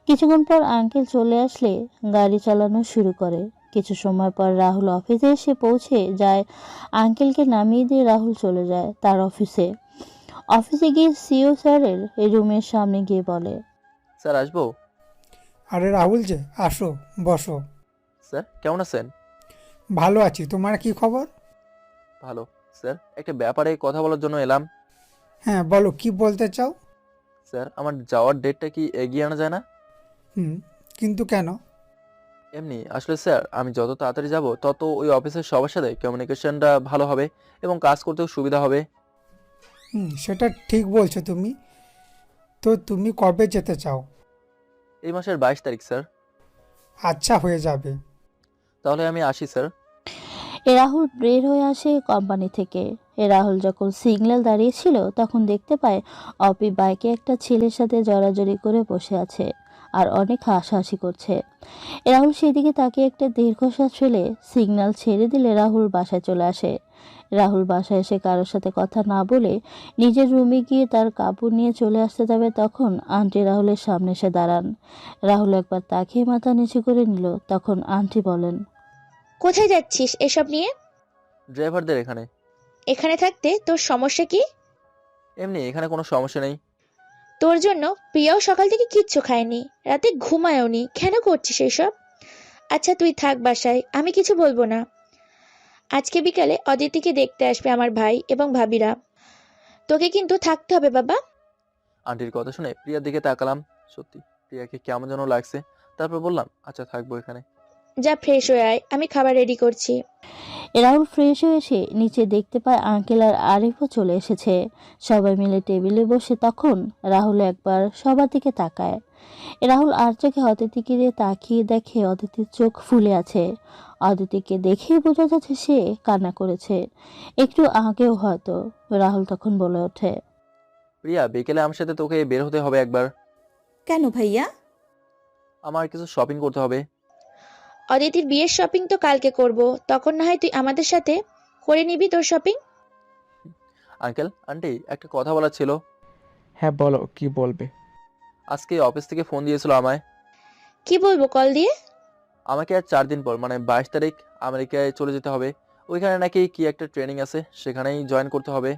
কিছুক্ষণ পর আঙ্কেল চলে আসলে গাড়ি চালানো শুরু করে। কিছু সময় পর রাহুল অফিসে এসে পৌঁছে যায়। আঙ্কেলকে নামিয়ে দিয়ে রাহুল চলে যায় তার অফিসে। অফিসে গিয়ে সিও স্যারের এই রুমের সামনে গিয়ে বলে, স্যার আসবো? আরে রাহুল যে, আসো বসো। স্যার কেমন আছেন? ভালো আছি, তোমার কি খবর? ভালো। স্যার একটা ব্যাপারে কথা বলার জন্য এলাম। হ্যাঁ বলো, কি বলতে চাও? স্যার আমার যাওয়ার ডেটটা কি এগিয়ে আনা যায় না? কিন্তু কেন? এমনি আসলে স্যার, আমি যত তাড়াতাড়ি যাব তত ওই অফিসের সবার সাথে কমিউনিকেশনটা ভালো হবে এবং কাজ করতেও সুবিধা হবে। সেটা ঠিক বলছো তুমি। তো তুমি কবে যেতে চাও? এই মাসের 22 তারিখ স্যার। আচ্ছা, হয়ে যাবে। তাহলে আমি আসি স্যার। রাহুল বের হয়ে আসে কোম্পানি থেকে। রাহুল যখন সিগন্যাল দাঁড়িয়েছিল তখন দেখতে পায় অপি বাইকে একটা ছেলের সাথে জড়াজড়ি করে বসে আছে আর অনেক হাসাহাসি করছে। রাহুল সেদিকে তাকিয়ে একটা দীর্ঘশ্বাস ফেলে সিগন্যাল ছেড়ে দিলে রাহুল বাসায় চলে আসে। রাহুল বাসায় এসে কারোর সাথে কথা না বলে নিজের রুমে গিয়ে তার কাপড় নিয়ে চলে আসতে যাবে তখন আন্টি রাহুলের সামনে এসে দাঁড়ান। রাহুল একবার তাকিয়ে মাথা নিচু করে নিল। তখন আন্টি বলেন, কোথায় যাচ্ছিস এসব নিয়ে? ড্রাইভারদের এখানে। এখানে থাকতে তোর সমস্যা কি? এমনি এখানে কোনো সমস্যা নেই। তোর জন্য প্রিয়াও সকাল থেকে কিচ্ছু খায়নি, রাতে ঘুমায়ওনি, কেন করছিস এসব? আচ্ছা তুই থাক বাসায়, আমি কিছু বলবো না। আজকে বিকালে অদিতিকে দেখতে আসবে আমার ভাই এবং ভাবিরা। তোকে কিন্তু থাকতে হবে বাবা। আন্টির কথা শুনে প্রিয়ার দিকে তাকালাম। সত্যি প্রিয়াকে কেমন যেন লাগছে। তারপর বললাম, আচ্ছা থাকবো এখানে। যা ফ্রেশ হয়ে আয়, আমি খাবার রেডি করছি। রাহুল ফ্রেশ হয়ে এসে নিচে দেখতে পায় আঙ্কেল আর আরিফও চলে এসেছে। সবাই মিলে টেবিলে বসে তখন রাহুল একবার সবার দিকে তাকায়। রাহুল আর চোখে অদিতিকে দিয়ে তাকিয়ে দেখে অদিতির চোখ ফুলে আছে। অদিতিকে দেখেই বোঝা যাচ্ছে সে কান্না করেছে, একটু আগেও হয়তো। রাহুল তখন বলে ওঠে, প্রিয়া বিকেলে আমার সাথে তোকে বের হতে হবে একবার। কেন ভাইয়া? আমার কিছু শপিং করতে হবে। অদিতির বিয়ের শপিং তো কালকে করব, তখন না হয় তুই আমাদের সাথে করে নিবি তোর শপিং। আঙ্কেল আন্টি একটা কথা বলার ছিল। হ্যাঁ বলো, কি বলবে? আজকে অফিস থেকে ফোন দিয়েছিল আমায়। কি বলবো কল দিয়ে? আমাকে আর 4 দিন পর মানে 22 তারিখ আমেরিকায় চলে যেতে হবে। ওইখানে নাকি কি একটা ট্রেনিং আছে, সেখানেই জয়েন করতে হবে।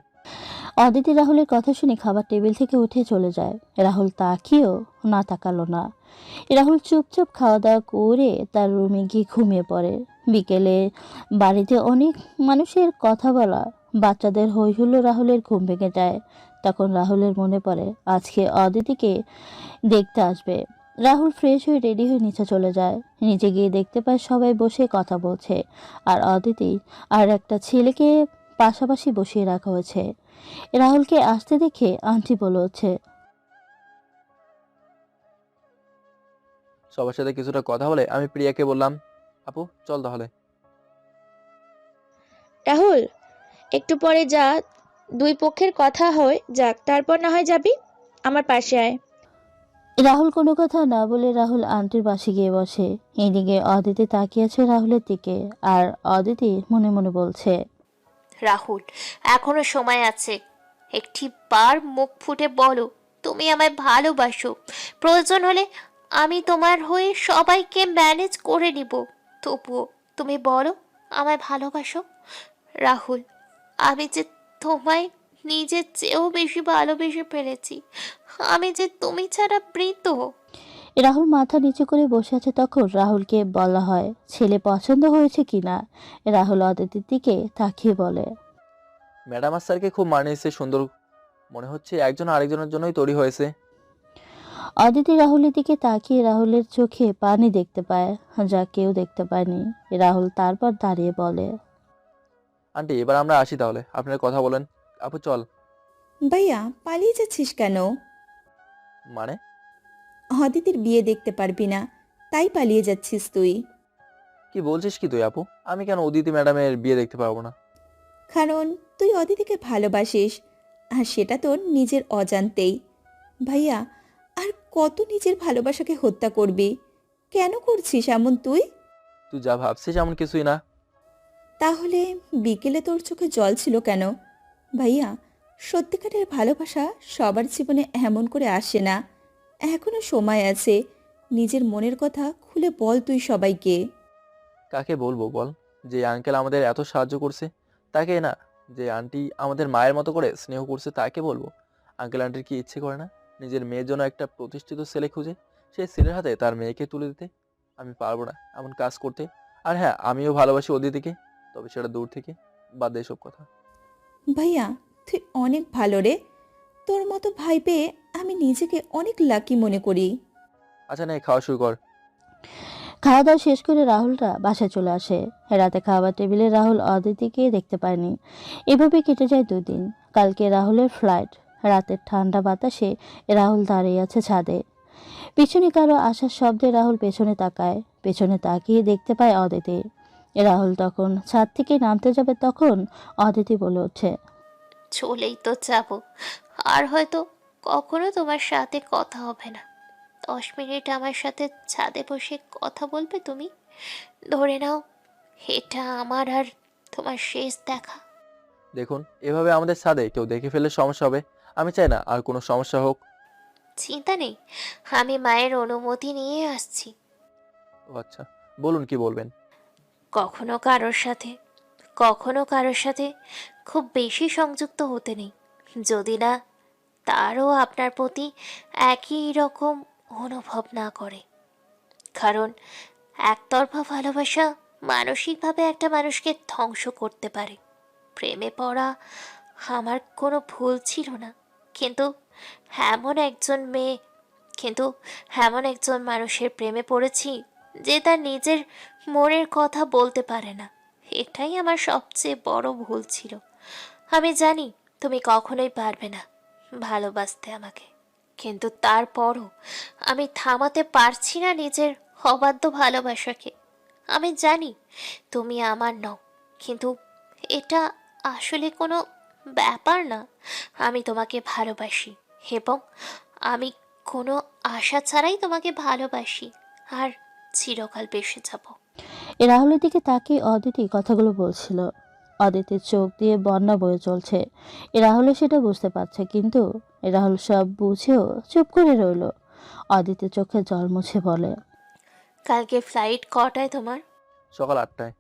অদিতি রাহুলের কথা শুনে খাবার টেবিল থেকে উঠে চলে যায়। রাহুল তাকিয়েও না তাকালো না। রাহুল চুপচাপ খাওয়া দাওয়া করে তার রুমে গিয়ে ঘুমিয়ে পড়ে। বিকেলে বাড়িতে অনেক মানুষের কথা বলা, বাচ্চাদের হই হুল্লো, রাহুলের ঘুম ভেঙে যায়। তখন রাহুলের মনে পড়ে আজকে অদিতিকে দেখতে আসবে। রাহুল ফ্রেশ হয়ে রেডি হয়ে নিচে চলে যায়। নিচে গিয়ে দেখতে পায় সবাই বসে কথা বলছে, আর অদিতি আর একটা ছেলেকে পাশাপাশি বসিয়ে রাখা হয়েছে। রাহুলকে আসতে দেখে আন্টি বলে হচ্ছে, সবার সাথে কিছুটা কথা বলে আমি প্রিয়াকে বললাম, আপু চল তাহলে। রাহুল, একটু পরে যা, দুই পক্ষের কথা হয় যাক, তারপর না হয় যাবি। আমার পাশে আয়। রাহুল কোনো কথা না বলে রাহুল আন্টির পাশে গিয়ে বসে। এদিকে অদিতি তাকিয়ে আছে রাহুলের দিকে, আর অদিতি মনে মনে বলছে, রাহুল, এখনো সময় আছে। একটি বার মুখ ফুটে বলো তুমি আমায় ভালোবাসো। প্রয়োজন হলে আমি তোমার হয়ে সবাইকে ম্যানেজ করে নিব। তবুও তুমি বলো আমায় ভালোবাসো। রাহুল, আমি যে তোমায় নিজের চেয়েও বেশি ভালোবেসে ফেলেছি। আমি যে তুমি ছাড়া মৃত। রাহুল মাথা নিচু করে বসে আছে। তখন রাহুলকে বলা হয় ছেলে পছন্দ হয়েছে কিনা। রাহুল অদিতির দিকে তাকিয়ে বলে, ম্যাডাম আর স্যারকে খুব মানিয়েছে, সুন্দর মনে হচ্ছে একজন আরেকজনের জন্যই তৈরি হয়েছে। অদিতি রাহুলের দিকে তাকিয়ে রাহুলের চোখে পানি দেখতে পায়, যা কেউ দেখতে পায়নি। রাহুল তারপর দাঁড়িয়ে বলে, আন্টি এবার আমরা আসি তাহলে, আপনার কথা বলেন। আপু চল। ভাইয়া পালিয়ে যাচ্ছিস কেন? মানে? অদিতির বিয়ে দেখতে পারবি না, তাই পালিয়ে যাচ্ছিস তুই? কি বলছিস কি তুই আপু? আমি কেন অদিতি ম্যাডামের বিয়ে দেখতে পারবো না? কারণ তুই অদিতিকে ভালোবাসিস, আর সেটা তোর নিজের অজান্তেই। ভাইয়া, আর কত নিজের ভালোবাসাকে হত্যা করবি? কেন করছিস এমন তুই? তুই যা ভাবছিস এমন কিছুই না। তাহলে বিকেলে তোর চোখে জল ছিল কেন? ভাইয়া, সত্যিকারের ভালোবাসা সবার জীবনে এমন করে আসে না। এখনো সময় আছে, নিজের মনের কথা খুলে বল তুই সবাইকে। কাকে বলবো বল? যে আঙ্কেল আমাদের এত সাহায্য করছে তাকে না, যে আন্টি আমাদের মায়ের মতো করে স্নেহ করছে তাকে বলবো? আঙ্কেল আন্টির কি ইচ্ছে করে না নিজের মেয়ের জন্য একটা প্রতিষ্ঠিত ছেলে খুঁজে সেই ছেলের হাতে তার মেয়েকে তুলে দিতে? আমি পারবো না এমন কাজ করতে। আর হ্যাঁ, আমিও ভালোবাসি অদিতিকে, তবে সেটা দূর থেকে। বাদ দে এসব কথা। ভাইয়া, তুই অনেক ভালো রে। তোর মতো ভাই পেয়ে আমি নিজেকে অনেক লাকি মনে করি। আচ্ছা নে, খাওয়া শুরু কর। খাওয়া দাওয়া শেষ করে রাহুলরা বাসায় চলে আসে। রাতে খাবার টেবিলে রাহুল অদিতিকে দেখতে পায়নি। এভাবে কেটে যায় 2 দিন। কালকে রাহুলের ফ্লাইট। রাতের ঠান্ডা বাতাসে রাহুল দাঁড়িয়ে আছে ছাদে। পিছনে কারো আসার শব্দে রাহুল পেছনে তাকায়। পেছনে তাকিয়ে দেখতে পায় অদিতি। রাহুল তখন ছাদ থেকে নামতে যাবে, তখন অদিতি বলে ওঠে, চলেই তো যাবো, আর হয়তো কখনো তোমার সাথে কথা হবে না। 10 মিনিট আমার সাথে ছাদে বসে কথা বলবে তুমি? ধরে নাও এটা আমার আর তোমার শেষ দেখা। দেখুন, এভাবে আমাদের ছাদে কেউ দেখে ফেললে সমস্যা হবে। আমি চাই না আর কোনো সমস্যা হোক। চিন্তা নেই, আমি মায়ের অনুমতি নিয়ে আসছি। ও আচ্ছা, বলুন কি বলবেন। কখনো কারোর সাথে কখনো কারোর সাথে খুব বেশি সংযুক্ত হতে নেই, যদি না তারও আপনার প্রতি একই রকম অনুভব না করে। কারণ একতরফা ভালোবাসা মানসিকভাবে একটা মানুষকে ধ্বংস করতে পারে। প্রেমে পড়া আমার কোনো ভুল ছিল না, কিন্তু এমন একজন মেয়ে কিন্তু এমন একজন মানুষের প্রেমে পড়েছি যে তার নিজের মনের কথা বলতে পারে না। এটাই আমার সবচেয়ে বড় ভুল ছিল। আমি জানি তুমি কখনোই পারবে না ভালোবাসতে আমাকে, কিন্তু তারপরও আমি থামাতে পারছি না নিজের অবাধ্য ভালোবাসাকে। আমি জানি তুমি আমার নও, কিন্তু এটা আসলে কোনো ব্যাপার না। আমি তোমাকে ভালোবাসি, এবং আমি কোনো আশা ছাড়াই তোমাকে ভালোবাসি, আর চিরকাল বেসে যাব। রাহুলের দিকে তাকিয়ে অদিতি কথাগুলো বলছিল। অদিতির চোখ দিয়ে বন্যা বয়ে চলছে। রাহুলও সেটা বুঝতে পারছে, কিন্তু রাহুল সব বুঝেও চুপ করে রইল। অদিতি চোখে জল মুছে বলে, কালকে ফ্লাইট কটায় তোমার? সকাল 8টায়।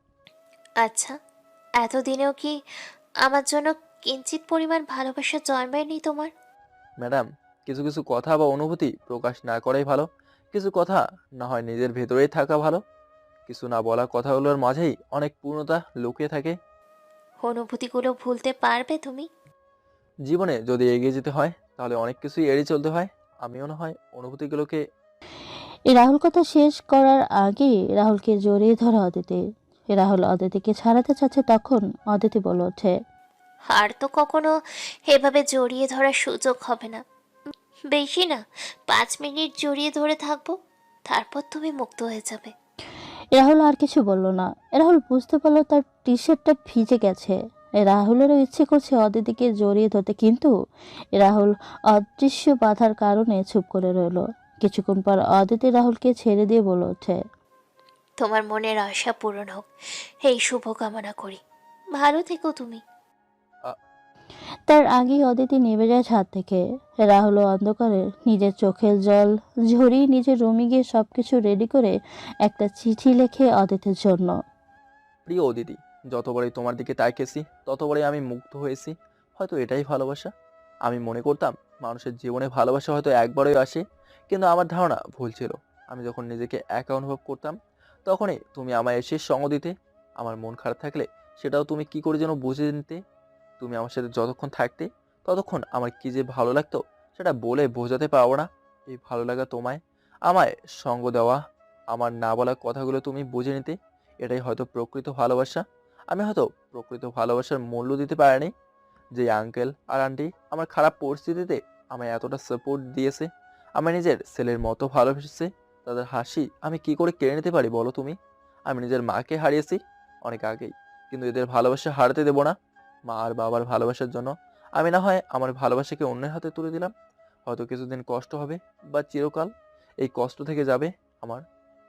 আচ্ছা, এতদিনেও কি আমার জন্য কিঞ্চিত পরিমাণ ভালোবাসা জন্মায়নি তোমার? ম্যাডাম, কিছু কিছু কথা বা অনুভূতি প্রকাশ না করাই ভালো। কিছু কথা না হয় নিজের ভেতরেই থাকা ভালো। কিছু না বলা কথাগুলোর মাঝেই অনেক পূর্ণতা লুকিয়ে থাকে। অনুভূতিগুলো ভুলতে পারবে তুমি? জীবনে যদি এগিয়ে যেতে হয় তাহলে অনেক কিছুই এড়িয়ে চলতে হয়। আমিও না হয় অনুভূতিগুলোকে। রাহুল কথা শেষ করার আগে রাহুলকে জড়িয়ে ধরে অদিতি। রাহুল অদিতিকে ছাড়াতে চাচ্ছে, তখন অদিতি বলে ওঠে, আর তো কখনো এভাবে জড়িয়ে ধরার সুযোগ হবে না। বেশি না, 5 মিনিট জড়িয়ে ধরে থাকবো, তারপর তুমি মুক্ত হয়ে যাবে। রাহুল আর কিছু বলল না। রাহুল বুঝতে পারলো তার টি শার্টটা ভিজে গেছে। রাহুলেরও ইচ্ছে করছে অদিতিকে জড়িয়ে ধরতে, কিন্তু রাহুল অদৃশ্য বাধার কারণে চুপ করে রইল। কিছুক্ষণ পর অদিতি রাহুলকে ছেড়ে দিয়ে বলে ওঠে, তোমার মনের আশা পূরণ হোক, এই শুভ কামনা করি। ভালো থেকো তুমি। তার আগেই অদিতি নেমে যায় ছাদ থেকে। রাহুল অন্ধকারে নিজের চোখের জল ঝরিয়ে নিজের রুমে গিয়ে সবকিছু রেডি করে একটা চিঠি লেখে অদিতির জন্য। প্রিয় অদিতি, যতবারই তোমার দিকে তাকিয়েছি ততবারই আমি মুগ্ধ হয়েছি। হয়তো এটাই ভালোবাসা। আমি মনে করতাম মানুষের জীবনে ভালোবাসা হয়তো একবারই আসে, কিন্তু আমার ধারণা ভুল ছিল। আমি যখন নিজেকে একা অনুভব করতাম তখনই তুমি আমায় এসে সঙ্গ দিতে। আমার মন খারাপ থাকলে সেটাও তুমি কি করে যেন বুঝে নিতে। তুমি আমার সাথে যতক্ষণ থাকতে ততক্ষণ আমার কি যে ভালো লাগতো সেটা বলে বোঝাতে পারবো না। এই ভালো লাগা তোমায় আমায় সঙ্গ দেওয়া, আমার না বলা কথাগুলো তুমি বুঝে নিতে, এটাই হয়তো প্রকৃত ভালোবাসা। আমি হয়তো প্রকৃত ভালোবাসার মূল্য দিতে পারিনি। যে আঙ্কেল আর আন্টি আমার খারাপ পরিস্থিতিতে আমায় এতটা সাপোর্ট দিয়েছে, আমার নিজের ছেলের মতো ভালোবেসেছে, তাদের হাসি আমি কি করে কেড়ে নিতে পারি বলো তুমি? আমি নিজের মাকে হারিয়েছি অনেক আগেই, কিন্তু এদের ভালোবাসা হারাতে দেবো না। মা আর বাবার ভালোবাসার জন্য আমি না হয় আমার ভালোবাসাকে অন্যের হাতে তুলে দিলাম। হয়তো কিছুদিন কষ্ট হবে বা চিরকাল এই কষ্ট থেকে যাবে আমার,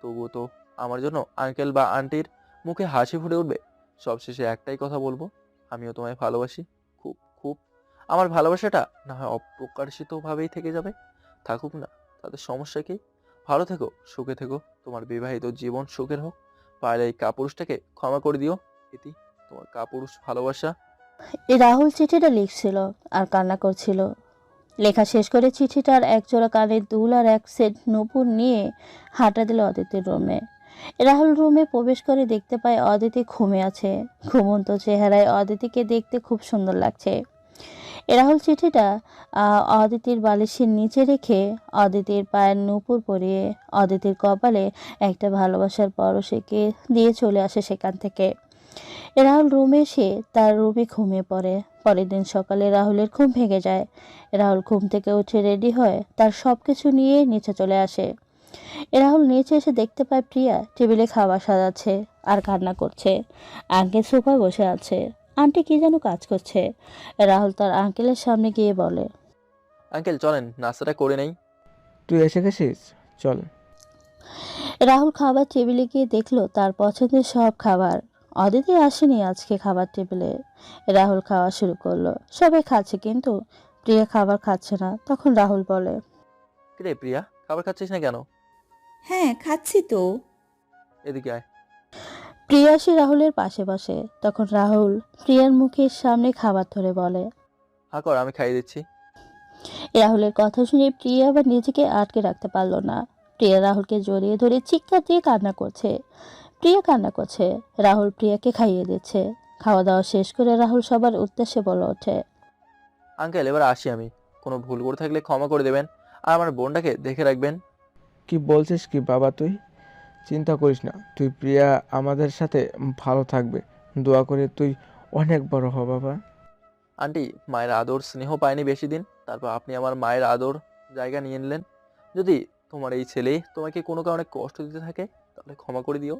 তবুও তো আমার জন্য আঙ্কেল বা আন্টির মুখে হাসি ফুটে উঠবে। সবশেষে একটাই কথা বলবো, আমিও তোমায় ভালোবাসি, খুব খুব। আমার ভালোবাসাটা না হয় অপ্রকাশিতভাবেই থেকে যাবে, থাকুক না, তাদের সমস্যা কি? ভালো থেকো, সুখে থেকো, তোমার বিবাহিত জীবন সুখের হোক। পারলে এই কাপুরুষটাকে ক্ষমা করে দিও। ইতি, তোমার কাপুরুষ ভালোবাসা। রাহুল চিঠিটা লিখছিল আর কান্না করছিল। লেখা শেষ করে চিঠিটার একজোড়া কানের দুল আর এক সেট নূপুর নিয়ে হাঁটা দিল অদিতির রুমে। রাহুল রুমে প্রবেশ করে দেখতে পায় অদিতি ঘুমে আছে। ঘুমন্ত চেহারায় অদিতিকে দেখতে খুব সুন্দর লাগছে। রাহুল চিঠিটা অদিতির বালিশের নিচে রেখে অদিতির পায়ের নূপুর পরিয়ে অদিতির কপালে একটা ভালোবাসার পরশকে দিয়ে চলে আসে সেখান থেকে। রাহুল রুমে এসে তার রুমে ঘুমিয়ে পড়ে। পরের দিন সকালে রাহুলের ঘুম ভেঙে যায়। রাহুল ঘুম থেকে উঠে রেডি হয়, তার সব কিছু নিয়ে নিচে চলে আসে। রাহুল নিচে এসে দেখতে পায় প্রিয়া টেবিলে খাবার সাজাচ্ছে আর কান্না করছে। আঙ্কেল সোফায় বসে আছে, আন্টি কি যেন কাজ করছে। রাহুল তার আঙ্কেলের সামনে গিয়ে বলে, আঙ্কেল চলেন নাস্তাটা করে নেই। তুই এসে গেছিস, চল। রাহুল খাবার টেবিলে গিয়ে দেখলো তার পছন্দের সব খাবার। অদিতি আসেনি আজকে খাবার টেবিলে। রাহুল খাওয়া শুরু করলো। সবাই খাচ্ছে, কিন্তু প্রিয়া খাবার খাচ্ছে না। তখন রাহুল বলে, কিরে প্রিয়া, খাবার খাচ্ছিস না কেন? হ্যাঁ, খাচ্ছি তো। এদিকে আয়। প্রিয়া আসে রাহুলের পাশে বসে। তখন রাহুল প্রিয়ার মুখের সামনে খাবার ধরে বলে, হা কর, আমি খাইয়ে দিচ্ছি। রাহুলের কথা শুনে প্রিয়া আবার নিজেকে আটকে রাখতে পারলো না। প্রিয়া রাহুলকে জড়িয়ে ধরে চিৎকার দিয়ে কান্না করছে। প্রিয়া কান্না করছে, রাহুল প্রিয়াকে খাইয়ে দিচ্ছে। খাওয়া দাওয়া শেষ করে রাহুল সবার উদ্দেশ্যে বলে ওঠে, আঙ্কেল এবার আসি আমি। কোনো ভুল করে থাকলে ক্ষমা করে দেবেন, আর আমার বোনটাকে দেখে রাখবেন। কি বলছিস কি বাবা তুই? চিন্তা করিস না, তুই প্রিয়া আমাদের সাথে ভালো থাকবে। দোয়া করে তুই অনেক বড় হ বাবা। আন্টি, মায়ের আদর স্নেহ পায়নি বেশি দিন, তারপর আপনি আমার মায়ের আদর জায়গা নিয়ে নিলেন। যদি তোমার এই ছেলে তোমাকে কোনো কারণে কষ্ট দিতে থাকে তাহলে ক্ষমা করে দিও।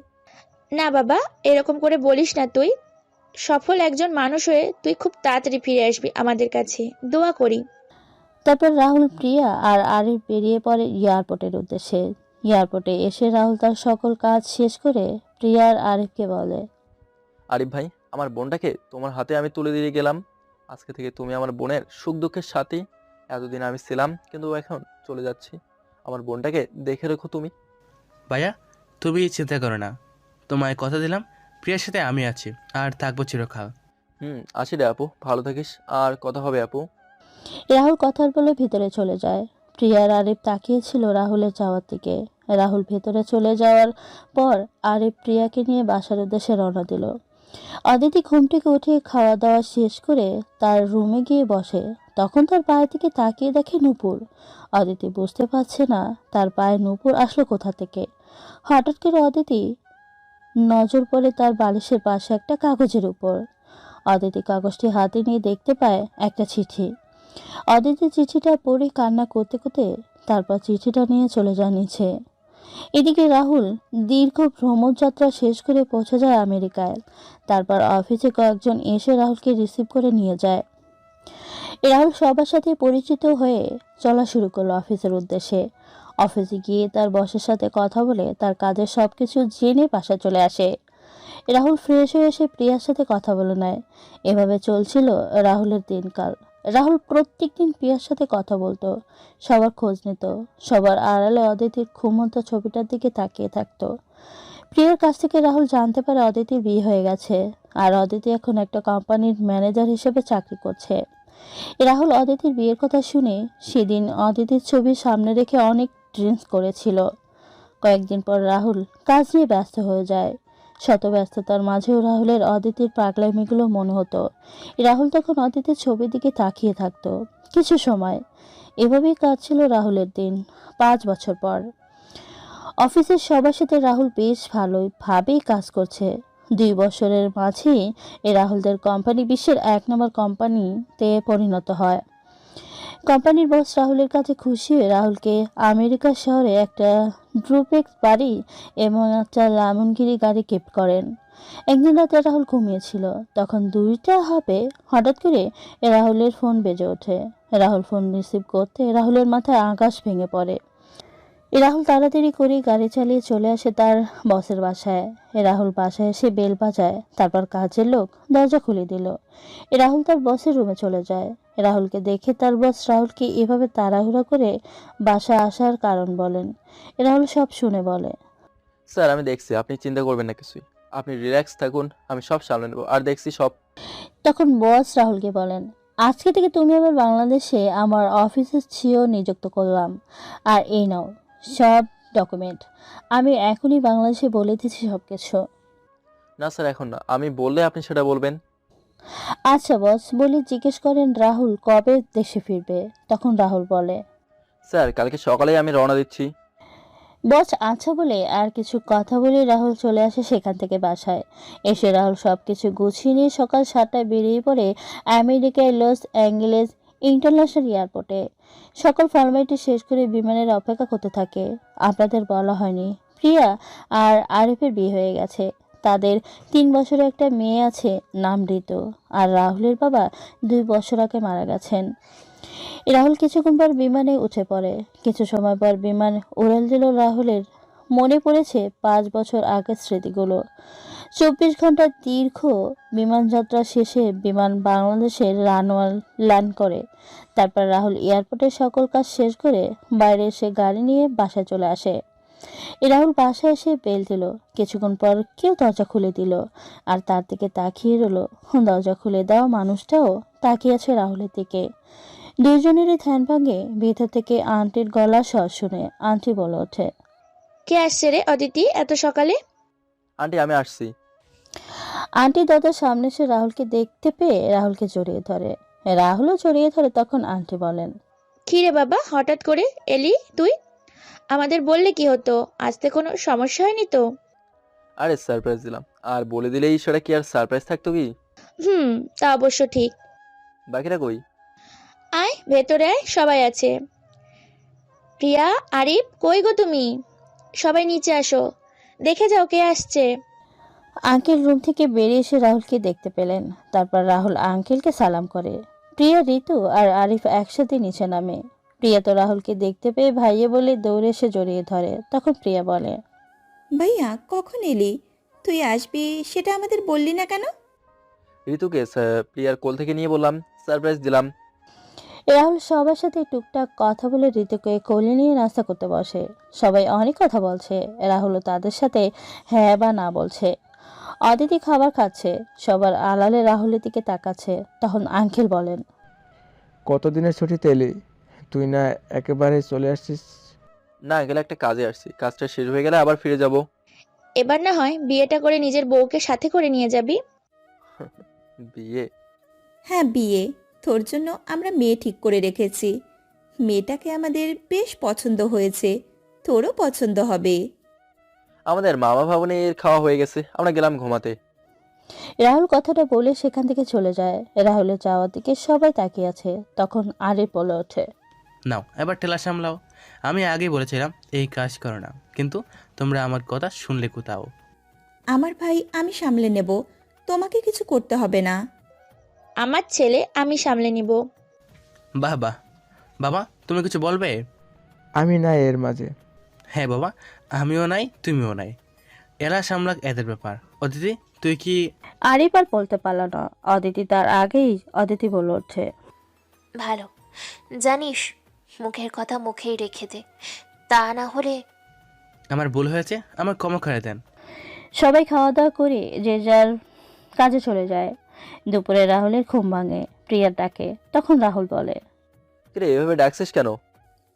না বাবা, এরকম করে বলিস না তুই। সফল একজন মানুষ হয়ে তুই খুব তাড়াতাড়ি ফিরে আসবি আমাদের কাছে, দোয়া করি। তারপর রাহুল, প্রিয়া আর আরিফ বেরিয়ে পড়ে এয়ারপোর্টের উদ্দেশ্যে। এয়ারপোর্টে এসে রাহুল তার সকল কাজ শেষ করে প্রিয়া আর আরিফকে বলে, আরিফ ভাই, আমার বোনটাকে তোমার হাতে আমি তুলে দিয়ে গেলাম। আজকে থেকে তুমি আমার বোনের সুখ দুঃখের সাথী। এতদিন আমি ছিলাম, কিন্তু এখন চলে যাচ্ছি। আমার বোনটাকে দেখে রেখো তুমি। ভাইয়া, তুমি চিন্তা করো না, তোমায় কথা দিলাম প্রিয়ার সাথে আমি আছি আর থাকবো চিরকাল। আসি রে আপু, ভালো থাকিস, আর কথা হবে আপু। রাহুল কথার বলে ভিতরে চলে যায়। প্রিয়া আর আরিফ তাকিয়েছিল রাহুলের যাওয়ার দিকে। রাহুল ভেতরে চলে যাওয়ার পর আরিফ প্রিয়াকে নিয়ে বাসার উদ্দেশ্যে রওনা দিল। অদিতি ঘুম থেকে উঠে খাওয়া দাওয়া শেষ করে তার রুমে গিয়ে বসে। তখন তার পায়ের দিকে তাকিয়ে দেখে নূপুর। অদিতি বুঝতে পারছে না তার পায়ে নূপুর আসলো কোথা থেকে। হঠাৎ করে অদিতি নজর পড়ে তার বালিশের পাশে একটা কাগজের উপর। অদিতি কাগজটি হাতে নিয়ে দেখতে পায় একটা চিঠি। অদিতি চিঠিটা পড়ে কান্না করতে করতে তারপর চিঠিটা নিয়ে চলে যায় নিচে। এদিকে রাহুল দীর্ঘ ভ্রমণযাত্রা শেষ করে পৌঁছে যায় আমেরিকায়। তারপর অফিসে কয়েকজন এসে রাহুলকে রিসিভ করে নিয়ে যায়। রাহুল সবার সাথে পরিচিত হয়ে চলা শুরু করলো অফিসের উদ্দেশ্যে। অফিসে গিয়ে তার বসের সাথে কথা বলে তার কাজের সবকিছু জেনে বাসায় চলে আসে। রাহুল ফ্রেশ হয়ে এসে প্রিয়ার সাথে কথা বলে নেয়। এভাবে চলছিল রাহুলের দিনকাল। রাহুল প্রত্যেকদিন প্রিয়ার সাথে কথা বলতো, সবার খোঁজ নিত, সবার আড়ালে অদিতির ঘুমন্ত ছবিটার দিকে তাকিয়ে থাকতো। প্রিয়ার কাছ থেকে রাহুল জানতে পারে অদিতির বিয়ে হয়ে গেছে, আর অদিতি এখন একটা কোম্পানির ম্যানেজার হিসেবে চাকরি করছে। রাহুল অদিতির বিয়ের কথা শুনে সেদিন অদিতির ছবি সামনে রেখে অনেক ড্রিঙ্কস করেছিল। কয়েকদিন পর রাহুল কাজ নিয়ে ব্যস্ত হয়ে যায়। শত ব্যস্ততার মাঝেও রাহুলের অদিতির পাগলামিগুলো মনে হতো। রাহুল তখন অদিতির ছবির দিকে তাকিয়ে থাকতো। কিছু সময় এভাবেই কাটছিল রাহুলের দিন। 5 বছর পর অফিসের সবার সাথে রাহুল বেশ ভালোভাবেই কাজ করছে। 2 বছরের মাঝেই রাহুলদের কোম্পানি বিশ্বের 1 নম্বর কোম্পানিতে পরিণত হয়। কোম্পানির বস রাহুলের কাছে খুশি হয়ে রাহুলকে আমেরিকা শহরে একটা ডুপ্লেক্স বাড়ি এবং একটা লামনগিরি গাড়ি গিফট করেন। একদিন রাতে রাহুল ঘুমিয়েছিল, তখন 2টা হবে। হঠাৎ করে রাহুলের ফোন বেজে ওঠে। রাহুল ফোন রিসিভ করতে রাহুলের মাথায় আকাশ ভেঙে পড়ে। রাহুল তাড়াতাড়ি করে গাড়ি চালিয়ে চলে আসে তার বসের বাসায়। রাহুল বাসায় এসে বেল বাজায়, তারপর কাজের লোক দরজা খুলে দিল। রাহুল তার বসের রুমে চলে যায়। রাহুলকে দেখে তার বস রাহুলকে এভাবে তাড়াহুড়া করে বাসা আসার কারণ বলেন। রাহুল সব শুনে বলে, স্যার আমি দেখছি, আপনি চিন্তা করবেন না কিছুই, আপনি রিল্যাক্স থাকুন, আমি সব সামলে নেবো, আর দেখছি সব। তখন বস রাহুলকে বলেন, আজকে থেকে তুমি আমার বাংলাদেশে আমার অফিসের সিইও নিযুক্ত করলাম। আর এই নাও সব ডকুমেন্ট। আমি এখনই বাংলাদেশে বলে দিচ্ছি সব কিছু। না স্যার এখন না, আমি বললে আপনি সেটা বলবেন। আচ্ছা বস, বলে জিজ্ঞেস করেন রাহুল কবে দেশে ফিরবে। তখন রাহুল বলে, স্যার কালকে সকালেই আমি রওনা দিচ্ছি। বস আচ্ছা বলে আর কিছু কথা বলে রাহুল চলে আসে সেখান থেকে বাসায়। এসে রাহুল সব কিছু গুছিয়ে নিয়ে সকাল 7টায় বেরিয়ে পড়ে আমেরিকায় লস অ্যাঞ্জেলেস ইন্টারন্যাশনাল এয়ারপোর্টে। সকল ফর্মালিটি শেষ করে বিমানের অপেক্ষা করতে থাকে। আপনাদের বলা হয়নি, প্রিয়া আর আরিফের বিয়ে হয়ে গেছে। তাদের 3 বছরের একটা মেয়ে আছে, নাম ঋতু। আর রাহুলের বাবা 2 বছর আগে মারা গেছেন। রাহুল কিছুক্ষণ পর বিমানে উঠে পড়ে। কিছু সময় পর বিমান উড়াল দিল। রাহুলের মনে পড়েছে 5 বছর আগের স্মৃতিগুলো। 24 ঘন্টার দীর্ঘ বিমানযাত্রা শেষে বিমান বাংলাদেশের রানওয়ে ল্যান্ড করে। তারপর রাহুল এয়ারপোর্টের সকল কাজ শেষ করে বাইরে এসে গাড়ি নিয়ে বাসায় চলে আসে। রাহুল বাসায় এসে বেল দিল। কিছুক্ষণ পর কেউ দরজা খুলে দিল, আর তার দিকে তাকিয়ে রইল। দরজা খুলে দেওয়া মানুষটাও তাকিয়ে আছে রাহুলের দিকে। দুজনেরই ধ্যান ভাঙে। ভেতর থেকে আন্টির গলা স্বর শুনে আন্টি বলে ওঠে, কে আসছে রে অদিতি এত সকালে? আন্টি আমি আসছি। আন্টি দরজার সামনে এসে রাহুলকে দেখতে পেয়ে রাহুলকে জড়িয়ে ধরে। রাহুলও জড়িয়ে ধরে। তখন আন্টি বলেন, কি রে বাবা, হঠাৎ করে এলি তুই? আমাদের বললে কি হতো, আসতে কোনো সমস্যা হয়নি তো? আরে সারপ্রাইজ দিলাম, আর বলে দিলেই সেটা কি আর সারপ্রাইজ থাকতো কি? তা অবশ্য ঠিক। বাকিরা কই? আয় ভেতরে আয়, সবাই আছে। প্রিয়া, আরিফ, কই গো তুমি? সবাই নিচে আসো, দেখে যাও কে আসছে। আঙ্কেল রুম থেকে বেরিয়ে এসে রাহুলকে দেখতে পেলেন। তারপর রাহুল আঙ্কেলকে সালাম করে। প্রিয়া, ঋতু আর আরিফ একসাথে নিচে নামে। প্রিয়া তো রাহুলকে দেখতে পেয়ে ভাইয়ে বলে দৌড়ে এসে জড়িয়ে ধরে। তখন প্রিয়া বলে, ভাইয়া কখন এলি? তুই আসবি সেটা আমাদের বললি না কেন? ঋতুকে প্রিয়ার কোল থেকে নিয়ে বললাম, সারপ্রাইজ দিলাম। রাহুল সবার সাথে টুকটাক কথা বলে ঋতুকে কোলে নিয়ে নাস্তা করতে বসে। সবাই অনেক কথা বলছে। রাহুলও তাদের সাথে হ্যাঁ বা না বলছে। অদিতি খাবার খাচ্ছে, সবার আড়ালে রাহুলের দিকে তাকাচ্ছে। তখন আঙ্কেল বলেন, কতদিনের ছুটিতে এলি? তুই না একেবারে চলে আসছিস? না গেলে একটা কাজে আসছি, কাজটা শেষ হয়ে গেলে আবার ফিরে যাব। এবার না হয় বিয়েটা করে নিজের বউকে সাথে করে নিয়ে যাবি। বিয়ে? হ্যাঁ বিয়ে। তোর জন্য আমরা মেয়ে ঠিক করে রেখেছি। মেয়েটাকে আমাদের বেশ পছন্দ হয়েছে, তোরও পছন্দ হবে। আমাদের মামা ভবনের খাওয়া হয়ে গেছে, আমরা গেলাম ঘুমাতে। রাহুল কথাটা বলে সেখান থেকে চলে যায়। রাহুলের যাওয়ার দিকে সবাই তাকিয়ে আছে। তখন আরিফ বলে ওঠে, নাও এবার ঠেলা সামলাও। আমি আগেই বলেছিলাম এই কাজ করো না, কিন্তু তোমরা আমার কথা শুনলে কোথাও। আমার ভাই আমি সামলে নেব, তোমাকে কিছু করতে হবে না। আমার ছেলে আমি সামলে নিব। বাহ বাহ। বাবা তুমি কিছু বলবে? আমি নাই এর মাঝে। হ্যাঁ বাবা, আমিও নাই তুমিও নাই, এরা সামলাক এদের ব্যাপার। অদিতি তুই কি? আরিফ আর বলতে পারল না। অদিতি তার আগেই অদিতি বলে ওঠে, ভালো, জানিস মুখের কথা মুখেই রেখে দে, তা না হলে। আমার ভুল হয়েছে, আমার ক্ষমা করে দেন। সবাই খাওয়া দাওয়া করে যে যার কাজে চলে যায়। দুপুরে রাহুলের ঘুম ভাঙে, প্রিয়ার ডাকে। তখন রাহুল বলে, কিরে এভাবে ডাকছিস কেন?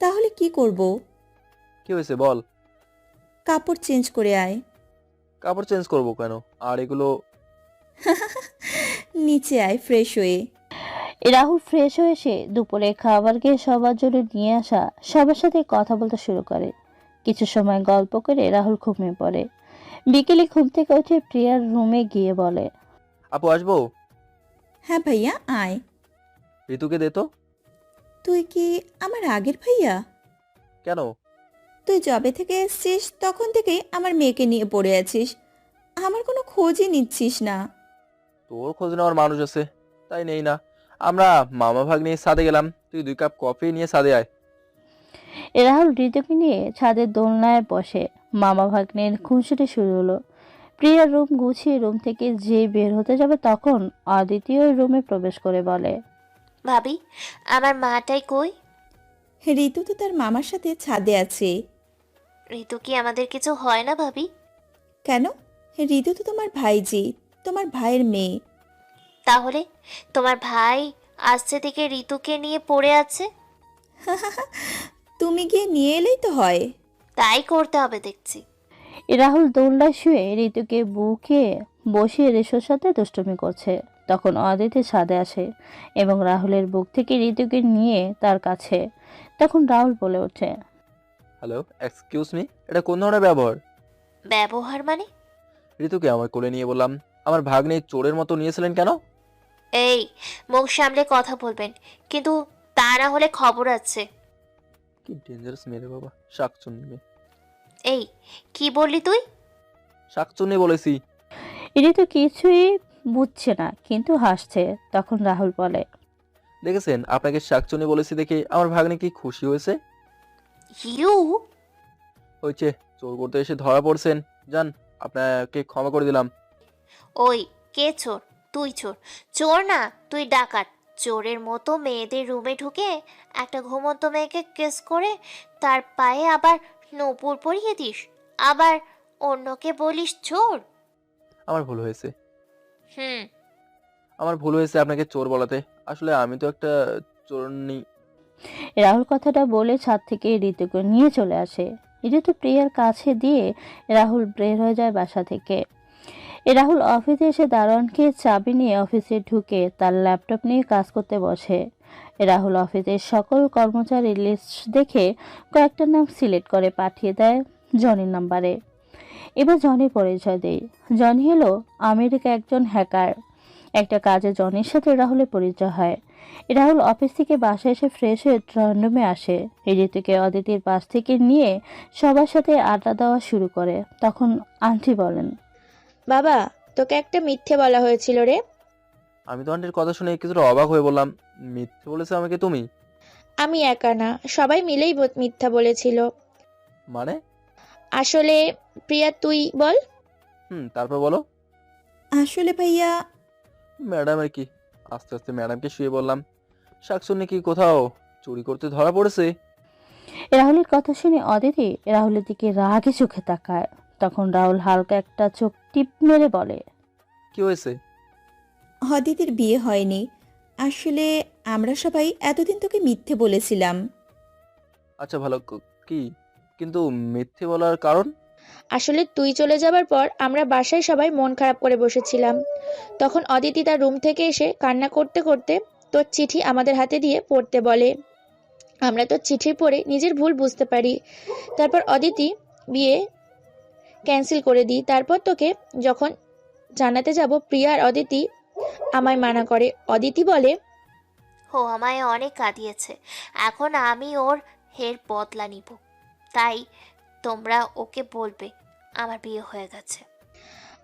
তাহলে কি করব? কি হয়েছে বল। কাপড় চেঞ্জ করে আয়। কাপড় চেঞ্জ করবো কেন? আর এগুলো? নিচে আয় ফ্রেশ হয়ে। রাহুল ফ্রেশ হয়ে এসে দুপুরে খাবার খেয়ে সবার জন্য নিয়ে আসা সবার সাথে কথা বলতে শুরু করে। কিছু সময় গল্প করে রাহুল ঘুমিয়ে পড়ে। বিকেলে ঘুম থেকে উঠে প্রিয়ার রুমে গিয়ে বলে, আপু আসবো? হ্যাঁ ভাইয়া আয়। ঋতুকে দে তো। তুই কি আমার আগের ভাইয়া? কেন? তুই জবে থেকে এসছিস তখন থেকেই আমার মেয়েকে নিয়ে পড়ে আছিস, আমার কোনো খোঁজই নিচ্ছিস না। তোর খোঁজ নেওয়ার মানুষ আছে তাই নেই না। আমরা মামা ভাগ নিয়ে ছাদে গেলাম, তুই 2 কাপ কফি নিয়ে ছাদে আয়। রাহুল ঋতুকে নিয়ে ছাদের দোলনায় বসে। মামা ভাগ্নের খুনসুটি শুরু হলো। প্রিয়ার রুম গুছিয়ে রুম থেকে যে বের হতে যাবে তখন অদিতি ওই রুমে প্রবেশ করে বলে, ভাবি আমার মাটাই কই? ঋতু তো তার মামার সাথে ছাদে আছে। ঋতু কি আমাদের কিছু হয় না ভাবি? কেন? ঋতু তো তোমার ভাইজি, তোমার ভাইয়ের মেয়ে। তাহলে তোমার ভাই আসছে থেকে ঋতুকে নিয়ে পড়ে আছে। তুমি গিয়ে নিয়ে এলেই তো হয়। তাই করতে হবে দেখছি। রাহুল দোলনায় শুয়ে ঋতুকে বুকে বসিয়ে রেশোর সাথে দুষ্টুমি করছে। তখন অদিতি ছাদে আসে এবং রাহুলের বুক থেকে ঋতুকে নিয়ে তার কাছে। তখন রাহুল বলে ওঠে, হ্যালো এক্সকিউজ মি, এটা কোন ধরনের ব্যবহার? ব্যবহার মানে? ঋতুকে আমার কোলে নিয়ে বললাম, আমার ভাগ্নে চোরের মতো নিয়েছিলেন কেন? এই মুখ সামলে কথা বলবেন, কিন্তু তা না হলে খবর আছে। কি ডেঞ্জারাস মেরে বাবা, শাকচুন্নি মেয়ে। এই কি বললি তুই? শাকচুন্নি বলেছি। ঋতু কিছুই বুঝছে না কিন্তু হাসছে। তখন রাহুল বলে, দেখেছেন আপনাকে শাকচুন্নি বলেছি দেখে আমার ভাগ্নে কি খুশি হয়েছে। ইউ হয়েছে, চোর করতে এসে ধরা পড়ছেন, যান আপনাকে ক্ষমা করে দিলাম। ওই কে চোর? তুই চোর? চোর না, তুই ডাকাত। চোরের মতো মেয়েদের রুমে ঢুকে একটা ঘুমন্ত মেয়েকে কেস করে তার পায়ে আবার নূপুর পরিয়ে দিস, আবার অন্যকে বলিস চোর। আমার ভুল হয়েছে, হুম আমার ভুল হয়েছে আপনাকে চোর বলাতে। আসলে আমি তো একটা চোরনি। রাহুল কথাটা বলে ছাদ থেকে ঋতুকে নিয়ে চলে আসে। ঋতু প্রিয়ার কাছে দিয়ে রাহুল বের হয়ে যায় বাসা থেকে। রাহুল অফিসে এসে দারোয়ানকে চাবি নিয়ে অফিসে ঢুকে তার ল্যাপটপ নিয়ে কাজ করতে বসে। রাহুল অফিসের সকল কর্মচারীর লিস্ট দেখে কয়েকটা নাম সিলেক্ট করে পাঠিয়ে দেয় জনির নাম্বারে। এবার জনি পরিচয় দেয়। জনি হলো আমেরিকা একজন হ্যাকার। একটা কাজে জনির সাথে রাহুলের পরিচয় হয়। রাহুল অফিস থেকে বাসায় এসে ফ্রেশ হয়ে ড্রয়িং রুমে আসে। ঋতুকে অদিতির পাশ থেকে নিয়ে সবার সাথে আড্ডা দেওয়া শুরু করে। তখন আন্টি বলেন, বাবা, তোকে একটা মিথ্যে বলা হয়েছিল রে। আমি তো আন্টির কথা শুনে কিছুটা অবাক হয়ে বললাম, মিথ্যে বলেছে আমাকে তুমি? আমি একা না, সবাই মিলেই মিথ্যা বলেছিল। মানে? আসলে প্রিয়া তুই বল। তারপর বলো। আসলে ভাইয়া। ম্যাডামের কি? আস্তে আস্তে ম্যাডামকে শুয়ে বললাম, শাকচুন্নি কি কোথাও চুরি করতে ধরা পড়েছে? রাহুলের কথা শুনে অদিতি রাহুলের দিকে রাগে চোখে তাকায়। তখন রাহুল হালকা একটা চোখ টিপ মেরে বলে, কি হয়েছে? অদিতির বিয়ে হয়নি। আসলে আমরা সবাই এতদিন তোকে মিথ্যে বলেছিলাম। আচ্ছা ভালো, কি কিন্তু মিথ্যে বলার কারণ? আসলে তুই চলে যাবার পর আমরা বাসায় সবাই মন খারাপ করে বসেছিলাম। তখন অদিতি তার রুম থেকে এসে কান্না করতে করতে তোর চিঠি আমাদের হাতে দিয়ে পড়তে বলে। আমরা তোর চিঠি পড়ে নিজের ভুল বুঝতে পারি। তারপর অদিতি বিয়ে ক্যান্সেল করে দিই। তারপর তোকে যখন জানাতে যাব, প্রিয়া আর অদিতি আমায় মানা করে। অদিতি বলে, ও আমায় অনেক কাঁদিয়েছে, এখন আমি ওর হের বদলা নিব। তাই তোমরা ওকে বলবে আমার বিয়ে হয়ে গেছে।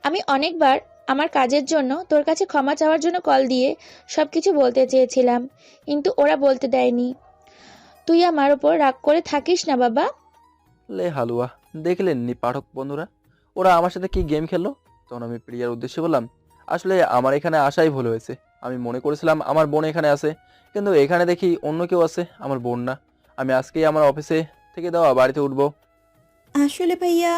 আমি অনেকবার আমার কাজের জন্য তোর কাছে ক্ষমা চাওয়ার জন্য কল দিয়ে সবকিছু বলতে চেয়েছিলাম, কিন্তু ওরা বলতে দেয়নি। তুই আমার উপর রাগ করে থাকিস না বাবা। লে হালুয়া, দেখলেন নি পাঠক বন্ধুরা, ওরা আমার সাথে কি গেম খেললো। তখন আমি প্রিয়ার উদ্দেশ্যে বললাম, আসলে আমার এখানে আসাই ভুল হয়েছে। আমি মনে করেছিলাম আমার বোন এখানে আছে, কিন্তু এখানে দেখি অন্য কেউ আছে, আমার বোন না। আমি আজকেই আমার অফিসে থেকে দেওয়া বাড়িতে উঠবো। আসলে ভাইয়া,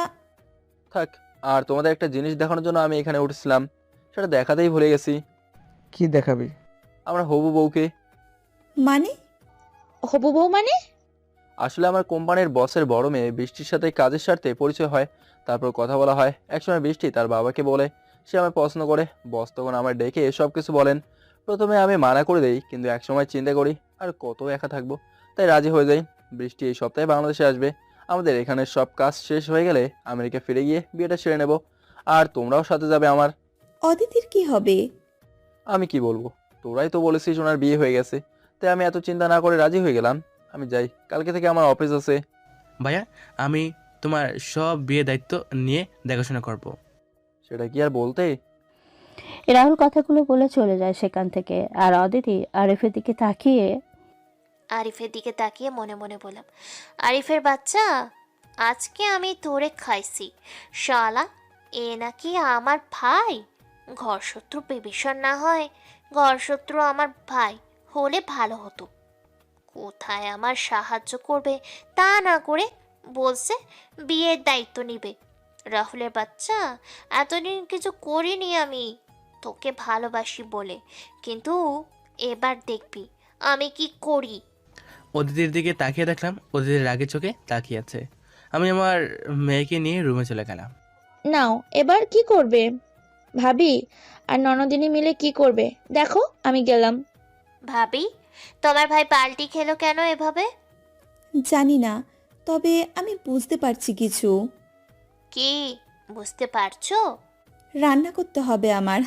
থাক, আর তোমাদের একটা জিনিস দেখানোর জন্য আমি এখানে উঠেছিলাম, সেটা দেখাতেই ভুলে গেছি। কি দেখাবি? আমরা হবু বউকে। মানে? হবু বউ মানে? আসলে আমার কোম্পানির বসের বড় মেয়ে বৃষ্টির সাথে কাজের স্বার্থে পরিচয় হয়, তারপর কথা বলা হয়। একসময় বৃষ্টি তার বাবাকে বলে সে আমায় পছন্দ করে। বস তখন আমায় ডেকে সব কিছু বলেন। প্রথমে আমি মানা করে দেই, কিন্তু একসময় চিন্তা করি আর কত একা থাকবো, তাই রাজি হয়ে যাই। বৃষ্টি এই সপ্তাহে বাংলাদেশে আসবে। আমাদের এখানে সব কাজ শেষ হয়ে গেলে আমেরিকা ফিরে গিয়ে বিয়েটা সেরে নেব, আর তোমরাও সাথে যাবে আমার। অদিতির কি হবে? আমি কি বলবো, তোরাই তো বলেছিস ওনার বিয়ে হয়ে গেছে, তাই আমি এত চিন্তা না করে রাজি হয়ে গেলাম। আমি যাই, কালকে থেকে আমার অফিস আছে। ভাইয়া, আমি তোমার সব বিয়ে দায়িত্ব নিয়ে দেখাশোনা করব। সেটা কি আর বলতে। রাহুল কথাগুলো বলে চলে যায় সেখান থেকে। আর অদিতি আরিফের দিকে তাকিয়ে আরিফের দিকে তাকিয়ে মনে মনে বললাম, আরিফের বাচ্চা, আজকে আমি তোরে খাইছি শালা। এ নাকি আমার ভাই? ঘর শত্রু বিভীষণ না হয়, ঘর শত্রু আমার ভাই হলে ভালো হতো। কোথায় আমার সাহায্য করবে তা না করে বলছে বিয়ের দায়িত্ব নিবে। রাহুলের বাচ্চা, এতদিন কিছু করিনি আমি তোকে ভালোবাসি বলে, কিন্তু এবার দেখবি আমি কি করি। অদিতির দিকে তাকিয়ে দেখলাম অদিতির রাগে চোখে তাকিয়ে আছে। আমি আমার মেয়েকে নিয়ে রুমে চলে গেলাম। নাও, এবার কি করবে? ভাবি আর ননদিনী মিলে কি করবে দেখো, আমি গেলাম। ভাবি, তোমার ভাই পাল্টি খেলো কেন এভাবে? জানি না, তবে আমি বুঝতে পারছি কিছু। কি বুঝতে পারছো? রান্না করতে হবে আমার।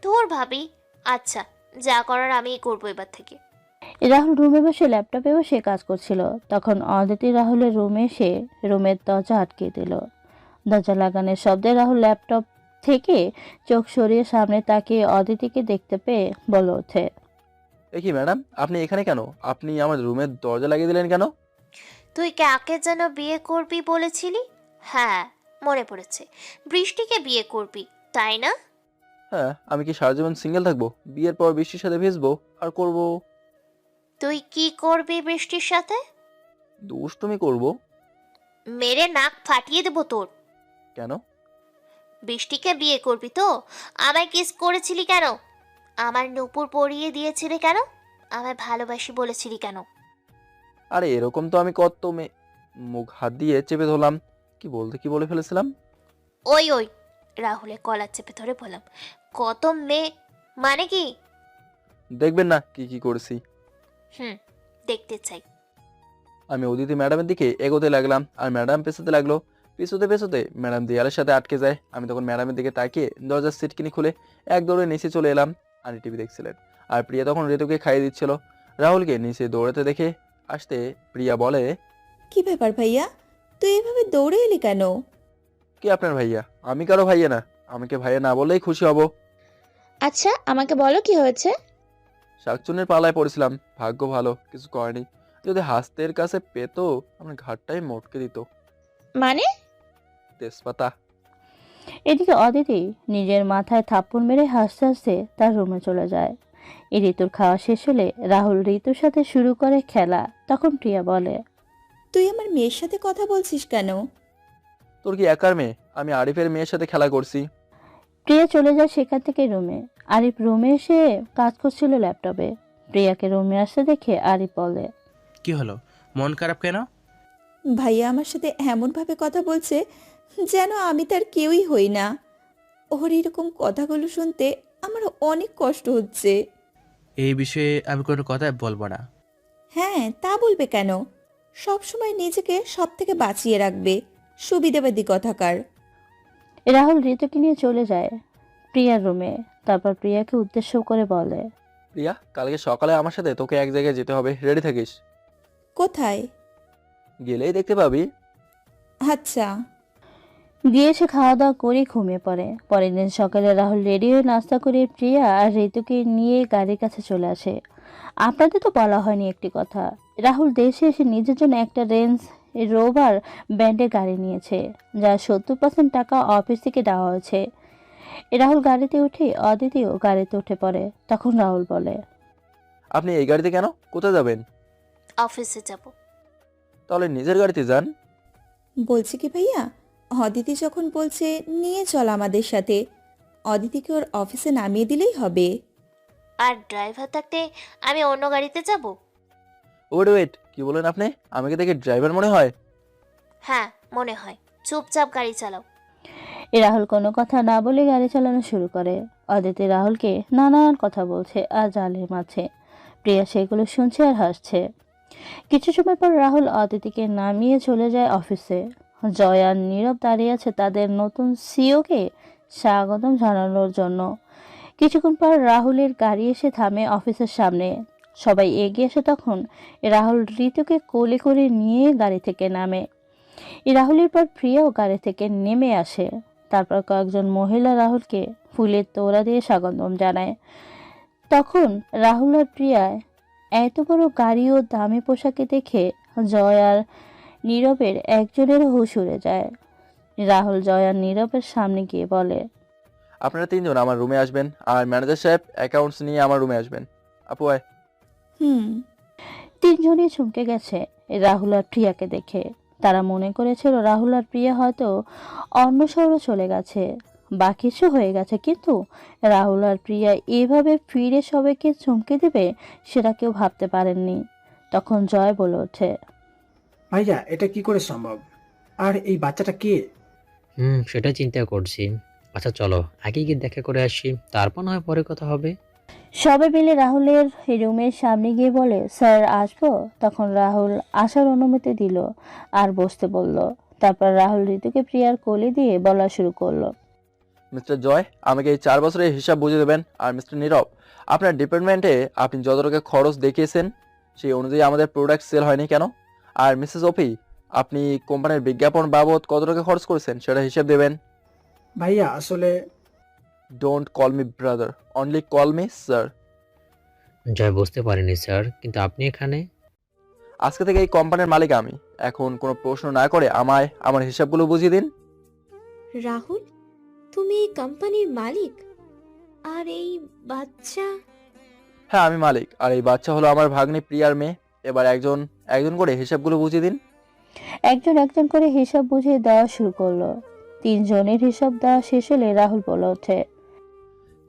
তোর ভাবি, আচ্ছা যা করার আমিই করবো এবার থেকে। রাহুল রুমে বসে ল্যাপটপে বসে কাজ করছিল। তখন অদিতি রাহুলের রুমে এসে রুমের দরজা আটকে দিল। দরজা লাগানোর শব্দে রাহুল ল্যাপটপ থেকে চোখ সরিয়ে সামনে তাকিয়ে অদিতিকে দেখতে পেয়ে বলে ওঠে, এ কি ম্যাডাম, আপনি এখানে কেন? আপনি আমার রুমের দরজা লাগিয়ে দিলেন কেন? তুই কাকে যেন বিয়ে করবি বলেছিলি? হ্যাঁ, মনে পড়েছে, বৃষ্টিকে বিয়ে করবি তাই না? হ্যাঁ, আমি কি সারা জীবন সিঙ্গেল থাকবো? বিয়ের পর বৃষ্টির সাথে ভিজবো আর করব তুই কি করবি বৃষ্টির সাথে? দুষ্টুমি করব। মেরে নাক ফাটিয়ে দেবো তোর। কেন? বৃষ্টিকে বিয়ে করবি তো আমায় কিস করেছিলি কেন? আমার নুপুর পরিয়ে দিয়েছিলি কেন? আমায় ভালোবাসি বলেছিলি কেন? আরে এরকম তো আমি কত মুখ হাত দিয়ে চেপে ধরলাম। কি বলে ফেলেছিলাম। ওই ওই, রাহুলের কলার চেপে ধরে বললাম, কত মেয়ে মানে কি? দেখবেন না কি কি করেছি। দেখতে চাই। আমি অদিতি ম্যাডামের দিকে এগোতে লাগলাম, আর ম্যাডাম পেছাতে লাগলো। পেছতে ম্যাডাম দেয়ালের সাথে আটকে যায়। আমি তখন ম্যাডামের দিকে তাকিয়ে দরজার সিটকিনি খুলে এক দৌড়ে নিচে চলে এলাম। আনি টিভি দেখছিলেন, আর প্রিয়া তখন ঋতুকে খাইয়ে দিচ্ছিল। রাহুলকে নিচে দৌড়াতে দেখে আসতে প্রিয়া বলে, কি ব্যাপার ভাইয়া, তুই এভাবে দৌড়ে এলি কেন? কি আপনার ভাইয়া? আমি কারো ভাইয়া না, আমাকে ভাইয়া না বললেই খুশি হব। আচ্ছা আমাকে বলো কি হয়েছে? শাকচুনের পালায় পড়েছিলাম, ভাগ্য ভালো কিছু করেনি। যদি হাসতের কাছে পেতো আমার ঘাটটাই মটকে দিত। মানে? তেজপাতা। এদিকে অদিতি নিজের মাথায় থাপ্পড় মেরে হাসতে হাসতে তার রুমে চলে যায়। ঋতুর খাওয়া শেষ হলে রাহুল ঋতুর সাথে শুরু করে খেলা। তখন প্রিয়া বলে, তুই আমার মেয়ের সাথে কথা বলছিস কেন? তোর কি একার মেয়ে? আমি আরিফের মেয়ের সাথে খেলা করছি। প্রিয়া চলে যায় সেখান থেকে রুমে। আরিফ রুমে এসে কাজ করছিল ল্যাপটপে। প্রিয়াকে রুমে আসতে দেখে আরিফ বলে, কি হলো, মন খারাপ কেন? ভাইয়া আমার সাথে এমনভাবে কথা বলছে যেন আমি তার কেউই হই না। ওর এরকম কথাগুলো শুনতে আমার অনেক কষ্ট হচ্ছে। এই বিষয়ে আমি কোনো কথা বলবো না। হ্যাঁ, তা বলবে কেন? সব সময় নিজেকে সব থেকে বাঁচিয়ে রাখবে, সুবিধাবাদী কথাকার। রাহুল ঋতুকে নিয়ে চলে যায় প্রিয়ার রুমে। তারপর প্রিয়াকে উদ্দেশ্য করে বলে, প্রিয়া, কালকে সকালে আমার সাথে তোকে এক জায়গায় যেতে হবে, রেডি থাকিস। কোথায়? গেলেই দেখতে পাবি। আচ্ছা। দিয়ে সে খাওয়া দাওয়া করে ঘুমিয়ে পড়ে। পরের দিন সকালে রাহুল রেডি হয়ে নাস্তা করে প্রিয়া আর ঋতুকে নিয়ে গাড়ির কাছে চলে আসে। আপনাদের তো বলা হয়নি একটি কথা, রাহুল দেশে এসে নিজের জন্য একটা রেঞ্জ রোভার ব্র্যান্ডের গাড়ি নিয়েছে, যার 70% টাকা অফিস থেকে দেওয়া হয়েছে। রাহুল গাড়িতে উঠে অদিতিও গাড়িতে উঠে পড়ে। তখন রাহুল বলে, আপনি এই গাড়িতে কেন? কোথায় যাবেন? অফিসে যাব। তাহলে নিজের গাড়িতে যান। বলছি কি ভাইয়া, অদিতি যখন বলছে নিয়ে চল আমাদের সাথে, অদিতিকে ওর অফিসে নামিয়ে দিলেই হবে। আর ড্রাইভার থাকতে আমি অন্য গাড়িতে যাব? ওয়েট ওয়েট, কি বলেন আপনি? আমাকে দেখে ড্রাইভার মনে হয়? হ্যাঁ মনে হয়। চুপচাপ গাড়ি চালাও। রাহুল কোনো কথা না বলে গাড়ি চালানো শুরু করে। অদিতি রাহুলকে নানান কথা বলছে আর জালের মাঝে। প্রিয়া সেগুলো শুনছে আর হাসছে। কিছু সময় পর রাহুল অদিতিকে নামিয়ে চলে যায় অফিসে। জয় আর নীরব দাঁড়িয়ে আছে তাদের নতুন সিওকে স্বাগতম জানানোর জন্য। কিছুক্ষণ পর রাহুলের গাড়ি এসে থামে অফিসের সামনে। সবাই এগিয়ে আসে। তখন রাহুল ঋতুকে কোলে করে নিয়ে গাড়ি থেকে নামে। রাহুলের পর প্রিয়াও গাড়ি থেকে নেমে আসে। তারপর কয়েকজন মহিলা রাহুলকে ফুলের তোড়া দিয়ে স্বাগতম জানায়। তখন রাহুল আর প্রিয়ায় এত বড় গাড়ি ও দামি পোশাকে দেখে জয় আর নীরবের একজনের হুঁশ উড়ে যায়। রাহুল জয় আর নীরবের সামনে গিয়ে বলে, আপনারা তিনজন আমার রুমে আসবেন, আর ম্যানেজার সাহেব অ্যাকাউন্টস নিয়ে আমার রুমে আসবেন। আপু আয়। তিনজনই চমকে গেছে রাহুল আর প্রিয়াকে দেখে। তারা মনে করেছিল রাহুল আর প্রিয়া হয়তো অন্য শহরে চলে গেছে বা কিছু হয়ে গেছে, কিন্তু রাহুল আর প্রিয়া এভাবে ফিরে সবাইকে চমকে দেবে সেটা কেউ ভাবতে পারেননি। তখন জয় বলে ওঠে, ভাইয়া এটা কি করে সম্ভব? আর এই বাচ্চাটা কে? সেটা চিন্তা করছি। আচ্ছা চলো আগে গিয়ে দেখা করে আসি, তারপর না হয় পরে কথা হবে। সবাই মিলে রাহুলের রুমের সামনে গিয়ে বলে, স্যার আসবো? তখন রাহুল আসার অনুমতি দিল আর বসতে বলল। তারপর রাহুল ঋতুকে প্রিয়ার কোলে দিয়ে বলা শুরু করলো, মিস্টার জয়, আমাকে এই 4 বছরের হিসাব বুঝিয়ে দেবেন। আর মিস্টার নীরব, আপনার ডিপার্টমেন্টে আপনি যত টাকা খরচ দেখিয়েছেন সেই অনুযায়ী আমাদের প্রোডাক্ট সেল হয়নি কেন? আর মিসেস ওপি, আপনি কোম্পানির বিজ্ঞাপন বাবদ কত টাকা খরচ করেছেন সেটা হিসাব দেবেন। ভাইয়া আসলে don't call me brother, only call me sir. জয় বুঝতে পারিনি স্যার, কিন্তু আপনি এখানে? আজকে থেকে এই কোম্পানির মালিক আমি। এখন কোনো প্রশ্ন না করে আমায় আমার হিসাবগুলো বুঝিয়ে দিন। রাহুল, তুমি এই কোম্পানির মালিক? আর এই বাচ্চা? হ্যাঁ, আমি মালিক, আর এই বাচ্চা হলো আমার ভাগ্নি প্রিয়ার মেয়ে। এবার একজন একজন করে হিসাবগুলো বুঝিয়ে দিন। একজন একজন করে হিসাব বুঝিয়ে দেওয়া শুরু করলো। তিনজনের হিসাব দেওয়া শেষ হলে রাহুল বলে ওঠে,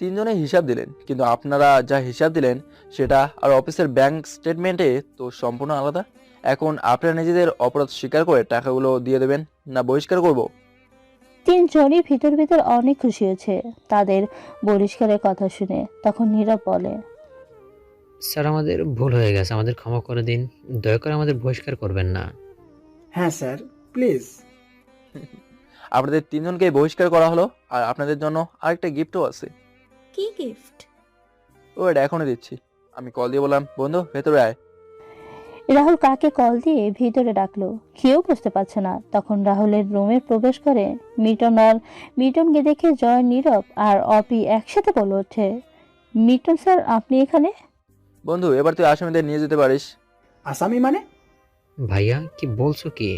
তিনজনে হিসাব দিলেন, কিন্তু আপনারা যা হিসাব দিলেন সেটা আর অফিসের ব্যাংক স্টেটমেন্টে তো সম্পূর্ণ আলাদা। এখন আপনারা নিজেদের অপরাধ স্বীকার করে টাকাগুলো দিয়ে দেবেন, না বহিষ্কার করব? তিনজনই ভিতর ভিতর অনেক খুশি হয়েছে তাদের বহিষ্কারের কথা শুনে। তখন নীরব বলে, স্যার আমাদের ভুল হয়ে গেছে, আমাদের ক্ষমা করে দিন, দয়া করে আমাদের বহিষ্কার করবেন না। হ্যাঁ স্যার, প্লিজ। আপনাদের তিনজনকে বহিষ্কার করা হলো, আর আপনাদের জন্য আরেকটা গিফটও আছে। কি গিফট? ওটা এখনই দিচ্ছি। আমি কল দিয়ে বললাম, বন্ধু ভেতরে আয়। রাহুল কাকে কল দিয়ে ভিতরে ডাকলো কেউ বুঝতে পারছে না। তখন রাহুলের রুমে প্রবেশ করে মিটন। আর মিটনকে দেখে জয়, নীরব আর অপি একসাথে বলে ওঠে, মিটন স্যার আপনি এখানে? বন্ধু, এবার তুই আসামিদের নিয়ে যেতে পারিস। আসামি মানে? ভাইয়া কি বলছো কি?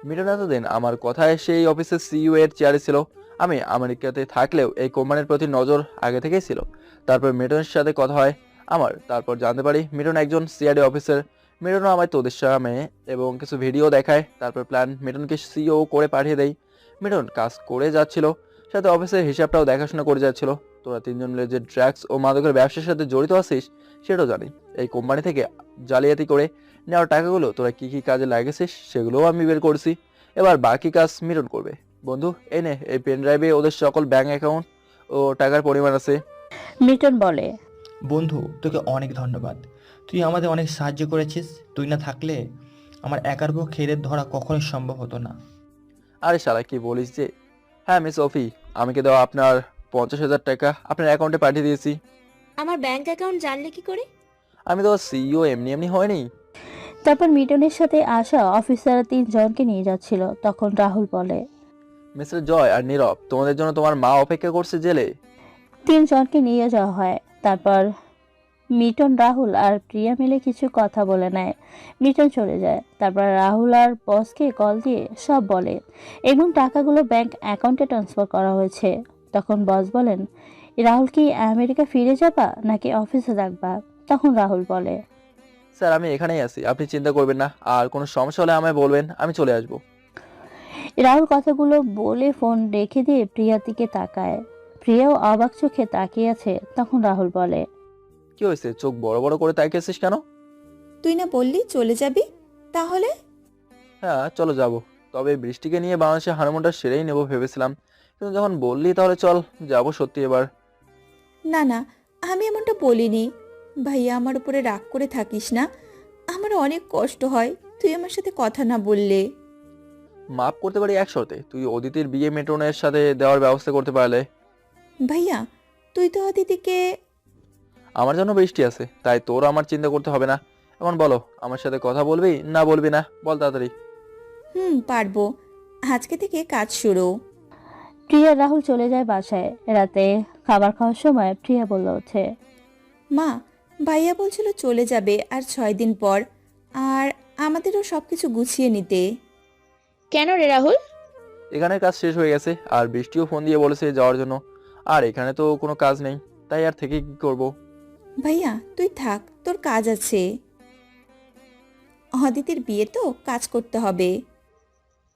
মিটন এতদিন আমার কথায় সেই অফিসের সিইও এর চেয়ারে ছিল। আমি আমেরিকাতে থাকলেও এই কোম্পানির প্রতি নজর আগে থেকেই ছিল। তারপর মিটনের সাথে কথা হয় আমার, তারপর জানতে পারি মিটন একজন সিআইডি অফিসার। মিটনও আমায় তোদের সামনে এবং কিছু ভিডিও দেখায়। তারপর প্ল্যান মিটনকে সিইও করে পাঠিয়ে দেয়। মিটন কাজ করে যাচ্ছিল, সাথে অফিসের হিসাবটাও দেখাশোনা করে যাচ্ছিল। তোরা তিনজন মিলে যে ড্রাগস ও মাদকের ব্যবসার সাথে জড়িত আছিস সেটাও জানি। এই কোম্পানি থেকে জালিয়াতি করে নেওয়ার টাকাগুলো তোরা কি কি কাজে লাগিয়েছিস সেগুলোও আমি বের করছি। এবার বাকি কাজ মিটন করবে। বন্ধু এই নে, এই পেন ড্রাইভে ওদের সকল ব্যাংক অ্যাকাউন্ট ও টাকার পরিমাণ আছে। মিটন বলে, বন্ধু তোকে অনেক ধন্যবাদ, তুই আমাদের অনেক সাহায্য করেছিস। তুই না থাকলে আমার একার পক্ষে এদের ধরা কখনোই সম্ভব হতো না। আরে শালা কি বলিস যে। হ্যাঁ মিস অফি, আমাকে দেওয়া আপনার 50,000 টাকা আপনার অ্যাকাউন্টে পাঠিয়ে দিয়েছি। আমার ব্যাংক অ্যাকাউন্ট জানলে কি করে? আমি তো সিইও, এমনি এমনি হয়নি। তারপর মিটনের সাথে আসা অফিসাররা 3 জনকে নিয়ে যাচ্ছিল। তখন রাহুল বলে, মিস্টার জয় আর নীরব, তোমাদের জন্য তোমার মা অপেক্ষা করছে জেলে। 3 জনকে নিয়ে যাওয়া হয়। তারপর মিটন, রাহুল আর প্রিয়া মিলে কিছু কথা বলে নেয়। মিটন চলে যায়। তারপর রাহুল আর বসকে কল দিয়ে সব বলে এবং টাকাগুলো ব্যাংক অ্যাকাউন্টে ট্রান্সফার করা হয়েছে। তখন বস বলেন, রাহুল কি আমেরিকা ফিরে যাবা নাকি অফিসে থাকবা? তখন রাহুল বলে, স্যার আমি এখানেই আছি, আপনি চিন্তা করবেন না, আর কোনো সমস্যা হলে আমায় বলবেন, আমি চলে আসবো। রাহুল কথাগুলো বলে ফোন রেখে দিয়ে প্রিয়ার দিকে তাকায়। প্রিয়াও অবাক চোখে তাকিয়ে আছে। তখন রাহুল বলে, কি হয়েছে, চোখ বড় বড় করে তাকিয়েছিস কেন? তুই না বললি চলে যাবি, তাহলে? হ্যাঁ চলো যাবো, তবে বৃষ্টিকে নিয়ে বাংলাদেশে হানিমুনটা সেরেই নেবো ভেবেছিলাম, কিন্তু যখন বললি তাহলে চল যাবো সত্যি এবার। না না, আমি এমনটা বলিনি। ভাইয়া আমার উপরে রাগ করে থাকিস না, আমার অনেক কষ্ট হয় তুই আমার সাথে কথা না বললে। মাফ করতে পারি এক শর্তে, তুই অদিতির বিয়ে মেটনের সাথে দেওয়ার ব্যবস্থা করতে পারলে। ভাইয়া তুই তো অদিতিকে। আমার জন্য বৃষ্টি আছে, তাই তোর আমার চিন্তা করতে হবে না। এখন বলো, আমার সাথে কথা বলবি না বলবি না, বল তাড়াতাড়ি। পারবো, আজকে থেকে কাজ শুরু। প্রিয়া রাহুল চলে যায় বাসায়। রাতে খাবার খাওয়ার সময় প্রিয়া বলল ওঠে, মা, ভাইয়া বলছিল চলে যাবে আর 6 দিন পর, আর আমাদেরও সবকিছু গুছিয়ে নিতে। কেন রে রাহুল? এখানে কাজ শেষ হয়ে গেছে, আর বৃষ্টিও ফোন দিয়ে বলেছে যাওয়ার জন্য, আর এখানে তো কোনো কাজ নেই, তাই আর থেকে কি করব। ভাইয়া তুই থাক, তোর কাজ আছে। অদিতির বিয়ে তো কাজ করতে হবে।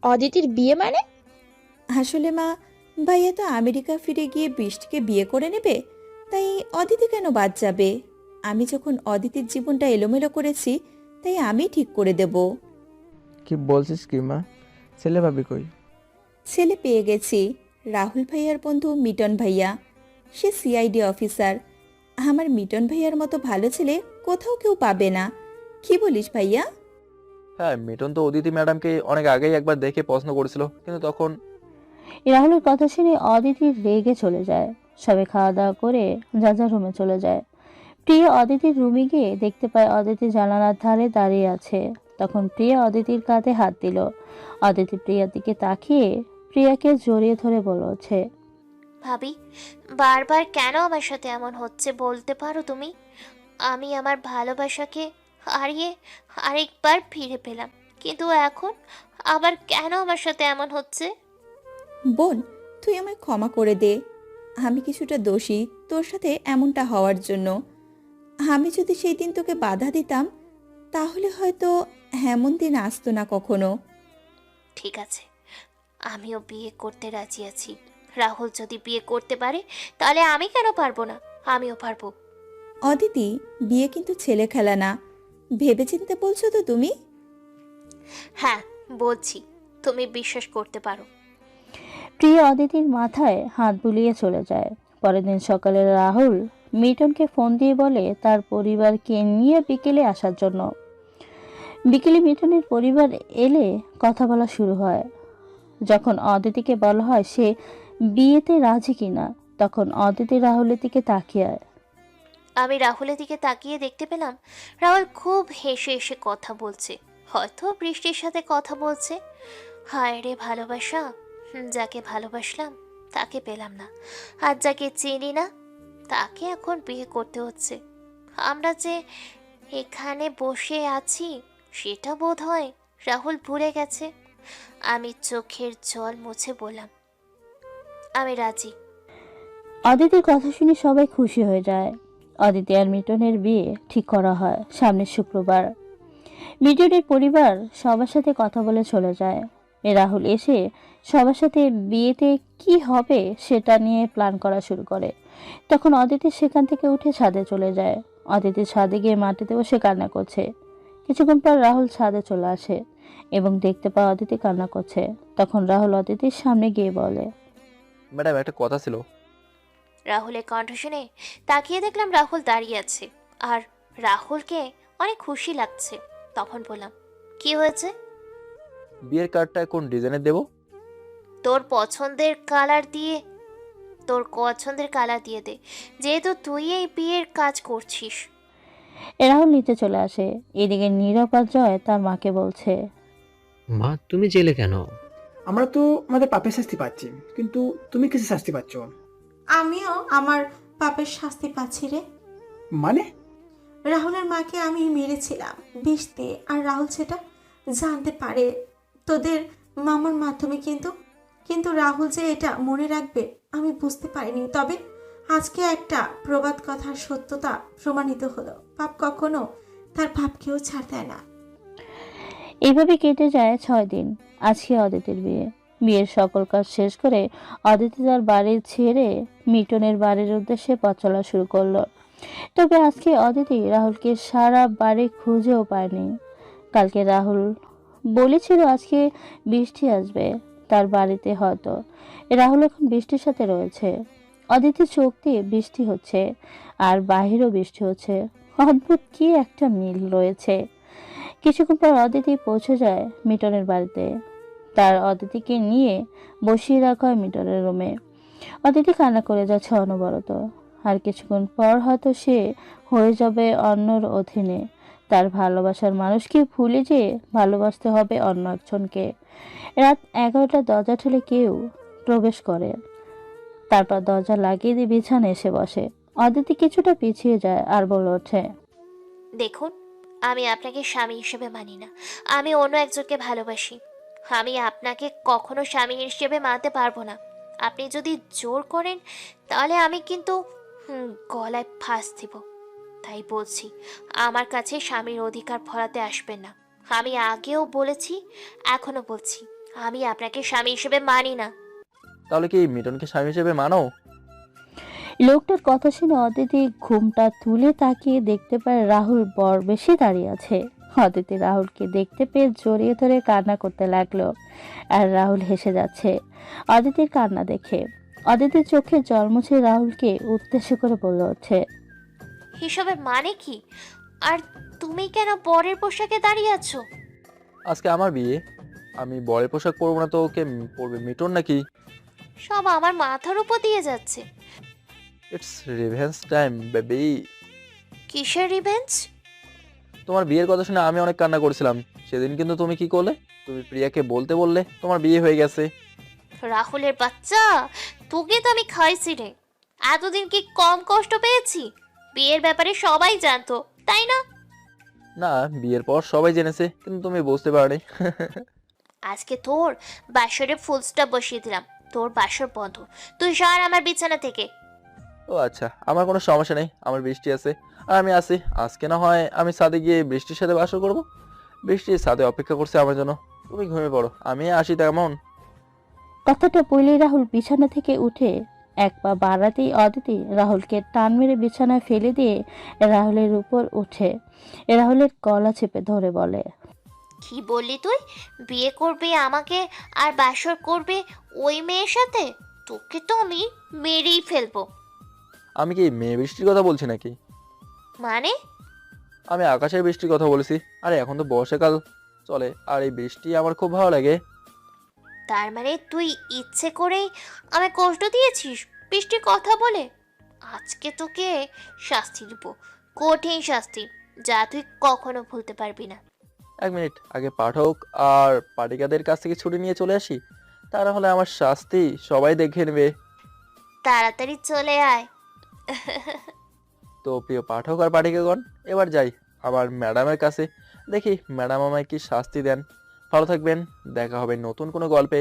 অদিতির বিয়ে মানে? আসলে মা, ভাইয়া তো আমেরিকা ফিরে গিয়ে বৃষ্টিকে বিয়ে করে নেবে, তাই অদিতি কেন বাদ যাবে? আমি যখন অদিতির জীবনটা এলোমেলো করেছি, তাই আমি ঠিক করে দেব। কি বলছিস কি মা? ছেলে ভাবি কই? ছেলে পেয়ে গেছি, রাহুল ভাইয়ার বন্ধু মিটন ভাইয়া। সে সিআইডি অফিসার। আমার মিটন ভাইয়ার মতো ভালো ছেলে কোথাও কেউ পাবে না। কি বলিস ভাইয়া? হ্যাঁ, মিটন তো অদিতি ম্যাডামকে অনেক আগেই একবার দেখে পছন্দ করেছিল, কিন্তু তখন। রাহুলের কথা শুনে অদিতির রেগে চলে যায়। সবে খাওয়া দাওয়া করে যা যা রুমে চলে যায়। প্রিয়া অদিতির রুমে গিয়ে দেখতে পায় অদিতি জানালার ধারে দাঁড়িয়ে আছে। তখন প্রিয়া অদিতির কাঁধে হাত দিল। অদিতি প্রিয়ার দিকে তাকিয়ে প্রিয়াকে জড়িয়ে ধরে বলেছে, ভাবি, বারবার কেন আমার সাথে এমন হচ্ছে বলতে পারো তুমি? আমি আমার ভালোবাসাকে হারিয়ে আরেকবার ফিরে পেলাম, কিন্তু এখন আবার কেন আমার সাথে এমন হচ্ছে? বোন, তুই আমায় ক্ষমা করে দে। আমি কিছুটা দোষী তোর সাথে এমনটা হওয়ার জন্য। আমি যদি সেই দিন তোকে বাধা দিতাম, তাহলে হয়তো এমন দিন আসতো না কখনো। ঠিক আছে, আমিও বিয়ে করতে রাজি আছি। রাহুল যদি বিয়ে করতে পারে তাহলে আমি কেন পারবো না? আমিও পারবো। অদিতি, বিয়ে কিন্তু ছেলে খেলা না, ভেবেচিন্তে বলছো তো তুমি? হ্যাঁ বলছি, তুমি বিশ্বাস করতে পারো। প্রিয়া অদিতির মাথায় হাত বুলিয়ে চলে যায়। পরের দিন সকালে রাহুল মিটনকে ফোন দিয়ে বলে তার পরিবারকে নিয়ে বিকেলে আসার জন্য। বিকেলে মিটনের পরিবার এলে কথা বলা শুরু হয়। যখন অদিতিকে বলা হয় সে বিয়েতে রাজি কিনা, তখন অদিতি রাহুলের দিকে তাকিয়ে। আমি রাহুলের দিকে তাকিয়ে দেখতে পেলাম রাহুল খুব হেসে হেসে কথা বলছে, হয়তো বৃষ্টির সাথে কথা বলছে। হায় রে ভালোবাসা, যাকে ভালোবাসলাম তাকে পেলাম না, আর যাকে চিনি না তাকে এখন বিয়ে করতে হচ্ছে। আমরা যে এখানে বসে আছি সেটা বোধ হয় রাহুল ভুলে গেছে। আমি চোখের জল মুছে বললাম, আমি রাজি। অদিতির কথা শুনে সবাই খুশি হয়ে যায়। অদিতি আর মিটনের বিয়ে ঠিক করা হয় সামনের শুক্রবার। মিটনের পরিবার সবার সাথে কথা বলে চলে যায়। রাহুল এসে সবার সাথে বিয়েতে কি হবে সেটা নিয়ে প্ল্যান করা শুরু করে। তখন অদিতি সেখান থেকে উঠে ছাদে চলে যায়। অদিতি ছাদে গিয়ে মাটিতে বসে কান্না করছে। কিছুক্ষণ পর রাহুল ছাদে চলে আসে এবং দেখতে পায় অদিতি কান্না করছে। তখন রাহুল অদিতির সামনে গিয়ে বলে, ম্যাডাম একটা কথা ছিল। রাহুলের কণ্ঠ শুনে তাকিয়ে দেখলাম রাহুল দাঁড়িয়ে আছে, আর রাহুলকে অনেক খুশি লাগছে। তখন বললাম, কি হয়েছে? বিয়ের কার্ডটা কোন ডিজাইনের দেবো? তোর পছন্দের কালার দিয়ে দে, যেহেতু তুই এই বিয়ের কাজ করছিস। রাহুল নিচে চলে আসে। এদিকে নীরব আর জয় তার মাকে বলছে, মা, তুমি জেলে কেন? আমরা তো আমাদের পাপের শাস্তি পাচ্ছি, কিন্তু তুমি কিসে শাস্তি পাচ্ছ? আমিও আমার পাপের শাস্তি পাচ্ছি রে। মানে? রাহুলের মাকে আমি মেরেছিলাম বিষ দিয়ে, আর রাহুল সেটা জানতে পারে তোদের মামার মাধ্যমে। কিন্তু রাহুল যে এটা মনে রাখবে আমি বুঝতে পারিনি। তবে আজকে একটা প্রবাদ কথার সত্যতা প্রমাণিত হলো, পাপ কখনো তার পাপকেও ছাড় দেয় না। এইভাবে কেটে যায় 6 দিন। আজকে অদিতির বিয়ে। বিয়ের সকল কাজ শেষ করে অদিতি তার বাড়ি ছেড়ে মিটনের বাড়ির উদ্দেশ্যে পথ চলা শুরু করলো। তবে আজকে অদিতি রাহুলকে সারা বাড়ি খুঁজেও পায়নি। কালকে রাহুল বলেছিল আজকে বৃষ্টি আসবে তার বাড়িতে, হয়তো রাহুল এখন বৃষ্টির সাথে রয়েছে। অদিতির চোখ দিয়ে বৃষ্টি হচ্ছে আর বাহিরেও বৃষ্টি হচ্ছে। অদ্ভুত কি একটা মিল রয়েছে। কিছুক্ষণ পর অদিতি পৌঁছে যায় মিটনের বাড়িতে। তার অদিতিকে নিয়ে বসিয়ে রাখা হয় মিটনের রুমে। অদিতি কান্না করে যাচ্ছে অনবরত। আর কিছুক্ষণ পর হয়তো সে হয়ে যাবে অন্যর অধীনে। তার ভালোবাসার মানুষকে ভুলে যে ভালোবাসতে হবে অন্য একজনকে। রাত 11টা, দরজা ঠেলে কেউ প্রবেশ করে। তারপর দরজা লাগিয়ে দিয়ে বিছানায় এসে বসে। অদিতি কিছুটা পিছিয়ে যায় আর বলে ওঠে, দেখুন, আমি আপনাকে স্বামী হিসেবে মানি না, আমি অন্য একজনকে ভালোবাসি। আমি আপনাকে কখনো স্বামী হিসেবে মানতে পারবো না। আপনি যদি জোর করেন তাহলে আমি কিন্তু গলায় ফাঁস দিব। তাই বলছি, আমার কাছে স্বামীর অধিকার ফলাতে আসবেন না। আমি আগেও বলেছি, এখনো বলছি, আমি আপনাকে স্বামী হিসেবে মানি না। তাহলে কি মিটনকে স্বামী হিসেবে মানো? লোকটার কথা শুনে অদিতি ঘুমটা তুলে তাকিয়ে দেখতে পায় রাহুল বরবেশে দাঁড়িয়ে আছে। অদিতি রাহুলকে দেখতে পেয়ে জড়িয়ে ধরে কান্না করতে লাগলো, আর রাহুল হেসে যাচ্ছে অদিতির কান্না দেখে। অদিতির চোখে জল মুছে রাহুলকে উদ্দেশ্য করে বলে ওঠে, হিসেবের মানে কি? আর তুমি কেন বরের পোশাকে দাঁড়িয়ে আছো? আজকে আমার বিয়ে, আমি বরের পোশাক পরবো না তো ওকে পরবে মিটন নাকি? সব আমার মাথার উপর দিয়ে যাচ্ছে। It's revenge time baby. কিসের রিভেঞ্জ? তোমার বিয়ের কথা শুনে আমি অনেক কান্না করেছিলাম সেদিন, কিন্তু তুমি কি করলে? তুমি প্রিয়াকে বলতে বললে তোমার বিয়ে হয়ে গেছে। রাহুলের বাচ্চা, তোকে তো আমি খাইছি রে। এতদিন কি কম কষ্ট পেয়েছি? বিয়ের ব্যাপারে সবাই জানতো, তাই না? না, বিয়ের পর সবাই জেনেছে, কিন্তু তুমি বুঝতে পারোনি। আজকে তোর বাসরে ফুল স্টপ বসিয়ে দিলাম। তোর বাসর বন্ধ, তুই সর আমার বিছানা থেকে। ও আচ্ছা, আমার কোনো সমস্যা নেই, আমার বৃষ্টি আছে আর আমি আছি। আজকে না হয় আমি ছাদে গিয়ে বৃষ্টির সাথে বাসর করব। বৃষ্টি ছাদে অপেক্ষা করছে আমার জন্য। তুমি ঘুমিয়ে পড়ো, আমি আসি তেমন। কথাটা বলেই রাহুল বিছানা থেকে উঠে এক পা বাড়াতেই অদিতি রাহুলকে টান মেরে বিছানায় ফেলে দিয়ে রাহুলের উপর উঠে রাহুলের গলা চেপে ধরে বলে, কি বললি তুই? বিয়ে করবে আমাকে আর বাসর করবে ওই মেয়ের সাথে? তোকে তো আমি মেরেই ফেলবো। আমি কি মেয়ে বৃষ্টির কথা বলছি নাকি? মানে? আমি আকাশের বৃষ্টির কথা বলেছি। আরে এখন তো বর্ষাকাল চলে, আর এই বৃষ্টি আমার খুব ভালো লাগে। তার মানে তুই ইচ্ছে করেই আমায় কষ্ট দিয়েছিস বৃষ্টির কথা বলে? আজকে তোকে শাস্তি দিব, কঠিন শাস্তি, যা তুই কখনো ভুলতে পারবি না। এক মিনিট, আগে পাঠক আর পাঠিকাদের কাছ থেকে ছুটি নিয়ে চলে আসি, তারা হলে আমার শাস্তি সবাই দেখে নেবে। তাড়াতাড়ি চলে আয়। তো প্রিয় পাঠক আর পাঠিকাগণ, এবার যাই আমার ম্যাডামের কাছে, দেখি ম্যাডাম আমায় কি শাস্তি দেন। ভালো থাকবেন, দেখা হবে নতুন কোনো গল্পে।